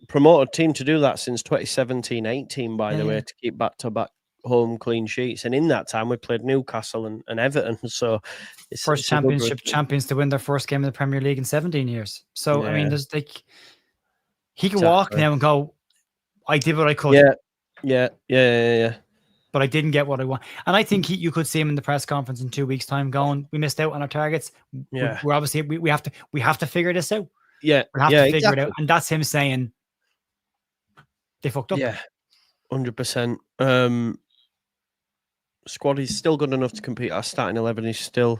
Speaker 1: promoted team to do that since 2017-18, by the way, to keep back-to-back home clean sheets. And in that time, we played Newcastle and Everton. So it's
Speaker 2: first championship champions to win their first game in the Premier League in 17 years. So, I mean, there's like, he can walk now and go, I did what I could.
Speaker 1: Yeah.
Speaker 2: but I didn't get what I want. And I think you could see him in the press conference in 2 weeks' time going, we missed out on our targets.
Speaker 1: Yeah.
Speaker 2: We're obviously, we have to figure this out.
Speaker 1: Yeah.
Speaker 2: We have
Speaker 1: yeah,
Speaker 2: to figure
Speaker 1: exactly.
Speaker 2: it out. And that's him saying they fucked up.
Speaker 1: Yeah. 100%. Squad is still good enough to compete. Our starting 11 is still.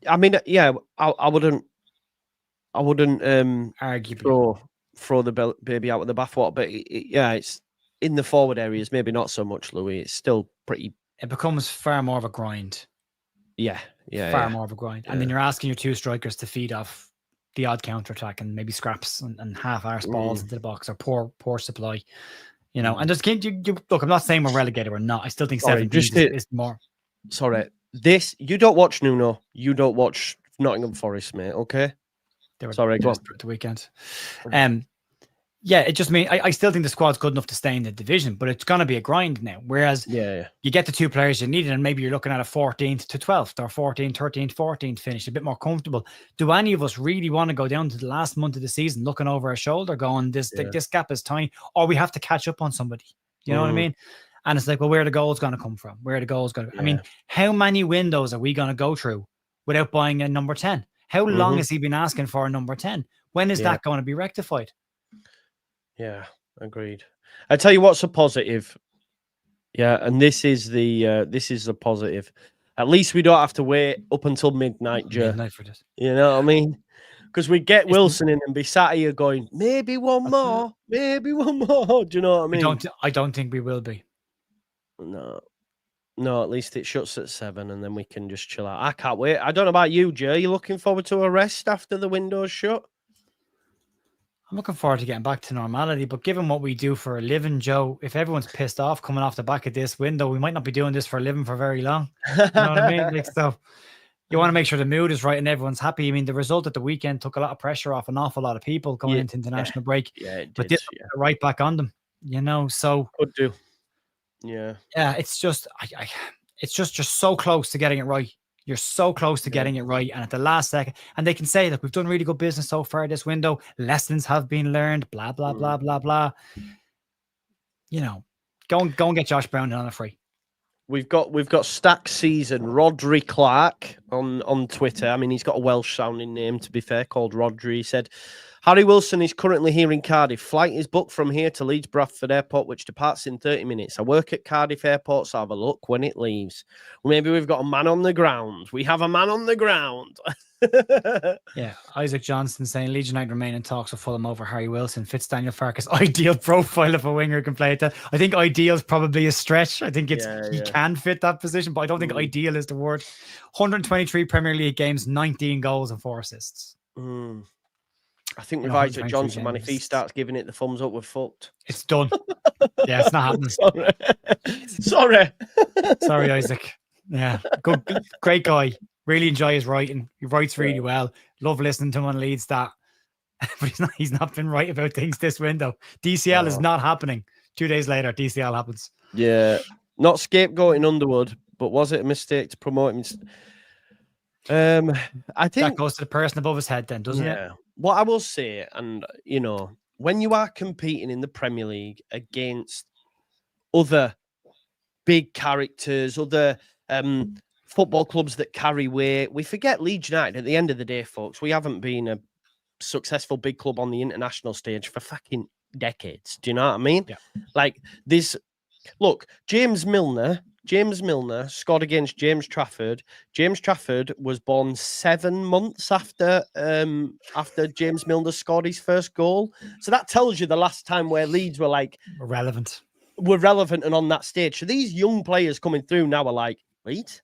Speaker 1: I mean, yeah, I wouldn't
Speaker 2: Arguably.
Speaker 1: throw the baby out with the bathwater, but yeah, it's in the forward areas, maybe not so much, Louis. It's still pretty.
Speaker 2: It becomes far more of a grind.
Speaker 1: Yeah,
Speaker 2: far more of a grind. And then
Speaker 1: Yeah.
Speaker 2: you're asking your two strikers to feed off the odd counter attack and maybe scraps and half-arse balls into the box or poor supply. You know, and just you look. I'm not saying we're relegated or not. I still think 17 is more.
Speaker 1: Sorry, you don't watch Nuno. You don't watch Nottingham Forest, mate. Okay.
Speaker 2: They were
Speaker 1: Sorry, go on.
Speaker 2: desperate the weekend. Yeah, it just means I still think the squad's good enough to stay in the division, but it's going to be a grind now. Whereas you get the two players you needed, and maybe you're looking at a 14th to 12th or 14th, 13th, 14th finish, a bit more comfortable. Do any of us really want to go down to the last month of the season looking over our shoulder going, this gap is tiny, or we have to catch up on somebody? You know what I mean? And it's like, well, where are the goals going to come from? Where are the goals going to? I mean, how many windows are we going to go through without buying a number 10? How long has he been asking for a number 10? When is that going to be rectified?
Speaker 1: Yeah, agreed. I tell you what's a positive. Yeah, and this is the positive. At least we don't have to wait up until midnight, Joe.
Speaker 2: Midnight for this.
Speaker 1: You know what I mean? Because we get Wilson in and be sat here going, maybe one more. Do you know what I mean?
Speaker 2: I don't think we will be.
Speaker 1: No, at least it shuts at 7 and then we can just chill out. I can't wait. I don't know about you, Joe. You looking forward to a rest after the window's shut?
Speaker 2: I'm looking forward to getting back to normality, but given what we do for a living, Joe, if everyone's pissed off coming off the back of this window, we might not be doing this for a living for very long. You know what I mean? Like, so you want to make sure the mood is right and everyone's happy. I mean, the result at the weekend took a lot of pressure off an awful lot of people going into international break.
Speaker 1: Yeah, it did.
Speaker 2: But this right back on them, you know. So
Speaker 1: could do. Yeah.
Speaker 2: It's just it's just so close to getting it right. You're so close to getting it right. And at the last second, and they can say, look, we've done really good business so far this window. Lessons have been learned, blah, blah, blah, blah, blah. You know, go and get Josh Brown on a free.
Speaker 1: We've got Stack Season, Rodri Clark on Twitter. I mean, he's got a Welsh sounding name, to be fair, called Rodri. He said, Harry Wilson is currently here in Cardiff. Flight is booked from here to Leeds Bradford Airport, which departs in 30 minutes. I work at Cardiff Airport, so have a look when it leaves. Maybe we've got a man on the ground. We have a man on the ground.
Speaker 2: Yeah, Isaac Johnson saying Leeds United remain in talks with Fulham over Harry Wilson. Fits Daniel Farke's ideal profile of a winger who can play at that. I think ideal is probably a stretch. I think he can fit that position, but I don't think ideal is the word. 123 Premier League games, 19 goals and 4 assists.
Speaker 1: I think with Isaac Johnson, man, if he starts giving it the thumbs up, we're fucked.
Speaker 2: It's done. Yeah, it's not happening. Sorry, Isaac. Yeah, good, great guy. Really enjoy his writing. He writes really well. Love listening to him on Leeds that. But he's not been right about things this window. DCL is not happening. 2 days later, DCL happens.
Speaker 1: Yeah, not scapegoating Underwood, but was it a mistake to promote him? I think
Speaker 2: that goes to the person above his head, then, doesn't it?
Speaker 1: What I will say, and you know, when you are competing in the Premier League against other big characters, other football clubs that carry weight, we forget Leeds United. At the end of the day, folks, we haven't been a successful big club on the international stage for fucking decades. Do you know what I mean?
Speaker 2: Yeah.
Speaker 1: Like this. Look, James Milner scored against James Trafford. James Trafford was born 7 months after James Milner scored his first goal. So that tells you the last time where Leeds were like
Speaker 2: relevant
Speaker 1: and on that stage. So these young players coming through now are like, Leeds?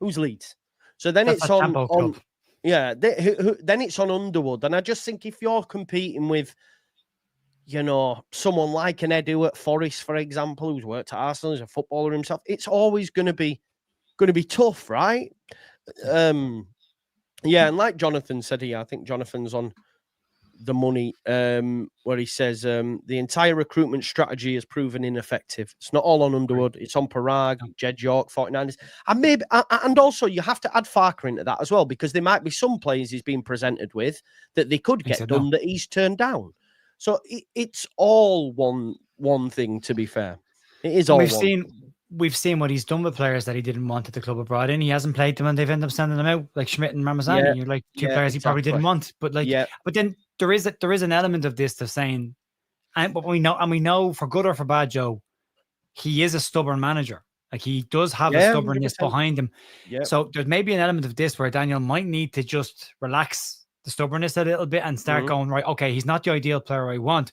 Speaker 1: Who's Leeds? So then it's on then it's on Underwood. And I just think if you're competing with, you know, someone like an Edu at Forest, for example, who's worked at Arsenal, as a footballer himself, it's always going to be tough, right? And like Jonathan said here, I think Jonathan's on the money, where he says the entire recruitment strategy has proven ineffective. It's not all on Underwood; it's on Parag, Jed York, 49ers, and maybe, and also you have to add Farker into that as well, because there might be some players he's been presented with that they could get done that he's turned down. So it's all one thing, to be fair. It is all
Speaker 2: we've we've seen what he's done with players that he didn't want at the club abroad, and he hasn't played them, and they've ended up sending them out, like Schmidt and Ramazani.
Speaker 1: Yeah,
Speaker 2: You're like two
Speaker 1: yeah,
Speaker 2: players he probably didn't
Speaker 1: exactly.
Speaker 2: want, but like,
Speaker 1: Yeah,
Speaker 2: but then there is an element of this to saying, and but we know for good or for bad, Joe, he is a stubborn manager. Like he does have a
Speaker 1: yeah,
Speaker 2: stubbornness
Speaker 1: 100%.
Speaker 2: behind him.
Speaker 1: Yeah.
Speaker 2: So there's maybe an element of this where Daniel might need to just relax the stubbornness a little bit and start going, right, okay, he's not the ideal player I want,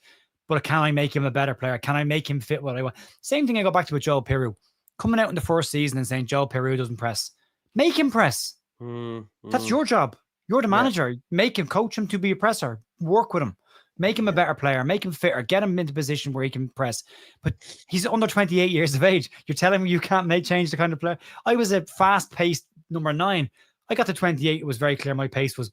Speaker 2: but can I make him a better player? Can I make him fit what I want? Same thing I go back to with Joe Peru. Coming out in the first season and saying Joe Peru doesn't press. Make him press. That's your job. You're the manager. Make him, coach him to be a presser. Work with him. Make him a better player. Make him fitter. Get him into a position where he can press. But he's under 28 years of age. You're telling me you can't change the kind of player. I was a fast-paced number 9. I got to 28. It was very clear my pace was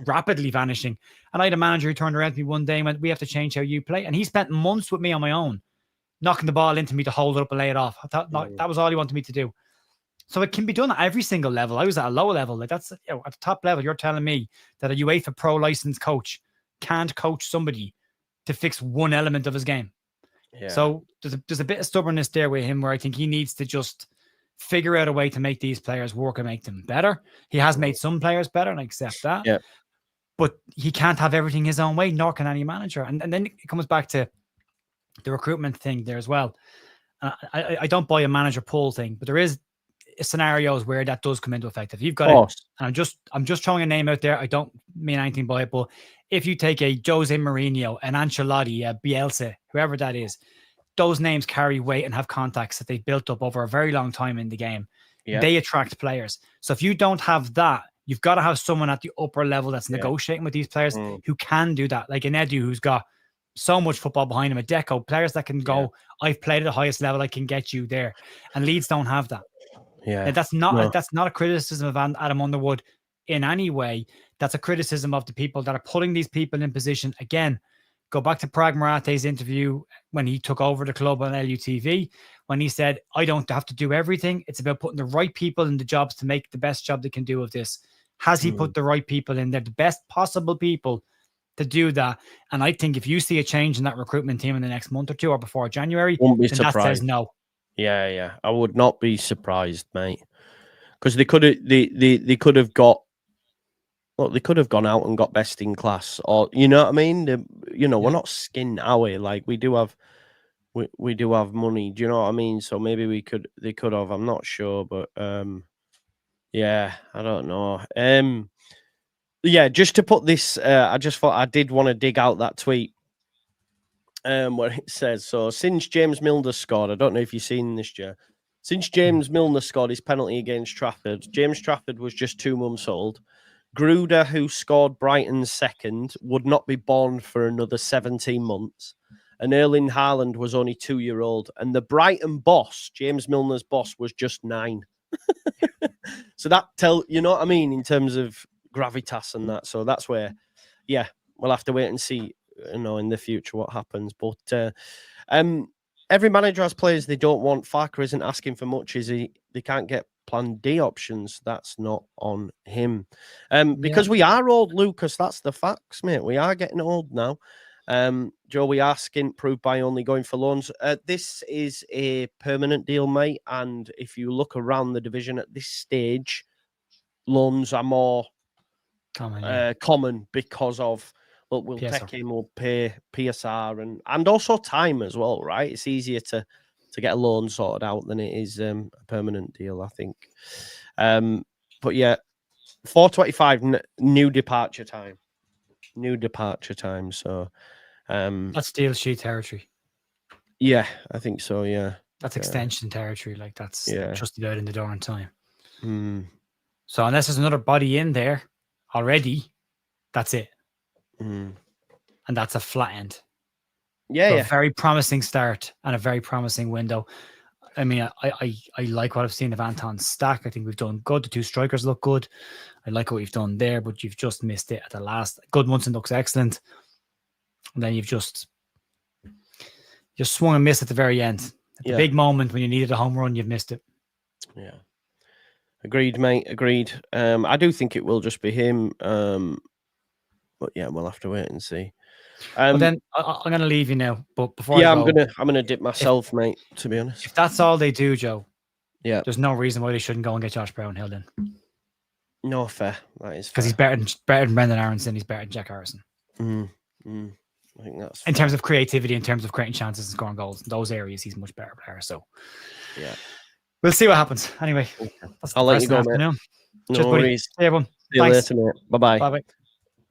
Speaker 2: rapidly vanishing. And I had a manager who turned around to me one day and went, "We have to change how you play." And he spent months with me on my own, knocking the ball into me to hold it up and lay it off. I thought that was all he wanted me to do. So it can be done at every single level. I was at a lower level. Like that's, you know, at the top level, you're telling me that a UEFA Pro licensed coach can't coach somebody to fix one element of his game. Yeah. So there's a bit of stubbornness there with him where I think he needs to just figure out a way to make these players work and make them better. He has made some players better, and I accept that.
Speaker 1: Yeah.
Speaker 2: But he can't have everything his own way, nor can any manager. And then it comes back to the recruitment thing there as well. I don't buy a manager pull thing, but there is scenarios where that does come into effect. If you've got it, and I'm just throwing a name out there. I don't mean anything by it, but if you take a Jose Mourinho, an Ancelotti, a Bielsa, whoever that is, those names carry weight and have contacts that they've built up over a very long time in the game. Yeah. They attract players. So if you don't have that, you've got to have someone at the upper level that's negotiating with these players who can do that. Like an Edu who's got so much football behind him, a Deco, players that can go, I've played at the highest level, I can get you there. And Leeds don't have that. Yeah, and that's not a criticism of Adam Underwood in any way. That's a criticism of the people that are putting these people in position. Again, go back to Prag Marate's interview when he took over the club on LUTV, when he said, I don't have to do everything. It's about putting the right people in the jobs to make the best job they can do of this. Has he put the right people in there, the best possible people to do that? And I think if you see a change in that recruitment team in the next month or two or before January, then that says no.
Speaker 1: Yeah. I would not be surprised, mate. Because they could have got, look, they could have gone out and got best in class, or you know what I mean. We're not skint, are we? Like we do have money. Do you know what I mean? So maybe they could have. I'm not sure, but yeah, I don't know. Yeah, just to put this, I just thought I did want to dig out that tweet. Where it says, so since James Milner scored, I don't know if you've seen this, Joe. Since James Milner scored his penalty against Trafford, James Trafford was just 2 months old. Gruder, who scored Brighton's second, would not be born for another 17 months. And Erling Haaland was only 2-year-old. And the Brighton boss, James Milner's boss, was just 9. So that you know what I mean, in terms of gravitas and that. So that's where, we'll have to wait and see, in the future what happens. But every manager has players they don't want. Farker isn't asking for much, is he? They can't get plan D options. That's not on him. Because we are old, Lucas. That's the facts, mate. We are getting old now. Joe, we are skint proof by only going for loans. This is a permanent deal, mate. And if you look around the division at this stage, loans are more common because of, look, we'll take him, we'll pay PSR and also time as well, right? It's easier to get a loan sorted out than it is a permanent deal, I think. But yeah, 4:25 new departure time. So
Speaker 2: that's deal sheet territory.
Speaker 1: Yeah, I think so. Yeah,
Speaker 2: that's extension territory. Like that's just about in the door in time.
Speaker 1: So
Speaker 2: unless there's another body in there already, that's it. And that's a flat end. A very promising start and a very promising window. I mean, I like what I've seen of Anton's stack. I think we've done good. The 2 strikers look good. I like what we've done there, but you've just missed it at the last. Goodmunson looks excellent. And then you've just swung and missed at the very end. At the big moment when you needed a home run, you've missed it.
Speaker 1: Yeah. Agreed, mate. Agreed. I do think it will just be him. But yeah, we'll have to wait and see.
Speaker 2: But then I'm going to leave you now. But before
Speaker 1: yeah,
Speaker 2: I go,
Speaker 1: I'm gonna dip myself, mate. To be honest,
Speaker 2: if that's all they do, Joe,
Speaker 1: yeah,
Speaker 2: there's no reason why they shouldn't go and get Josh Brownhill then.
Speaker 1: no fair. That is
Speaker 2: Because he's better than Brendan Aronson. He's better than Jack Harrison.
Speaker 1: I think that's
Speaker 2: in terms of creativity, in terms of creating chances and scoring goals. In those areas, he's a much better player. So
Speaker 1: yeah,
Speaker 2: we'll see what happens. Anyway,
Speaker 1: I'll let you go, mate. No
Speaker 2: Cheers,
Speaker 1: worries.
Speaker 2: Hey, everyone.
Speaker 1: See you later, mate. Bye.
Speaker 2: Bye.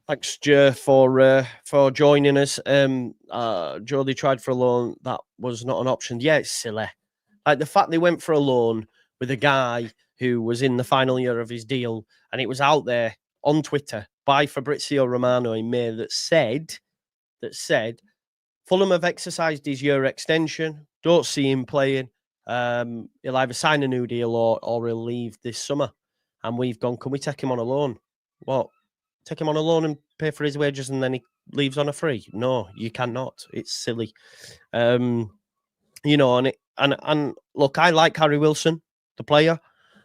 Speaker 1: Thanks, Joe, for joining us. Joe, they tried for a loan. That was not an option. Yeah, it's silly. Like the fact they went for a loan with a guy who was in the final year of his deal, and it was out there on Twitter by Fabrizio Romano in May that said, Fulham have exercised his year extension. Don't see him playing. He'll either sign a new deal or he'll leave this summer. And we've gone, can we take him on a loan? What? Take him on a loan and pay for his wages and then he leaves on a free? No, you cannot. It's silly. And look, I like Harry Wilson, the player.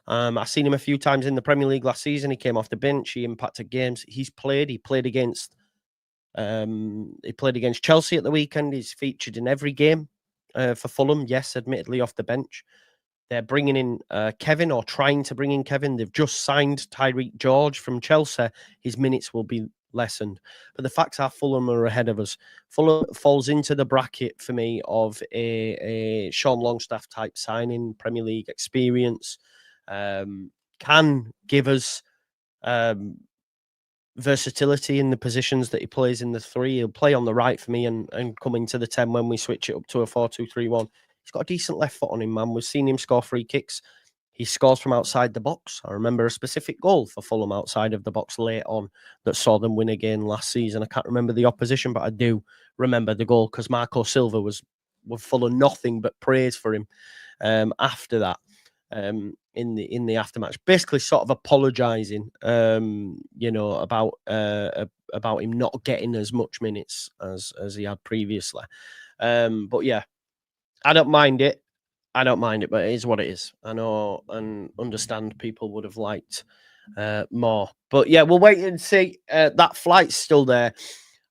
Speaker 1: I've seen him a few times in the Premier League last season. He came off the bench. He impacted games. He played against Chelsea at the weekend. He's featured in every game for Fulham. Yes, admittedly off the bench. They're bringing in Kevin, or trying to bring in Kevin. They've just signed Tyreek George from Chelsea. His minutes will be lessened. But the facts are Fulham are ahead of us. Fulham falls into the bracket for me of a Sean Longstaff type signing, Premier League experience. Can give us versatility in the positions that he plays in the 3. He'll play on the right for me and come into the 10 when we switch it up to a 4-2-3-1. He's got a decent left foot on him, man. We've seen him score free kicks. He scores from outside the box. I remember a specific goal for Fulham outside of the box late on that saw them win again last season. I can't remember the opposition, but I do remember the goal because Marco Silva was full of nothing but praise for him after that. In the aftermatch, basically sort of apologising, about him not getting as much minutes as he had previously. But yeah, I don't mind it, but it is what it is. I know and understand people would have liked more, but yeah, we'll wait and see. That flight's still there.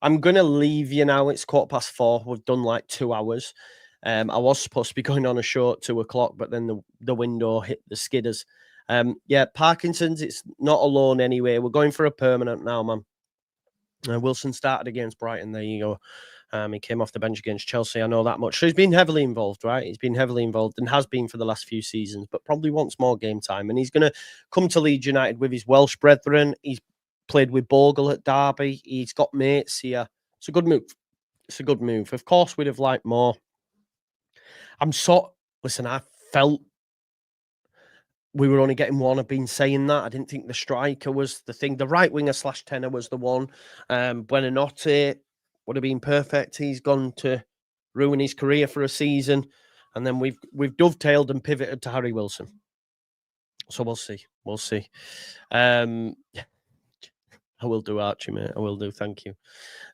Speaker 1: I'm gonna leave you now. It's 4:15. We've done like 2 hours. I was supposed to be going on a show at 2:00, but then the window hit the skidders. Yeah, Parkinson's, it's not a loan anyway. We're going for a permanent now, man. Wilson started against Brighton. There you go. He came off the bench against Chelsea. I know that much. So he's been heavily involved, right? He's been heavily involved and has been for the last few seasons, but probably wants more game time. And he's going to come to Leeds United with his Welsh brethren. He's played with Bogle at Derby. He's got mates here. It's a good move. Of course, we'd have liked more. I felt we were only getting one. I've been saying that. I didn't think the striker was the thing. The right winger / tenor was the one. Buenanotte would have been perfect. He's gone to ruin his career for a season. And then we've dovetailed and pivoted to Harry Wilson. So we'll see. I will do, Archie, mate. I will do. Thank you.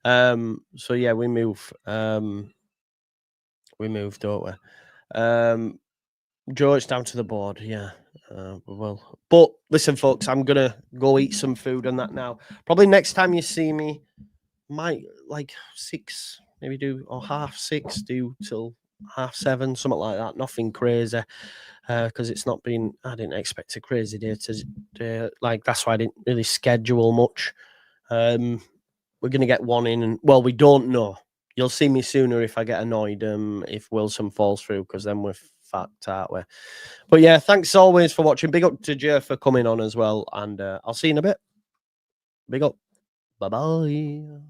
Speaker 1: So yeah, we move. We move, don't we? Joe, it's down to the board. Yeah. Well, but listen, folks, I'm gonna go eat some food and that now. Probably next time you see me, might like 6, maybe do, or 6:30, do till 7:30, something like that. Nothing crazy, because it's not been. I didn't expect a crazy day today. Like that's why I didn't really schedule much. We're gonna get one in, and well, we don't know. You'll see me sooner if I get annoyed. If Wilson falls through, because then we're fucked, aren't we? But yeah, thanks always for watching. Big up to Joe for coming on as well, and I'll see you in a bit. Big up. Bye bye.